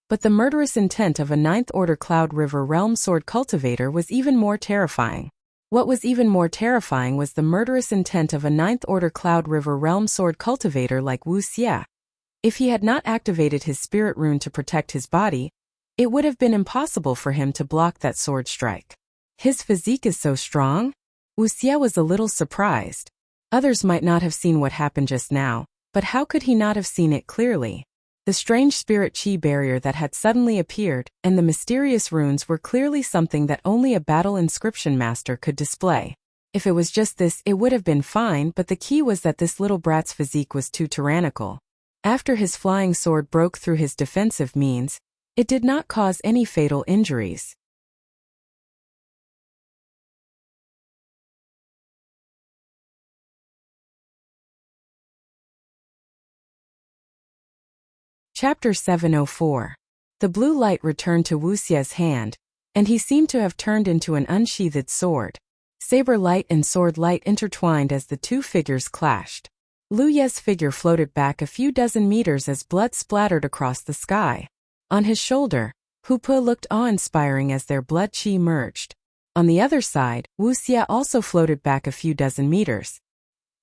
But the murderous intent of a ninth-order Cloud River Realm sword cultivator was even more terrifying. What was even more terrifying was the murderous intent of a ninth-order Cloud River Realm sword cultivator like Wuxia. If he had not activated his spirit rune to protect his body, it would have been impossible for him to block that sword strike. His physique is so strong? Wuxia was a little surprised. Others might not have seen what happened just now, but how could he not have seen it clearly? The strange spirit chi barrier that had suddenly appeared, and the mysterious runes were clearly something that only a battle inscription master could display. If it was just this, it would have been fine, but the key was that this little brat's physique was too tyrannical. After his flying sword broke through his defensive means, it did not cause any fatal injuries. Chapter 704. The blue light returned to Wuxia's hand, and he seemed to have turned into an unsheathed sword. Saber light and sword light intertwined as the two figures clashed. Lu Ye's figure floated back a few dozen meters as blood splattered across the sky. On his shoulder, Hu Pe looked awe-inspiring as their blood chi merged. On the other side, Wuxia also floated back a few dozen meters.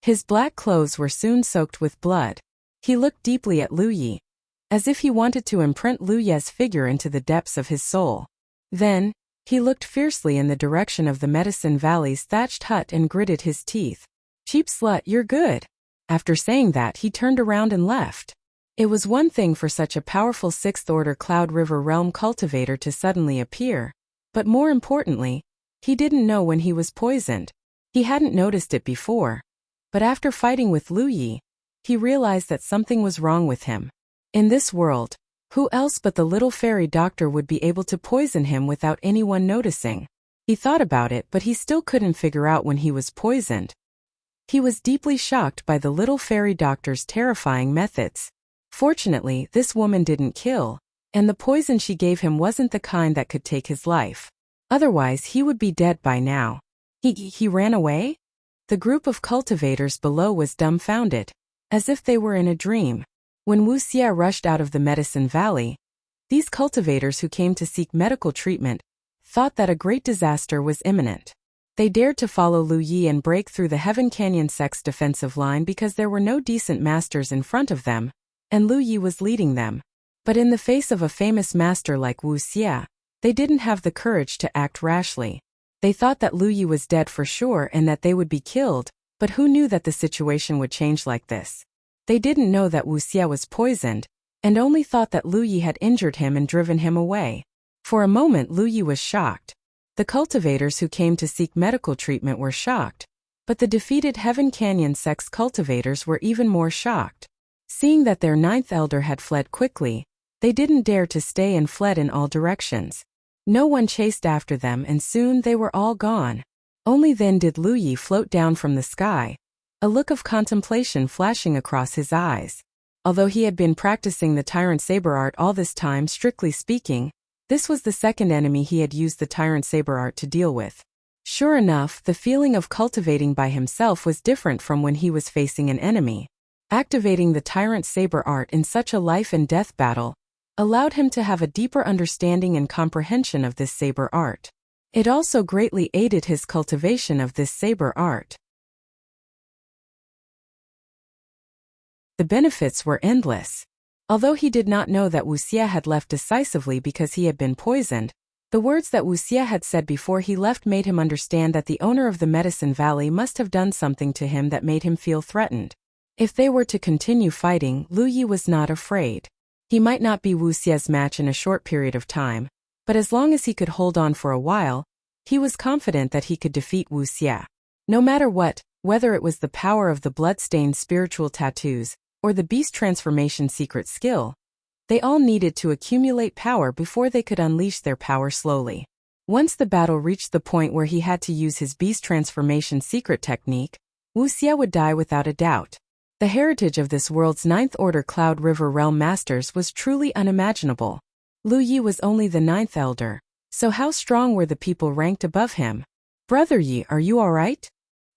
His black clothes were soon soaked with blood. He looked deeply at Lu Yi, as if he wanted to imprint Lu Ye's figure into the depths of his soul. Then, he looked fiercely in the direction of the Medicine Valley's thatched hut and gritted his teeth. "Cheap slut, you're good." After saying that, he turned around and left. It was one thing for such a powerful sixth-order Cloud River Realm cultivator to suddenly appear, but more importantly, he didn't know when he was poisoned. He hadn't noticed it before, but after fighting with Lu Yi, he realized that something was wrong with him. In this world, who else but the little fairy doctor would be able to poison him without anyone noticing? He thought about it, but he still couldn't figure out when he was poisoned. He was deeply shocked by the little fairy doctor's terrifying methods. Fortunately, this woman didn't kill, and the poison she gave him wasn't the kind that could take his life. Otherwise, he would be dead by now. He ran away? The group of cultivators below was dumbfounded, as if they were in a dream. When Wuxia rushed out of the Medicine Valley, these cultivators who came to seek medical treatment thought that a great disaster was imminent. They dared to follow Lu Yi and break through the Heaven Canyon sect's defensive line because there were no decent masters in front of them, and Lu Yi was leading them. But in the face of a famous master like Wuxia, they didn't have the courage to act rashly. They thought that Lu Yi was dead for sure and that they would be killed, but who knew that the situation would change like this? They didn't know that Wuxia was poisoned, and only thought that Lu Yi had injured him and driven him away. For a moment Lu Yi was shocked. The cultivators who came to seek medical treatment were shocked, but the defeated Heaven Canyon sect's cultivators were even more shocked. Seeing that their ninth elder had fled quickly, they didn't dare to stay and fled in all directions. No one chased after them and soon they were all gone. Only then did Lu Yi float down from the sky, a look of contemplation flashing across his eyes. Although he had been practicing the tyrant saber art all this time, strictly speaking, this was the second enemy he had used the tyrant saber art to deal with. Sure enough, the feeling of cultivating by himself was different from when he was facing an enemy. Activating the tyrant saber art in such a life and death battle allowed him to have a deeper understanding and comprehension of this saber art. It also greatly aided his cultivation of this saber art. The benefits were endless. Although he did not know that Wuxia had left decisively because he had been poisoned, the words that Wuxia had said before he left made him understand that the owner of the Medicine Valley must have done something to him that made him feel threatened. If they were to continue fighting, Lu Yi was not afraid. He might not be Wuxia's match in a short period of time, but as long as he could hold on for a while, he was confident that he could defeat Wuxia. No matter what, whether it was the power of the blood-stained spiritual tattoos, or the beast transformation secret skill, they all needed to accumulate power before they could unleash their power slowly. Once the battle reached the point where he had to use his beast transformation secret technique, Wuxia would die without a doubt. The heritage of this world's ninth-order Cloud River Realm Masters was truly unimaginable. Lu Yi was only the ninth elder, so how strong were the people ranked above him? "Brother Yi, are you alright?"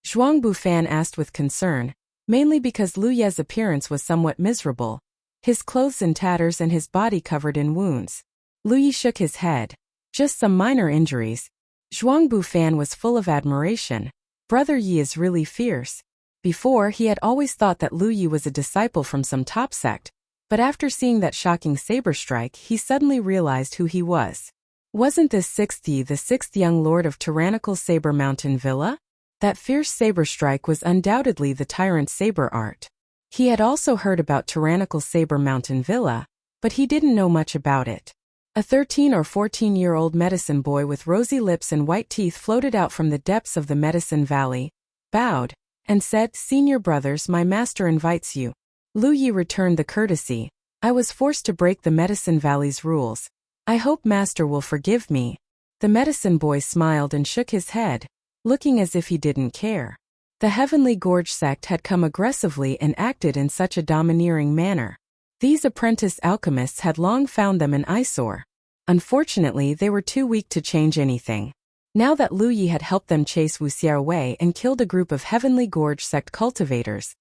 Zhuang Bufan asked with concern, mainly because Lu Ye's appearance was somewhat miserable. his clothes in tatters and his body covered in wounds. Lu Yi shook his head. Just some minor injuries. Zhuangbu Fan was full of admiration. Brother Yi is really fierce. Before, he had always thought that Lu Yi was a disciple from some top sect, but after seeing that shocking saber strike, he suddenly realized who he was. Wasn't this Sixth Yi, the sixth young lord of tyrannical Saber Mountain Villa? That fierce saber strike was undoubtedly the tyrant's saber art. He had also heard about tyrannical Saber Mountain Villa, but he didn't know much about it. A 13 or 14-year-old medicine boy with rosy lips and white teeth floated out from the depths of the Medicine Valley, bowed, and said, "Senior brothers, my master invites you." Lu Yi returned the courtesy. "I was forced to break the Medicine Valley's rules. I hope master will forgive me." The medicine boy smiled and shook his head, looking as if he didn't care. The Heavenly Gorge sect had come aggressively and acted in such a domineering manner. These apprentice alchemists had long found them an eyesore. Unfortunately, they were too weak to change anything. Now that Lu Yi had helped them chase Wuxia away and killed a group of Heavenly Gorge sect cultivators,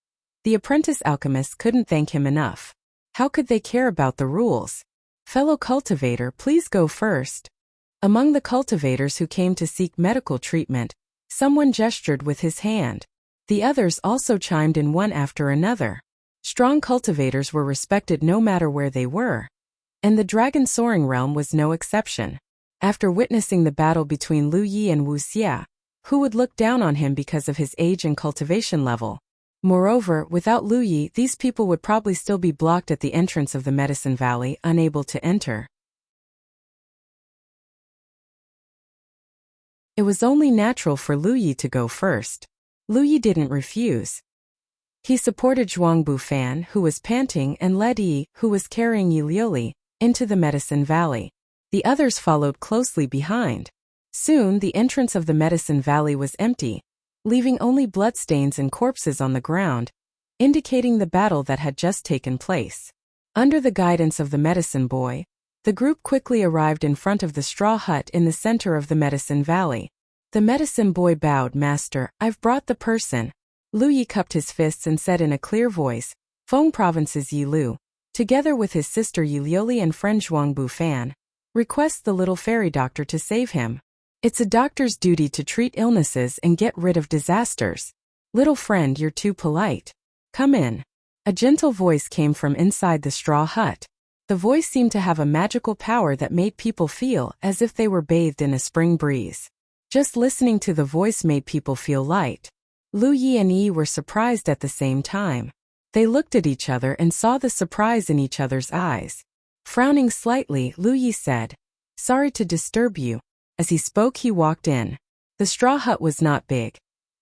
the apprentice alchemists couldn't thank him enough. How could they care about the rules? "Fellow cultivator, please go first." Among the cultivators who came to seek medical treatment, someone gestured with his hand. The others also chimed in one after another. Strong cultivators were respected no matter where they were, and the Dragon Soaring Realm was no exception. After witnessing the battle between Lu Yi and Wuxia, who would look down on him because of his age and cultivation level? Moreover, without Lu Yi, these people would probably still be blocked at the entrance of the Medicine Valley, unable to enter. It was only natural for Lu Yi to go first. Lu Yi didn't refuse. He supported Zhuangbu Fan, who was panting, and led Yi, who was carrying Yi Liuli, into the Medicine Valley. The others followed closely behind. Soon the entrance of the Medicine Valley was empty, leaving only bloodstains and corpses on the ground, indicating the battle that had just taken place. Under the guidance of the medicine boy, the group quickly arrived in front of the straw hut in the center of the Medicine Valley. The medicine boy bowed. "Master, I've brought the person." Lu Yi cupped his fists and said in a clear voice, "Feng Province's Yi Lu, together with his sister Yi Liuli and friend Zhuangbu Fan, requests the little fairy doctor to save him. It's a doctor's duty to treat illnesses and get rid of disasters. Little friend, you're too polite. Come in." A gentle voice came from inside the straw hut. The voice seemed to have a magical power that made people feel as if they were bathed in a spring breeze. Just listening to the voice made people feel light. Lu Yi and Yi were surprised at the same time. They looked at each other and saw the surprise in each other's eyes. Frowning slightly, Lu Yi said, "Sorry to disturb you." As he spoke, he walked in. The straw hut was not big,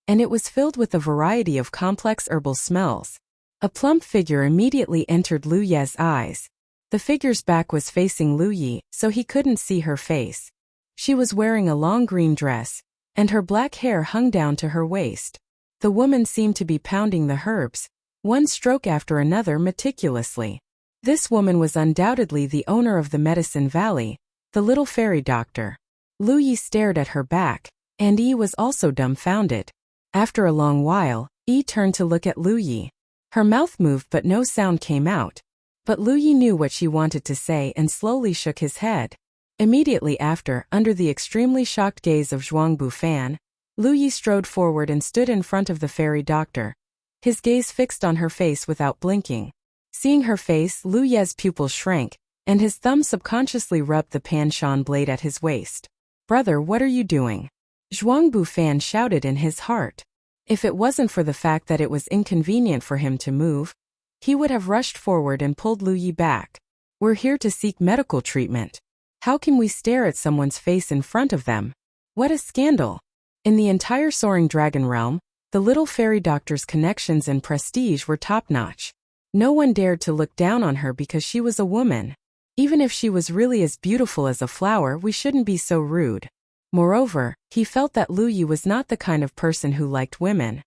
and it was filled with a variety of complex herbal smells. A plump figure immediately entered Lu Ye's eyes. The figure's back was facing Lu Yi, so he couldn't see her face. She was wearing a long green dress, and her black hair hung down to her waist. The woman seemed to be pounding the herbs, one stroke after another meticulously. This woman was undoubtedly the owner of the Medicine Valley, the little fairy doctor. Lu Yi stared at her back, and Yi was also dumbfounded. After a long while, Yi turned to look at Lu Yi. Her mouth moved but no sound came out. But Lu Yi knew what she wanted to say and slowly shook his head. Immediately after, under the extremely shocked gaze of Zhuangbu Fan, Lu Yi strode forward and stood in front of the fairy doctor, his gaze fixed on her face without blinking. Seeing her face, Lu Ye's pupils shrank, and his thumb subconsciously rubbed the Panshan blade at his waist. "Brother, what are you doing?" Zhuangbu Fan shouted in his heart. If it wasn't for the fact that it was inconvenient for him to move, he would have rushed forward and pulled Lu Yi back. "We're here to seek medical treatment. How can we stare at someone's face in front of them? What a scandal!" In the entire Soaring Dragon realm, the little fairy doctor's connections and prestige were top-notch. No one dared to look down on her because she was a woman. Even if she was really as beautiful as a flower, we shouldn't be so rude. Moreover, he felt that Lu Yi was not the kind of person who liked women.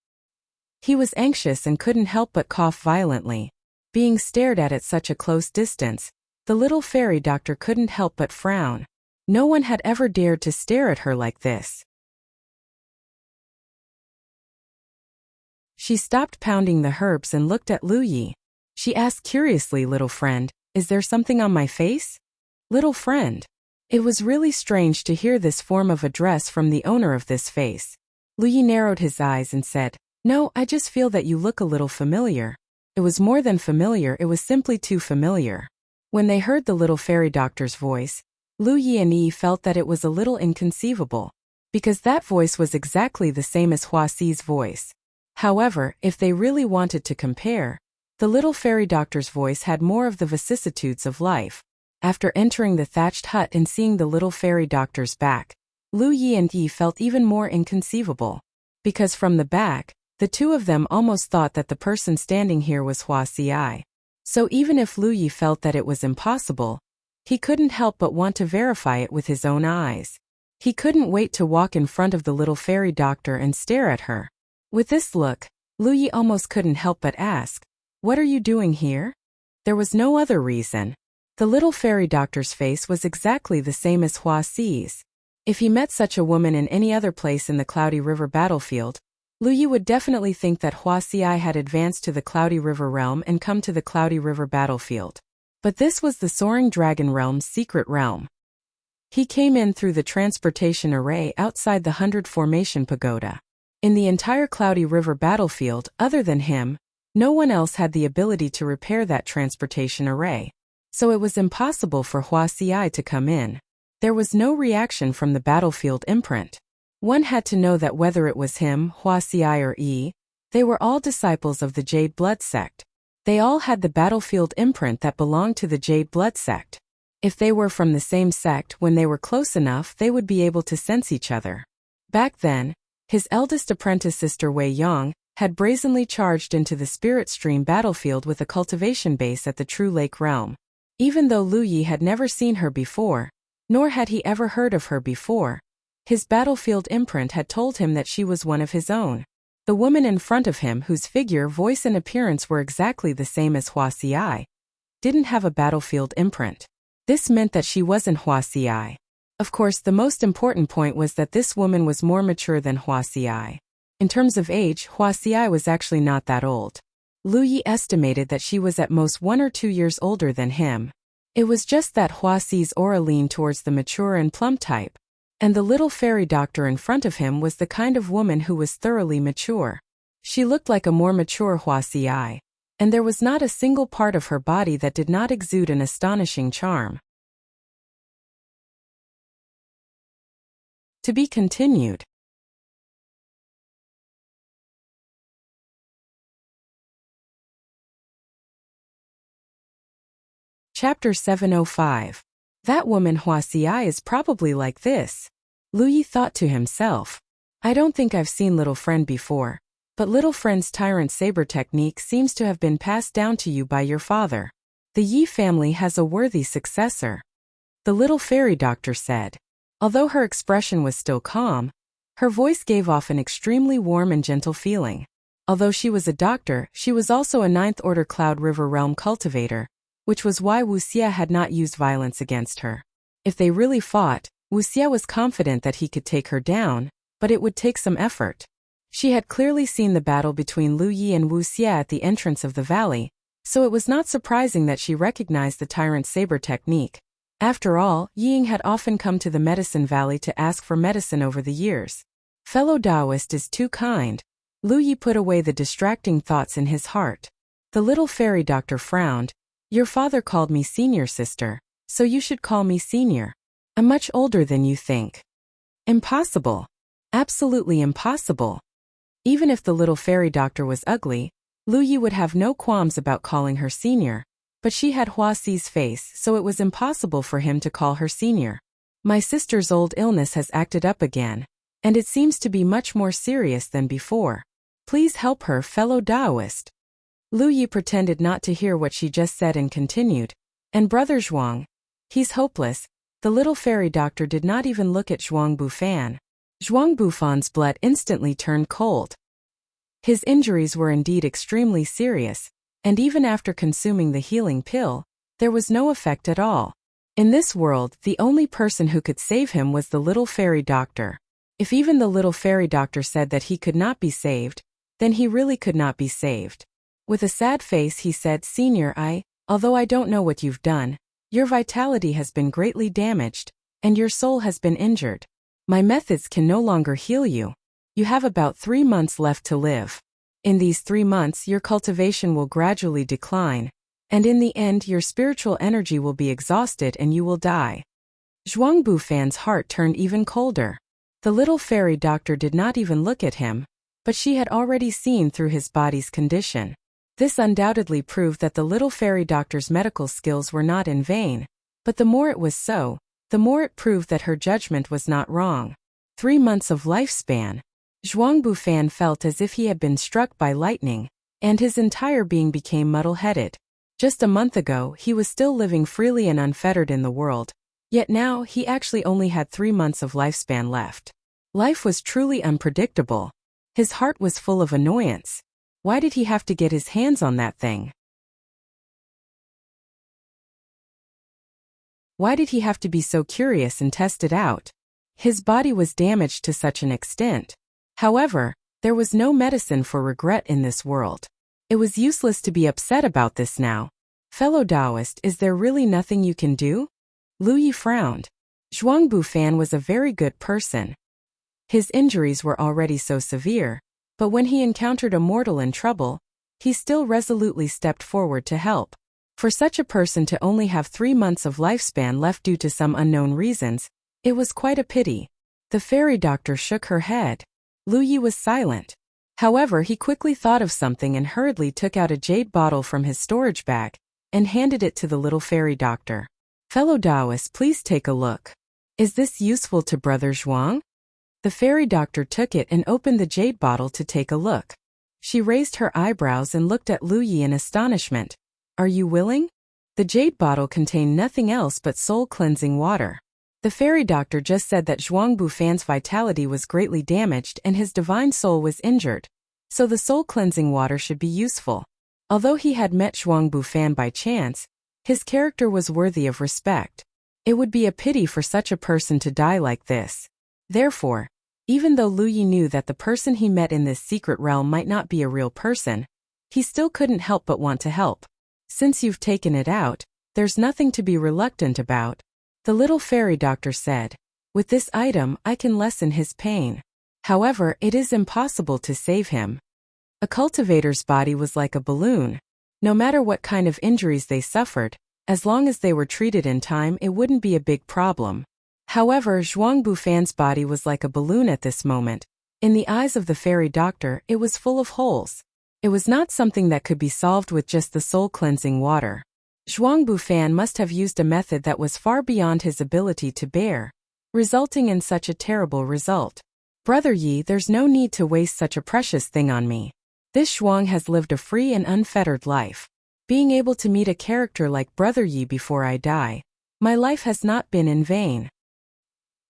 He was anxious and couldn't help but cough violently. Being stared at such a close distance, the little fairy doctor couldn't help but frown. No one had ever dared to stare at her like this. She stopped pounding the herbs and looked at Lu Yi. She asked curiously, "Little friend, is there something on my face?" Little friend. It was really strange to hear this form of address from the owner of this face. Lu Yi narrowed his eyes and said, "No, I just feel that you look a little familiar." It was more than familiar, it was simply too familiar. When they heard the little fairy doctor's voice, Lu Yi and Yi felt that it was a little inconceivable, because that voice was exactly the same as Hua Xi's voice. However, if they really wanted to compare, the little fairy doctor's voice had more of the vicissitudes of life. After entering the thatched hut and seeing the little fairy doctor's back, Lu Yi and Yi felt even more inconceivable. Because from the back, the two of them almost thought that the person standing here was Hua Xi. So even if Lu Yi felt that it was impossible, he couldn't help but want to verify it with his own eyes. He couldn't wait to walk in front of the little fairy doctor and stare at her. With this look, Lu Yi almost couldn't help but ask, "What are you doing here?" There was no other reason. The little fairy doctor's face was exactly the same as Hua Xi's. If he met such a woman in any other place in the Cloudy River battlefield, Lu Yi would definitely think that Hua Xi had advanced to the Cloudy River realm and come to the Cloudy River battlefield. But this was the Soaring Dragon realm's secret realm. He came in through the transportation array outside the 100 Formation Pagoda. In the entire Cloudy River battlefield, other than him, no one else had the ability to repair that transportation array. So it was impossible for Hua Xi to come in. There was no reaction from the battlefield imprint. One had to know that whether it was him, Hua Xi or Yi, they were all disciples of the Jade Blood Sect. They all had the battlefield imprint that belonged to the Jade Blood Sect. If they were from the same sect, when they were close enough, they would be able to sense each other. Back then, his eldest apprentice sister Wei Yang had brazenly charged into the Spirit Stream battlefield with a cultivation base at the True Lake realm. Even though Lu Yi had never seen her before, nor had he ever heard of her before, his battlefield imprint had told him that she was one of his own. The woman in front of him, whose figure, voice and appearance were exactly the same as Hua Xi, didn't have a battlefield imprint. This meant that she wasn't Hua Xi. Of course, the most important point was that this woman was more mature than Hua Xi. In terms of age, Hua Xi was actually not that old. Lu Yi estimated that she was at most 1 or 2 years older than him. It was just that Hua Xi's aura leaned towards the mature and plump type, and the little fairy doctor in front of him was the kind of woman who was thoroughly mature. She looked like a more mature Hua Xi, and there was not a single part of her body that did not exude an astonishing charm. To be continued. Chapter 705. That woman Hua Xi is probably like this. Lu Yi thought to himself. I don't think I've seen little friend before, but little friend's tyrant saber technique seems to have been passed down to you by your father. The Yi family has a worthy successor. The little fairy doctor said. Although her expression was still calm, her voice gave off an extremely warm and gentle feeling. Although she was a doctor, she was also a 9th Order Cloud River Realm cultivator, which was why Wuxia had not used violence against her. If they really fought, Wuxia was confident that he could take her down, but it would take some effort. She had clearly seen the battle between Lu Yi and Wuxia at the entrance of the valley, so it was not surprising that she recognized the tyrant saber technique. After all, Ying had often come to the Medicine Valley to ask for medicine over the years. Fellow Taoist is too kind. Lu Yi put away the distracting thoughts in his heart. The little fairy doctor frowned. Your father called me senior sister, so you should call me senior. I'm much older than you think. Impossible. Absolutely impossible. Even if the little fairy doctor was ugly, Lu Yi would have no qualms about calling her senior. But she had Hua Xi's face, so it was impossible for him to call her senior. My sister's old illness has acted up again, and it seems to be much more serious than before. Please help her, fellow Taoist. Lu Yi pretended not to hear what she just said and continued. And brother Zhuang? He's hopeless. The little fairy doctor did not even look at Zhuang Bufan. Zhuang Bufan's blood instantly turned cold. His injuries were indeed extremely serious, and even after consuming the healing pill, there was no effect at all. In this world, the only person who could save him was the little fairy doctor. If even the little fairy doctor said that he could not be saved, then he really could not be saved. With a sad face he said, Senior, although I don't know what you've done, your vitality has been greatly damaged, and your soul has been injured. My methods can no longer heal you. You have about 3 months left to live. In these 3 months your cultivation will gradually decline, and in the end your spiritual energy will be exhausted and you will die. Zhuang Bufan's heart turned even colder. The little fairy doctor did not even look at him, but she had already seen through his body's condition. This undoubtedly proved that the little fairy doctor's medical skills were not in vain, but the more it was so, the more it proved that her judgment was not wrong. 3 months of lifespan. Zhuang Bufan felt as if he had been struck by lightning, and his entire being became muddle-headed. Just a month ago he was still living freely and unfettered in the world, yet now he actually only had 3 months of lifespan left. Life was truly unpredictable. His heart was full of annoyance. Why did he have to get his hands on that thing? Why did he have to be so curious and test it out? His body was damaged to such an extent. However, there was no medicine for regret in this world. It was useless to be upset about this now. Fellow Taoist, is there really nothing you can do? Lu Yi frowned. Zhuang Bufan was a very good person. His injuries were already so severe, but when he encountered a mortal in trouble, he still resolutely stepped forward to help. For such a person to only have 3 months of lifespan left due to some unknown reasons, it was quite a pity. The fairy doctor shook her head. Lu Yi was silent. However, he quickly thought of something and hurriedly took out a jade bottle from his storage bag and handed it to the little fairy doctor. Fellow Taoists, please take a look. Is this useful to Brother Zhuang? The fairy doctor took it and opened the jade bottle to take a look. She raised her eyebrows and looked at Lu Yi in astonishment. Are you willing? The jade bottle contained nothing else but soul-cleansing water. The fairy doctor just said that Zhuang Bufan's vitality was greatly damaged and his divine soul was injured, so the soul-cleansing water should be useful. Although he had met Zhuang Bufan by chance, his character was worthy of respect. It would be a pity for such a person to die like this. Therefore, even though Lu Yi knew that the person he met in this secret realm might not be a real person, he still couldn't help but want to help. Since you've taken it out, there's nothing to be reluctant about, the little fairy doctor said. With this item, I can lessen his pain. However, it is impossible to save him. A cultivator's body was like a balloon. No matter what kind of injuries they suffered, as long as they were treated in time, it wouldn't be a big problem. However, Zhuang Bufan's body was like a balloon at this moment. In the eyes of the fairy doctor, it was full of holes. It was not something that could be solved with just the soul-cleansing water. Zhuang Bufan must have used a method that was far beyond his ability to bear, resulting in such a terrible result. Brother Yi, there's no need to waste such a precious thing on me. This Zhuang has lived a free and unfettered life. Being able to meet a character like Brother Yi before I die, my life has not been in vain.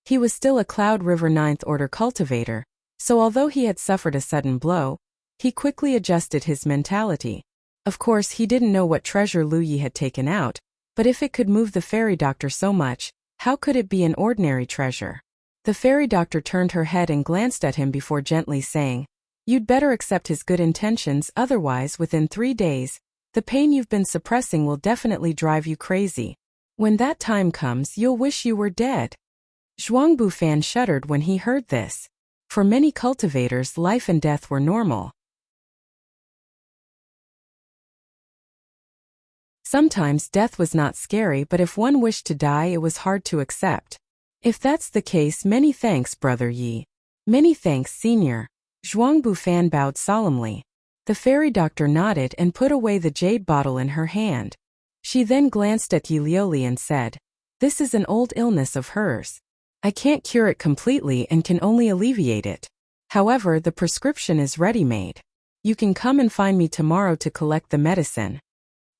He was still a Cloud River 9th Order cultivator, so although he had suffered a sudden blow, he quickly adjusted his mentality. Of course, he didn't know what treasure Lu Yi had taken out, but if it could move the fairy doctor so much, how could it be an ordinary treasure? The fairy doctor turned her head and glanced at him before gently saying, You'd better accept his good intentions, otherwise within 3 days, the pain you've been suppressing will definitely drive you crazy. When that time comes, you'll wish you were dead. Zhuang Bufan shuddered when he heard this. For many cultivators, life and death were normal. Sometimes death was not scary, but if one wished to die, it was hard to accept. If that's the case, many thanks, Brother Yi. Many thanks, Senior. Zhuang Bufan bowed solemnly. The fairy doctor nodded and put away the jade bottle in her hand. She then glanced at Yi Liuli and said, This is an old illness of hers. I can't cure it completely and can only alleviate it. However, the prescription is ready-made. You can come and find me tomorrow to collect the medicine.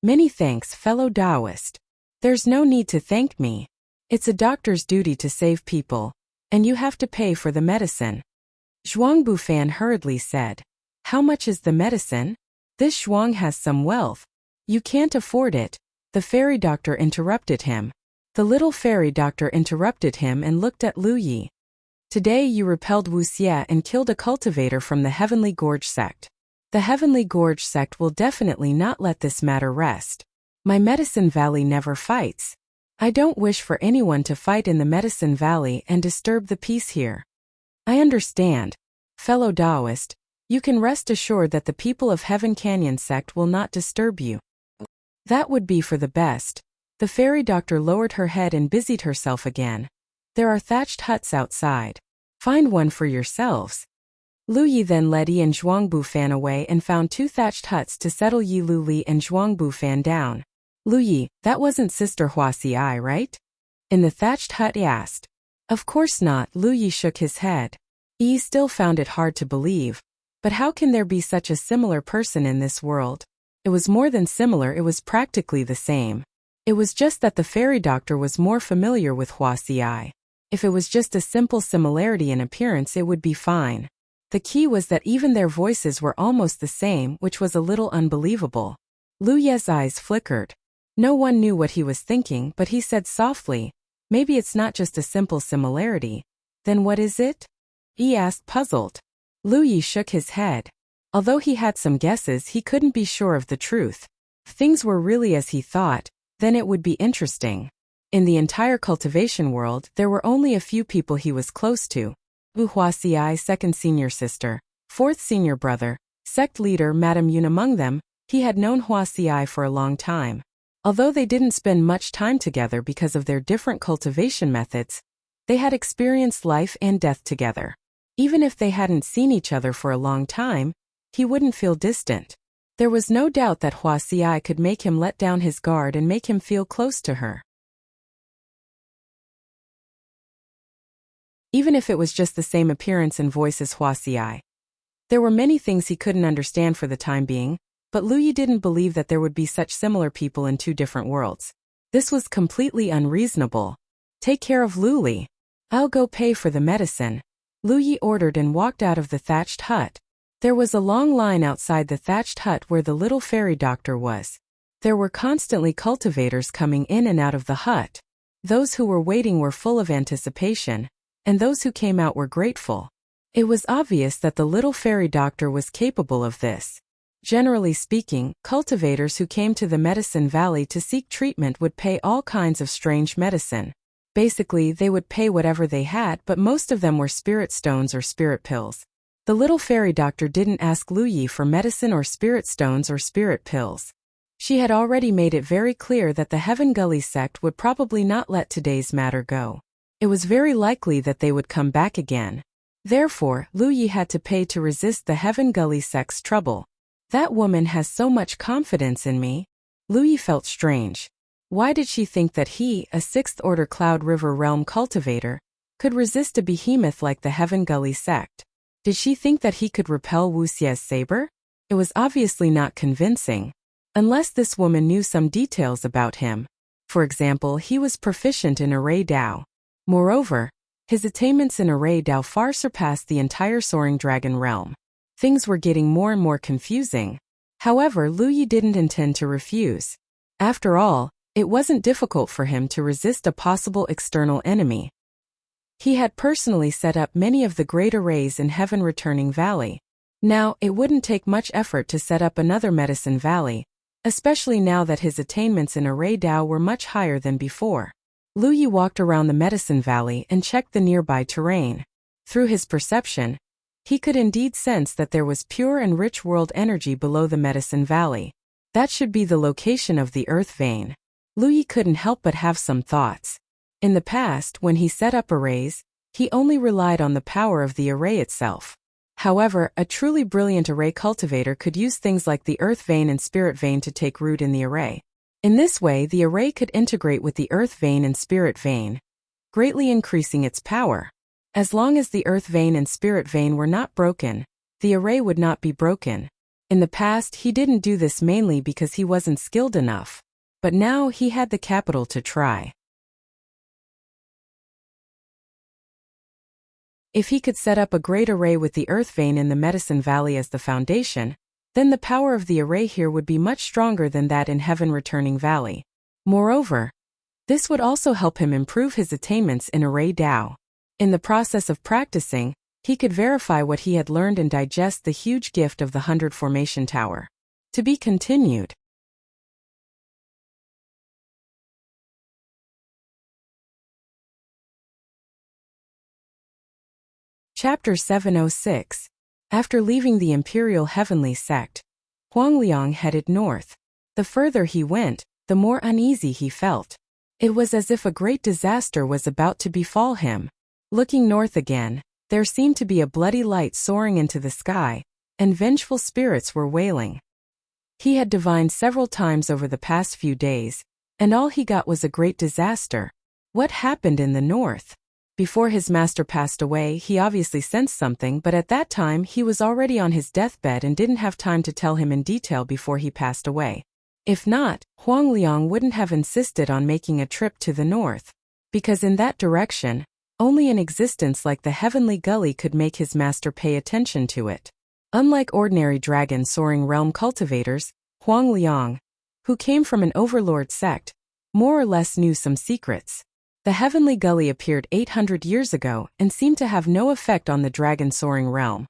Many thanks, fellow Taoist. There's no need to thank me. It's a doctor's duty to save people, and you have to pay for the medicine. Zhuang Bufan hurriedly said, How much is the medicine? This Zhuang has some wealth. You can't afford it. The fairy doctor interrupted him. The little fairy doctor interrupted him and looked at Lu Yi. Today you repelled Wuxia and killed a cultivator from the Heavenly Gorge sect. The Heavenly Gorge sect will definitely not let this matter rest. My Medicine Valley never fights. I don't wish for anyone to fight in the Medicine Valley and disturb the peace here. I understand. Fellow Taoist, you can rest assured that the people of Heaven Canyon sect will not disturb you. That would be for the best. The fairy doctor lowered her head and busied herself again. There are thatched huts outside. Find one for yourselves. Lu Yi then led Yi and Zhuangbu Fan away and found 2 thatched huts to settle Yi Lu Li and Zhuangbu Fan down. Lu Yi, that wasn't Sister Huaxi, right? In the thatched hut he asked. Of course not, Lu Yi shook his head. Yi still found it hard to believe. But how can there be such a similar person in this world? It was more than similar, it was practically the same. It was just that the fairy doctor was more familiar with Huaxi. If it was just a simple similarity in appearance, it would be fine. The key was that even their voices were almost the same, which was a little unbelievable. Lu Ye's eyes flickered. No one knew what he was thinking, but he said softly, maybe it's not just a simple similarity. Then what is it? Yi asked, puzzled. Lu Yi shook his head. Although he had some guesses, he couldn't be sure of the truth. If things were really as he thought, then it would be interesting. In the entire cultivation world, there were only a few people he was close to. Wu Huaxi, second senior sister, fourth senior brother, sect leader Madame Yun among them. He had known Huaxi for a long time. Although they didn't spend much time together because of their different cultivation methods, they had experienced life and death together. Even if they hadn't seen each other for a long time, he wouldn't feel distant. There was no doubt that Huaxi could make him let down his guard and make him feel close to her. Even if it was just the same appearance and voice as Huaxi. There were many things he couldn't understand for the time being, but Lu Yi didn't believe that there would be such similar people in 2 different worlds. This was completely unreasonable. Take care of Lu Li. I'll go pay for the medicine. Lu Yi ordered and walked out of the thatched hut. There was a long line outside the thatched hut where the little fairy doctor was. There were constantly cultivators coming in and out of the hut. Those who were waiting were full of anticipation, and those who came out were grateful. It was obvious that the little fairy doctor was capable of this. Generally speaking, cultivators who came to the Medicine Valley to seek treatment would pay all kinds of strange medicine. Basically, they would pay whatever they had, but most of them were spirit stones or spirit pills. The little fairy doctor didn't ask Lu Yi for medicine or spirit stones or spirit pills. She had already made it very clear that the Heaven Gully sect would probably not let today's matter go. It was very likely that they would come back again. Therefore, Lu Yi had to pay to resist the Heaven Gully sect's trouble. That woman has so much confidence in me. Lu Yi felt strange. Why did she think that he, a 6th-order Cloud River realm cultivator, could resist a behemoth like the Heaven Gully sect? Did she think that he could repel Wuxia's saber? It was obviously not convincing. Unless this woman knew some details about him. For example, he was proficient in Array Dao. Moreover, his attainments in Array Dao far surpassed the entire Soaring Dragon realm. Things were getting more and more confusing. However, Lu Yi didn't intend to refuse. After all, it wasn't difficult for him to resist a possible external enemy. He had personally set up many of the great arrays in Heaven Returning Valley. Now, it wouldn't take much effort to set up another Medicine Valley, especially now that his attainments in Array Dao were much higher than before. Lu Yi walked around the Medicine Valley and checked the nearby terrain. Through his perception, he could indeed sense that there was pure and rich world energy below the Medicine Valley. That should be the location of the Earth Vein. Lu Yi couldn't help but have some thoughts. In the past, when he set up arrays, he only relied on the power of the array itself. However, a truly brilliant array cultivator could use things like the Earth Vein and Spirit Vein to take root in the array. In this way, the array could integrate with the Earth Vein and Spirit Vein, greatly increasing its power. As long as the Earth Vein and Spirit Vein were not broken, the array would not be broken. In the past, he didn't do this mainly because he wasn't skilled enough. But now he had the capital to try. If he could set up a great array with the Earth Vein in the Medicine Valley as the foundation, then the power of the array here would be much stronger than that in Heaven Returning Valley. Moreover, this would also help him improve his attainments in Array Dao. In the process of practicing, He could verify what he had learned and digest the huge gift of the 100 Formation Tower. To be continued. Chapter 706. After leaving the Imperial Heavenly Sect, Huangliang headed north. The further he went, the more uneasy he felt. It was as if a great disaster was about to befall him. Looking north again, there seemed to be a bloody light soaring into the sky, and vengeful spirits were wailing. He had divined several times over the past few days, and all he got was a great disaster. What happened in the north? Before his master passed away, he obviously sensed something, but at that time he was already on his deathbed and didn't have time to tell him in detail before he passed away. If not, Huangliang wouldn't have insisted on making a trip to the north, because in that direction, only an existence like the Heavenly Gully could make his master pay attention to it. Unlike ordinary dragon soaring realm cultivators, Huangliang, who came from an overlord sect, more or less knew some secrets. The Heavenly Gully appeared 800 years ago and seemed to have no effect on the dragon soaring realm.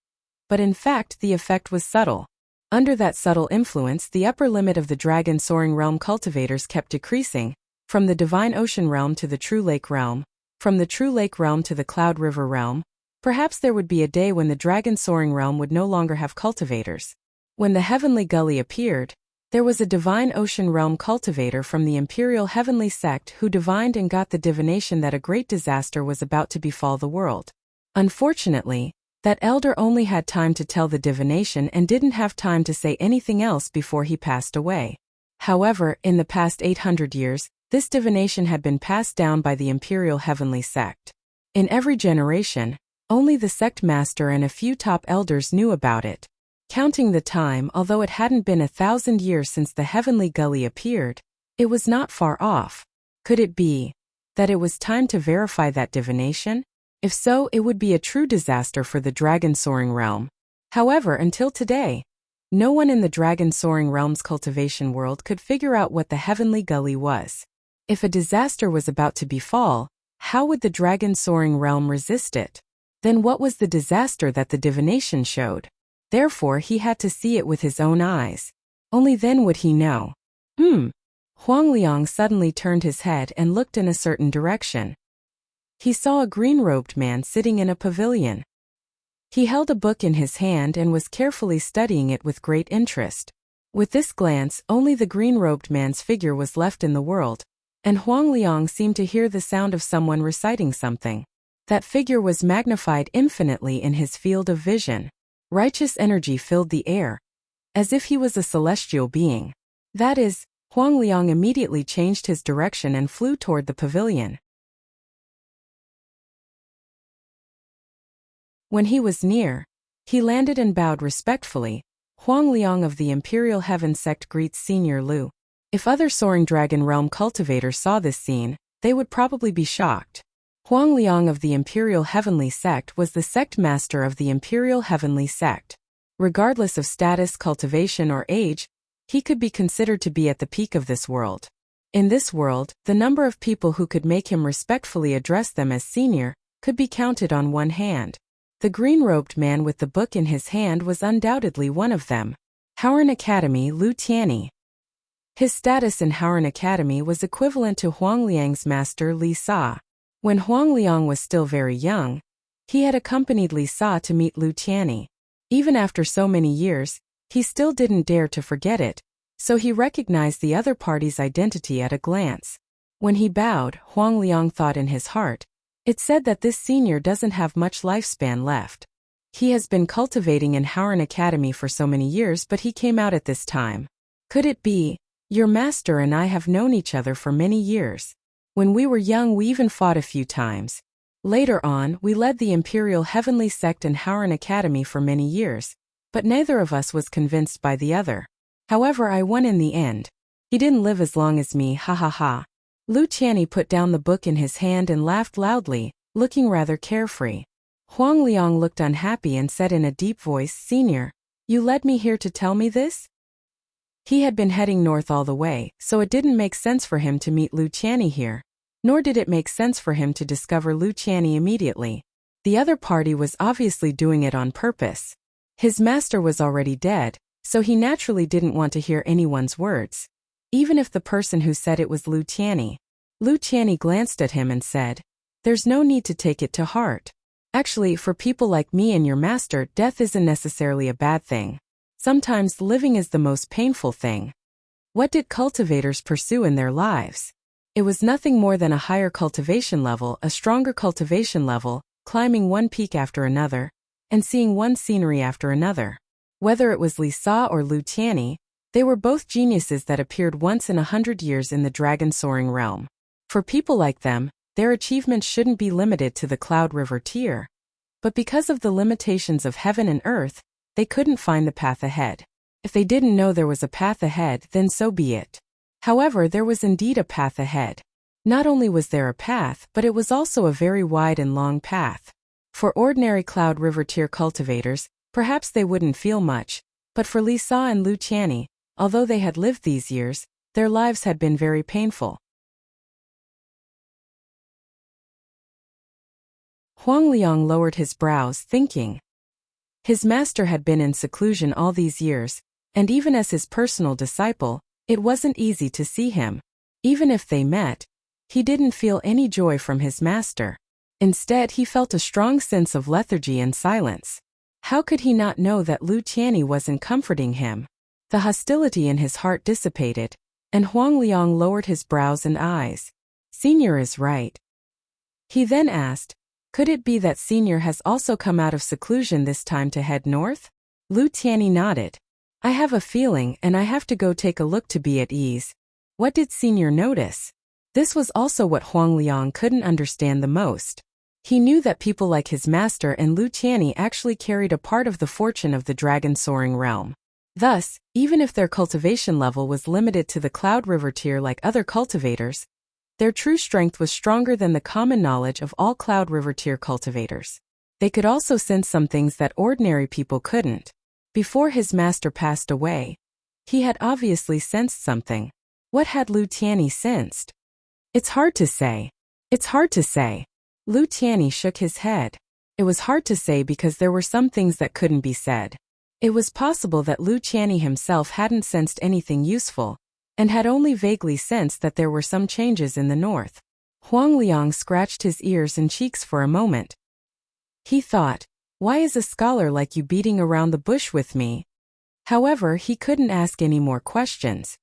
But in fact, the effect was subtle. Under that subtle influence, the upper limit of the dragon soaring realm cultivators kept decreasing, from the divine ocean realm to the true lake realm, from the true lake realm to the cloud river realm. Perhaps there would be a day when the dragon soaring realm would no longer have cultivators. When the Heavenly Gully appeared, there was a divine ocean realm cultivator from the Imperial Heavenly Sect who divined and got the divination that a great disaster was about to befall the world. Unfortunately, that elder only had time to tell the divination and didn't have time to say anything else before he passed away. However, in the past 800 years, this divination had been passed down by the Imperial Heavenly Sect. In every generation, only the sect master and a few top elders knew about it. Counting the time, although it hadn't been 1,000 years since the Heavenly Gully appeared, it was not far off. Could it be that it was time to verify that divination? If so, it would be a true disaster for the dragon soaring realm. However, until today, no one in the dragon soaring realm's cultivation world could figure out what the Heavenly Gully was. If a disaster was about to befall, how would the dragon soaring realm resist it? Then what was the disaster that the divination showed? Therefore, he had to see it with his own eyes. Only then would he know. Huangliang suddenly turned his head and looked in a certain direction. He saw a green-robed man sitting in a pavilion. He held a book in his hand and was carefully studying it with great interest. With this glance, only the green-robed man's figure was left in the world, and Huangliang seemed to hear the sound of someone reciting something. That figure was magnified infinitely in his field of vision. Righteous energy filled the air, as if he was a celestial being. That is, Huangliang immediately changed his direction and flew toward the pavilion. When he was near, he landed and bowed respectfully. Huangliang of the Imperial Heaven Sect greets Senior Lu. If other soaring dragon realm cultivators saw this scene, they would probably be shocked. Huangliang of the Imperial Heavenly Sect was the sect master of the Imperial Heavenly Sect. Regardless of status, cultivation, or age, he could be considered to be at the peak of this world. In this world, the number of people who could make him respectfully address them as senior could be counted on one hand. The green-robed man with the book in his hand was undoubtedly one of them. Howren Academy Lu Tianyi. His status in Howren Academy was equivalent to Huangliang's master Li Sa. When Huangliang was still very young, he had accompanied Li Sa to meet Lu Tianyi. Even after so many years, he still didn't dare to forget it, so he recognized the other party's identity at a glance. When he bowed, Huangliang thought in his heart, "It's said that this senior doesn't have much lifespan left. He has been cultivating in Howren Academy for so many years, but he came out at this time. Could it be? Your master and I have known each other for many years. When we were young, we even fought a few times. Later on, we led the Imperial Heavenly Sect in Howren Academy for many years, but neither of us was convinced by the other. However, I won in the end. He didn't live as long as me, ha ha ha." Lu Tianyi put down the book in his hand and laughed loudly, looking rather carefree. Huangliang looked unhappy and said in a deep voice, "Senior, you led me here to tell me this?" He had been heading north all the way, so it didn't make sense for him to meet Lu Tianyi here. Nor did it make sense for him to discover Lu Tianyi immediately. The other party was obviously doing it on purpose. His master was already dead, so he naturally didn't want to hear anyone's words. Even if the person who said it was Lu Tianyi. Lu Tianyi glanced at him and said, "There's no need to take it to heart. Actually, for people like me and your master, death isn't necessarily a bad thing. Sometimes living is the most painful thing." What did cultivators pursue in their lives? It was nothing more than a higher cultivation level, a stronger cultivation level, climbing one peak after another, and seeing one scenery after another. Whether it was Li Sa or Lu Tianyi, they were both geniuses that appeared once in 100 years in the dragon soaring realm. For people like them, their achievements shouldn't be limited to the Cloud River tier. But because of the limitations of heaven and earth, they couldn't find the path ahead. If they didn't know there was a path ahead, then so be it. However, there was indeed a path ahead. Not only was there a path, but it was also a very wide and long path. For ordinary Cloud River tier cultivators, perhaps they wouldn't feel much, but for Li Sa and Lu Tianyi, although they had lived these years, their lives had been very painful. Huang Liang lowered his brows, thinking. His master had been in seclusion all these years, and even as his personal disciple, it wasn't easy to see him. Even if they met, he didn't feel any joy from his master. Instead, he felt a strong sense of lethargy and silence. How could he not know that Lu Tianyi wasn't comforting him? The hostility in his heart dissipated, and Huang Liang lowered his brows and eyes. Senior is right. He then asked, could it be that Senior has also come out of seclusion this time to head north? Lu Tianyi nodded. I have a feeling and I have to go take a look to be at ease. What did Senior notice? This was also what Huang Liang couldn't understand the most. He knew that people like his master and Lu Tianyi actually carried a part of the fortune of the dragon soaring realm. Thus, even if their cultivation level was limited to the Cloud River tier like other cultivators, their true strength was stronger than the common knowledge of all Cloud River tier cultivators. They could also sense some things that ordinary people couldn't. Before his master passed away, he had obviously sensed something. What had Lu Tianyi sensed? It's hard to say. It's hard to say. Lu Tianyi shook his head. It was hard to say because there were some things that couldn't be said. It was possible that Lu Tianyi himself hadn't sensed anything useful, and had only vaguely sensed that there were some changes in the north. Huang Liang scratched his ears and cheeks for a moment. He thought, why is a scholar like you beating around the bush with me? However, he couldn't ask any more questions.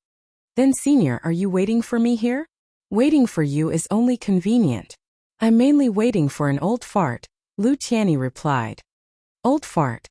Then Senior, are you waiting for me here? Waiting for you is only convenient. I'm mainly waiting for an old fart, Lu Tianyi replied. Old fart.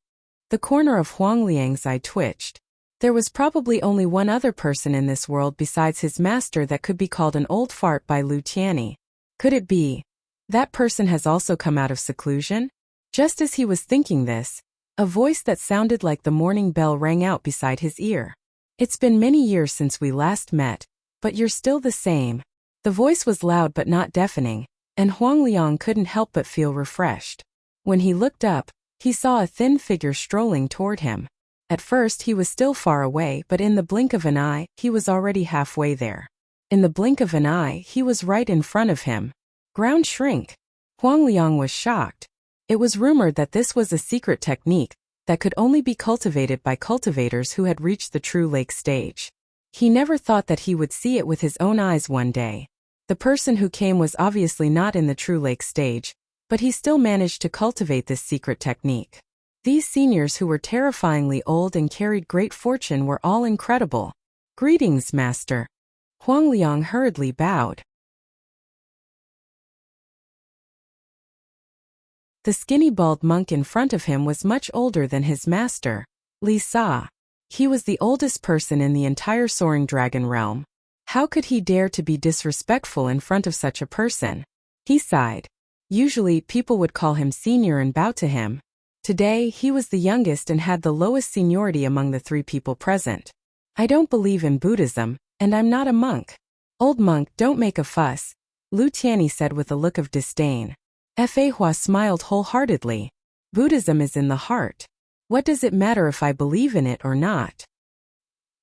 The corner of Huang Liang's eye twitched. There was probably only one other person in this world besides his master that could be called an old fart by Lu Tianyi. Could it be? That person has also come out of seclusion? Just as he was thinking this, a voice that sounded like the morning bell rang out beside his ear. It's been many years since we last met, but you're still the same. The voice was loud but not deafening, and Huang Liang couldn't help but feel refreshed. When he looked up, he saw a thin figure strolling toward him. At first he was still far away, but in the blink of an eye, he was already halfway there. In the blink of an eye, he was right in front of him. Ground shrink. Huang Liang was shocked. It was rumored that this was a secret technique that could only be cultivated by cultivators who had reached the true lake stage. He never thought that he would see it with his own eyes one day. The person who came was obviously not in the true lake stage, but he still managed to cultivate this secret technique. These seniors who were terrifyingly old and carried great fortune were all incredible. Greetings, Master. Huang Liang hurriedly bowed. The skinny bald monk in front of him was much older than his master, Li Sa. He was the oldest person in the entire soaring dragon realm. How could he dare to be disrespectful in front of such a person? He sighed. Usually, people would call him senior and bow to him. Today, he was the youngest and had the lowest seniority among the three people present. I don't believe in Buddhism, and I'm not a monk. Old monk, don't make a fuss, Lu Tianyi said with a look of disdain. Fa Hua smiled wholeheartedly. Buddhism is in the heart. What does it matter if I believe in it or not?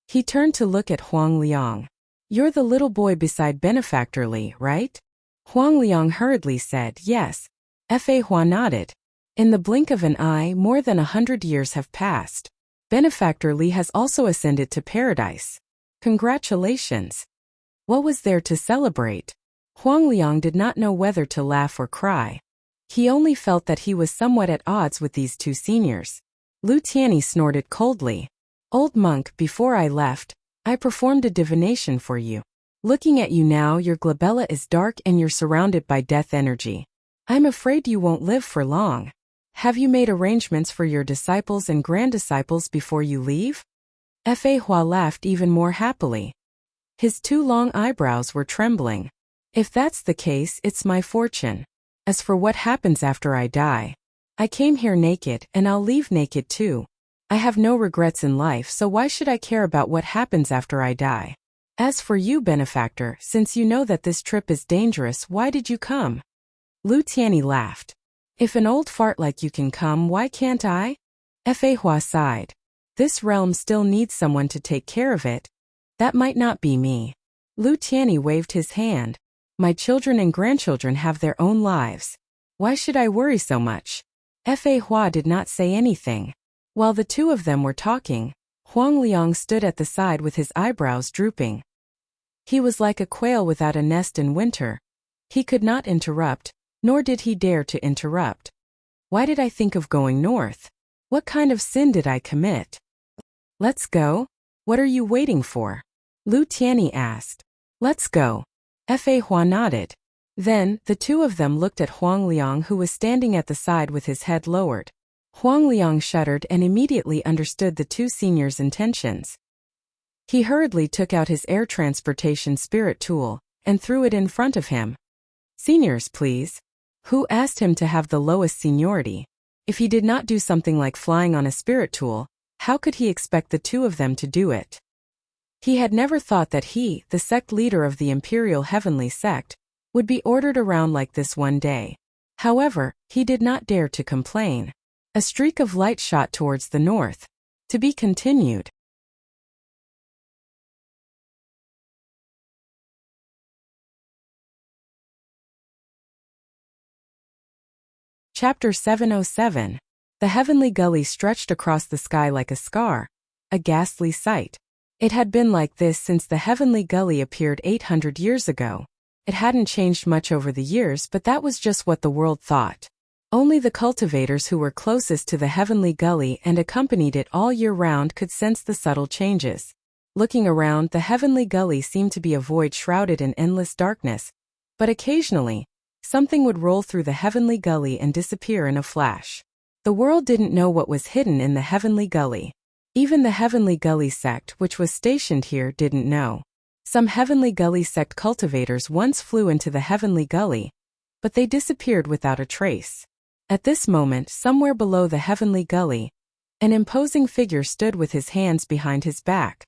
He turned to look at Huang Liang. You're the little boy beside Benefactor Li, right? Huang Liang hurriedly said, yes. Fa Hua nodded. In the blink of an eye, more than 100 years have passed. Benefactor Li has also ascended to paradise. Congratulations. What was there to celebrate? Huang Liang did not know whether to laugh or cry. He only felt that he was somewhat at odds with these two seniors. Lu Tianyi snorted coldly. Old monk, before I left, I performed a divination for you. Looking at you now, your glabella is dark and you're surrounded by death energy. I'm afraid you won't live for long. Have you made arrangements for your disciples and grand-disciples before you leave? Fa Hua laughed even more happily. His two long eyebrows were trembling. If that's the case, it's my fortune. As for what happens after I die, I came here naked and I'll leave naked too. I have no regrets in life, so why should I care about what happens after I die? As for you, benefactor, since you know that this trip is dangerous, why did you come? Lu Tianyi laughed. If an old fart like you can come, why can't I? Fa Hua sighed. This realm still needs someone to take care of it. That might not be me. Lu Tianyi waved his hand. My children and grandchildren have their own lives. Why should I worry so much? Fa Hua did not say anything. While the two of them were talking, Huang Liang stood at the side with his eyebrows drooping. He was like a quail without a nest in winter. He could not interrupt, nor did he dare to interrupt. Why did I think of going north? What kind of sin did I commit? Let's go? What are you waiting for? Lu Tianyi asked. Let's go. Fa Hua nodded. Then, the two of them looked at Huang Liang, who was standing at the side with his head lowered. Huang Liang shuddered and immediately understood the two seniors' intentions. He hurriedly took out his air transportation spirit tool and threw it in front of him. Seniors, please. Who asked him to have the lowest seniority? If he did not do something like flying on a spirit tool, how could he expect the two of them to do it? He had never thought that he, the sect leader of the Imperial Heavenly Sect, would be ordered around like this one day. However, he did not dare to complain. A streak of light shot towards the north. To be continued. Chapter 707. The heavenly gully stretched across the sky like a scar. A ghastly sight. It had been like this since the heavenly gully appeared 800 years ago. It hadn't changed much over the years, but that was just what the world thought. Only the cultivators who were closest to the heavenly gully and accompanied it all year round could sense the subtle changes. Looking around, the heavenly gully seemed to be a void shrouded in endless darkness, but occasionally, something would roll through the heavenly gully and disappear in a flash. The world didn't know what was hidden in the heavenly gully. Even the heavenly gully sect, which was stationed here, didn't know. Some heavenly gully sect cultivators once flew into the heavenly gully, but they disappeared without a trace. At this moment, somewhere below the heavenly gully, an imposing figure stood with his hands behind his back.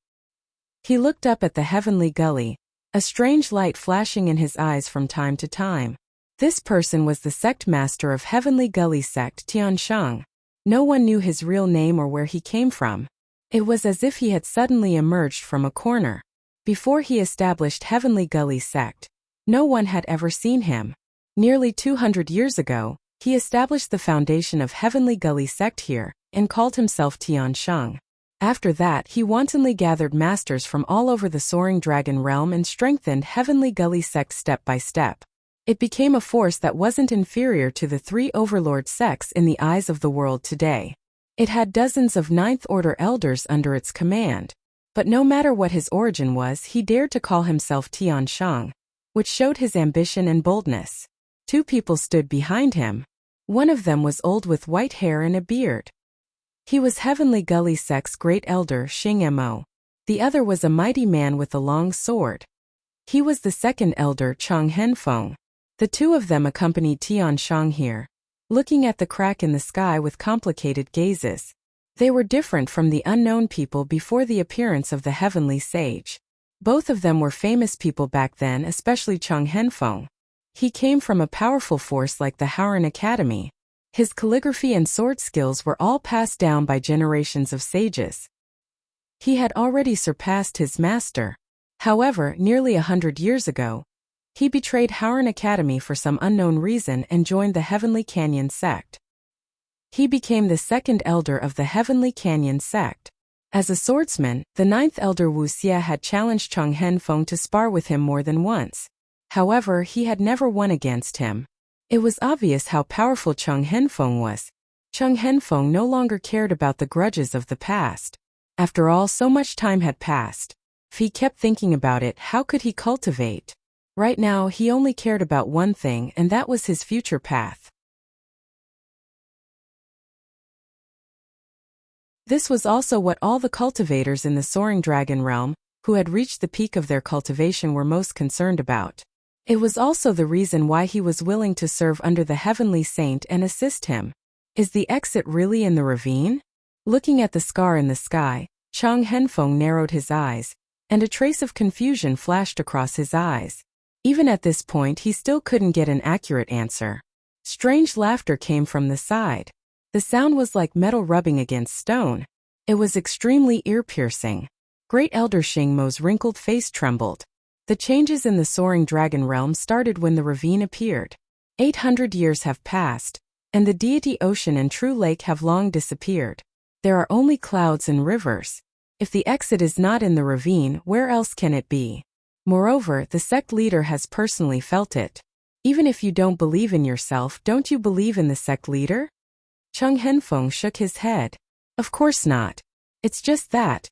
He looked up at the heavenly gully, a strange light flashing in his eyes from time to time. This person was the sect master of Heavenly Gully Sect, Tiansheng. No one knew his real name or where he came from. It was as if he had suddenly emerged from a corner. Before he established Heavenly Gully Sect, no one had ever seen him. Nearly 200 years ago, he established the foundation of Heavenly Gully Sect here, and called himself Tiansheng. After that, he wantonly gathered masters from all over the Soaring Dragon realm and strengthened Heavenly Gully Sect step by step. It became a force that wasn't inferior to the three overlord sects in the eyes of the world today. It had dozens of Ninth Order elders under its command. But no matter what his origin was, he dared to call himself Tiansheng, which showed his ambition and boldness. Two people stood behind him. One of them was old with white hair and a beard. He was Heavenly Gully Sect's great elder Xing Mo. The other was a mighty man with a long sword. He was the second elder Chang Henfeng. The two of them accompanied Tiansheng here, looking at the crack in the sky with complicated gazes. They were different from the unknown people before the appearance of the heavenly sage. Both of them were famous people back then, especially Chang Henfeng. He came from a powerful force like the Howran Academy. His calligraphy and sword skills were all passed down by generations of sages. He had already surpassed his master. However, nearly 100 years ago, He betrayed Howrah Academy for some unknown reason and joined the Heavenly Canyon sect. He became the second elder of the Heavenly Canyon sect. As a swordsman, the ninth elder Wuxia had challenged Cheng Henfeng to spar with him more than once. However, he had never won against him. It was obvious how powerful Cheng Henfeng was. Cheng Henfeng no longer cared about the grudges of the past. After all, so much time had passed. If he kept thinking about it, how could he cultivate? Right now, he only cared about one thing, and that was his future path. This was also what all the cultivators in the Soaring Dragon realm, who had reached the peak of their cultivation, were most concerned about. It was also the reason why he was willing to serve under the Heavenly Saint and assist him. Is the exit really in the ravine? Looking at the scar in the sky, Cheng Henfeng narrowed his eyes, and a trace of confusion flashed across his eyes. Even at this point, he still couldn't get an accurate answer. Strange laughter came from the side. The sound was like metal rubbing against stone. It was extremely ear-piercing. Great Elder Xingmo's wrinkled face trembled. The changes in the Soaring Dragon realm started when the ravine appeared. 800 years have passed, and the deity ocean and true lake have long disappeared. There are only clouds and rivers. If the exit is not in the ravine, where else can it be? Moreover, the sect leader has personally felt it. Even if you don't believe in yourself, don't you believe in the sect leader? Cheng Henfeng shook his head. Of course not. It's just that.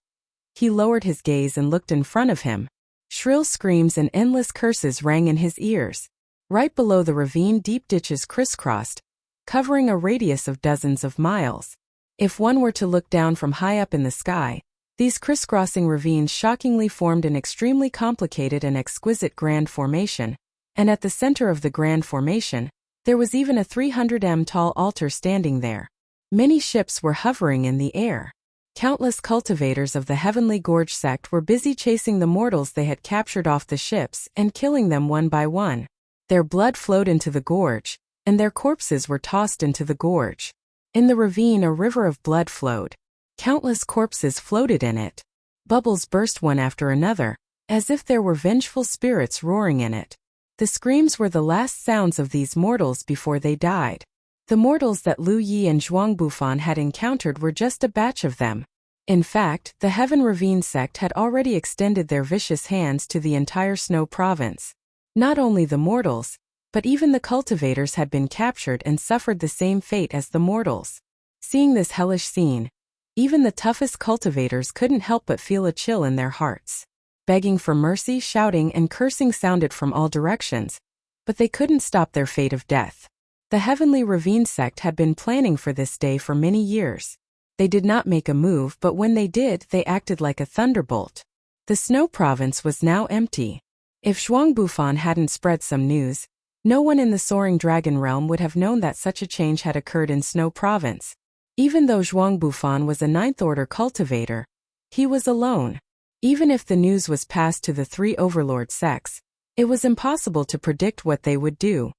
He lowered his gaze and looked in front of him. Shrill screams and endless curses rang in his ears. Right below the ravine, deep ditches crisscrossed, covering a radius of dozens of miles. If one were to look down from high up in the sky, these crisscrossing ravines shockingly formed an extremely complicated and exquisite grand formation, and at the center of the grand formation, there was even a 300 m tall altar standing there. Many ships were hovering in the air. Countless cultivators of the Heavenly Gorge sect were busy chasing the mortals they had captured off the ships and killing them one by one. Their blood flowed into the gorge, and their corpses were tossed into the gorge. In the ravine, a river of blood flowed. Countless corpses floated in it. Bubbles burst one after another, as if there were vengeful spirits roaring in it. The screams were the last sounds of these mortals before they died. The mortals that Lu Yi and Zhuang Bufan had encountered were just a batch of them. In fact, the Heaven Ravine sect had already extended their vicious hands to the entire Snow province. Not only the mortals, but even the cultivators had been captured and suffered the same fate as the mortals. Seeing this hellish scene, even the toughest cultivators couldn't help but feel a chill in their hearts. Begging for mercy, shouting, and cursing sounded from all directions, but they couldn't stop their fate of death. The Heavenly Ravine sect had been planning for this day for many years. They did not make a move, but when they did, they acted like a thunderbolt. The Snow province was now empty. If Zhuang Bufan hadn't spread some news, no one in the Soaring Dragon realm would have known that such a change had occurred in Snow province. Even though Zhuang Bufan was a ninth-order cultivator, he was alone. Even if the news was passed to the three overlord sects, it was impossible to predict what they would do.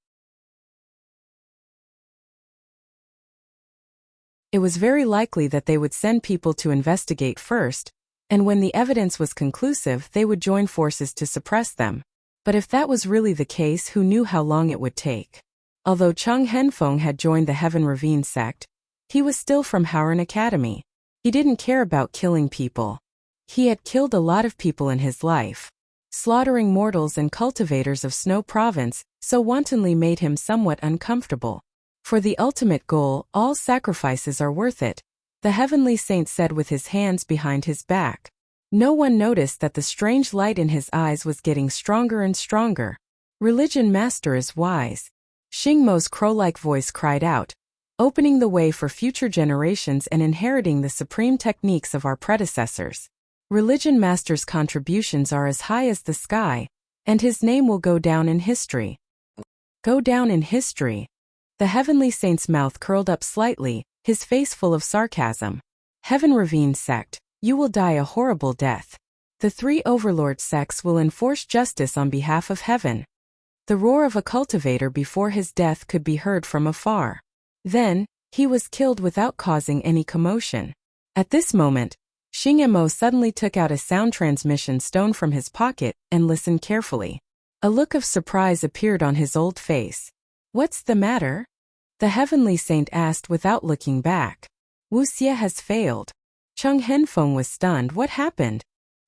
It was very likely that they would send people to investigate first, and when the evidence was conclusive, they would join forces to suppress them. But if that was really the case, who knew how long it would take? Although Cheng Henfeng had joined the Heaven Ravine sect, he was still from Howrah Academy. He didn't care about killing people. He had killed a lot of people in his life. Slaughtering mortals and cultivators of Snow province so wantonly made him somewhat uncomfortable. For the ultimate goal, all sacrifices are worth it, the Heavenly Saint said with his hands behind his back. No one noticed that the strange light in his eyes was getting stronger and stronger. Religion Master is wise. Xingmo's crow-like voice cried out, opening the way for future generations and inheriting the supreme techniques of our predecessors. Religion Master's contributions are as high as the sky, and his name will go down in history. Go down in history. The Heavenly Saint's mouth curled up slightly, his face full of sarcasm. Heaven Ravine sect, you will die a horrible death. The three overlord sects will enforce justice on behalf of heaven. The roar of a cultivator before his death could be heard from afar. Then, he was killed without causing any commotion. At this moment, Xingmo suddenly took out a sound transmission stone from his pocket and listened carefully. A look of surprise appeared on his old face. "What's the matter?" the heavenly saint asked without looking back. "Wuxia has failed." Chung Henfeng was stunned. What happened?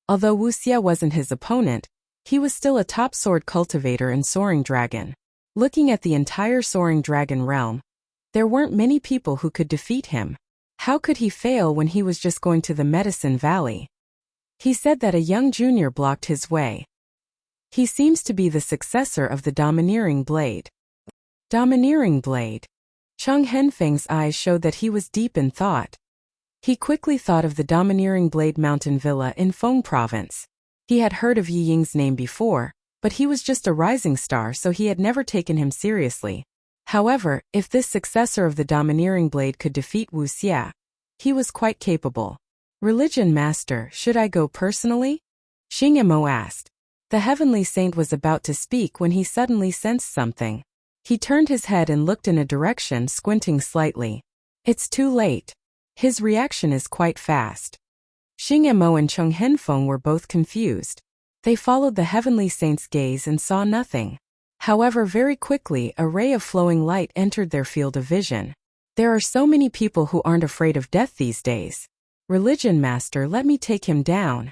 Although Wuxia wasn't his opponent, he was still a top sword cultivator and soaring dragon. Looking at the entire soaring dragon realm, there weren't many people who could defeat him. How could he fail when he was just going to the Medicine Valley? He said that a young junior blocked his way. He seems to be the successor of the Domineering Blade. Domineering Blade. Chung Henfeng's eyes showed that he was deep in thought. He quickly thought of the Domineering Blade Mountain Villa in Feng Province. He had heard of Yi Ying's name before, but he was just a rising star, so he had never taken him seriously. However, if this successor of the Domineering Blade could defeat Wuxia, he was quite capable. "Religion Master, should I go personally?" Xing Mo asked. The heavenly saint was about to speak when he suddenly sensed something. He turned his head and looked in a direction, squinting slightly. It's too late. His reaction is quite fast. Xing Mo and Chung Henfeng were both confused. They followed the heavenly saint's gaze and saw nothing. However, very quickly a ray of flowing light entered their field of vision. There are so many people who aren't afraid of death these days. "Religion Master, let me take him down."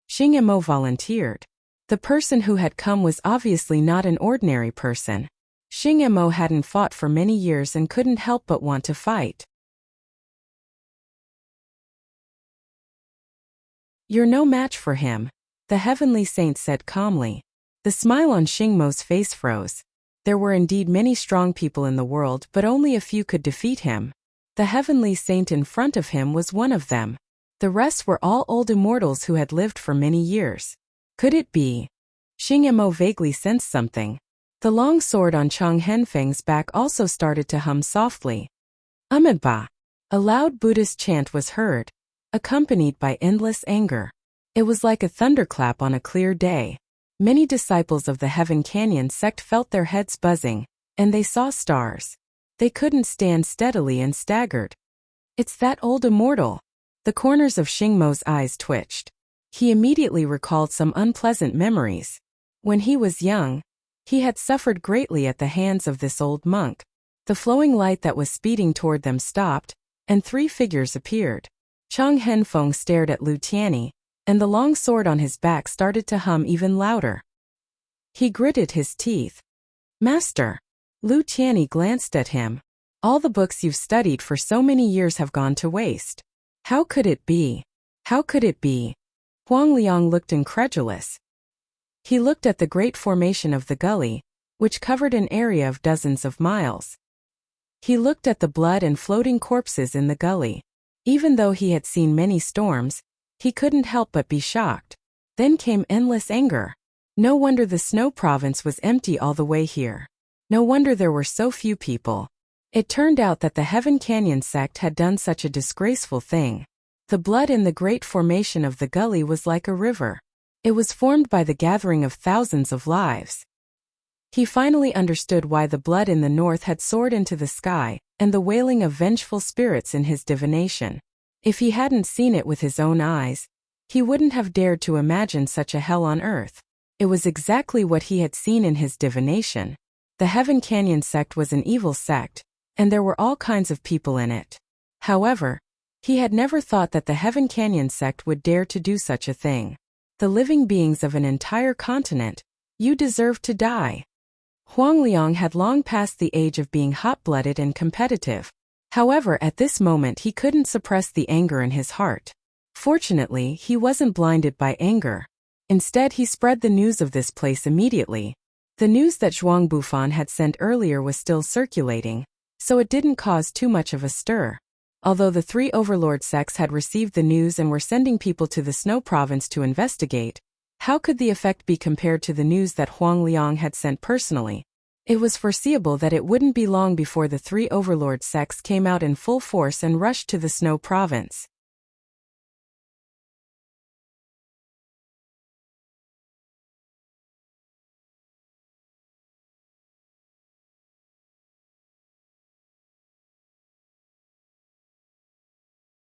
Xing Mo volunteered. The person who had come was obviously not an ordinary person. Xing Mo hadn't fought for many years and couldn't help but want to fight. "You're no match for him," the heavenly saint said calmly. The smile on Xing Mo's face froze. There were indeed many strong people in the world, but only a few could defeat him. The heavenly saint in front of him was one of them. The rest were all old immortals who had lived for many years. Could it be? Xing Mo vaguely sensed something. The long sword on Chung Henfeng's back also started to hum softly. Amiba. A loud Buddhist chant was heard, accompanied by endless anger. It was like a thunderclap on a clear day. Many disciples of the Heaven Canyon sect felt their heads buzzing, and they saw stars. They couldn't stand steadily and staggered. It's that old immortal. The corners of Xing Mo's eyes twitched. He immediately recalled some unpleasant memories. When he was young, he had suffered greatly at the hands of this old monk. The flowing light that was speeding toward them stopped, and 3 figures appeared. Chung Henfeng stared at Lu Tianyi, and the long sword on his back started to hum even louder. He gritted his teeth. "Master." Lu Tianyi glanced at him. "All the books you've studied for so many years have gone to waste. How could it be? How could it be?" Huang Liang looked incredulous. He looked at the great formation of the gully, which covered an area of dozens of miles. He looked at the blood and floating corpses in the gully. Even though he had seen many storms, he couldn't help but be shocked. Then came endless anger. No wonder the snow province was empty all the way here. No wonder there were so few people. It turned out that the Heaven Canyon sect had done such a disgraceful thing. The blood in the great formation of the gully was like a river. It was formed by the gathering of thousands of lives. He finally understood why the blood in the north had soared into the sky, and the wailing of vengeful spirits in his divination. If he hadn't seen it with his own eyes, he wouldn't have dared to imagine such a hell on earth. It was exactly what he had seen in his divination. The Heaven Canyon sect was an evil sect, and there were all kinds of people in it. However, he had never thought that the Heaven Canyon sect would dare to do such a thing. The living beings of an entire continent, you deserve to die. Huang Liang had long passed the age of being hot-blooded and competitive. However, at this moment he couldn't suppress the anger in his heart. Fortunately, he wasn't blinded by anger. Instead, he spread the news of this place immediately. The news that Zhuang Bufan had sent earlier was still circulating, so it didn't cause too much of a stir. Although the 3 overlord sects had received the news and were sending people to the Snow Province to investigate, how could the effect be compared to the news that Huang Liang had sent personally? It was foreseeable that it wouldn't be long before the 3 overlord sects came out in full force and rushed to the Snow Province.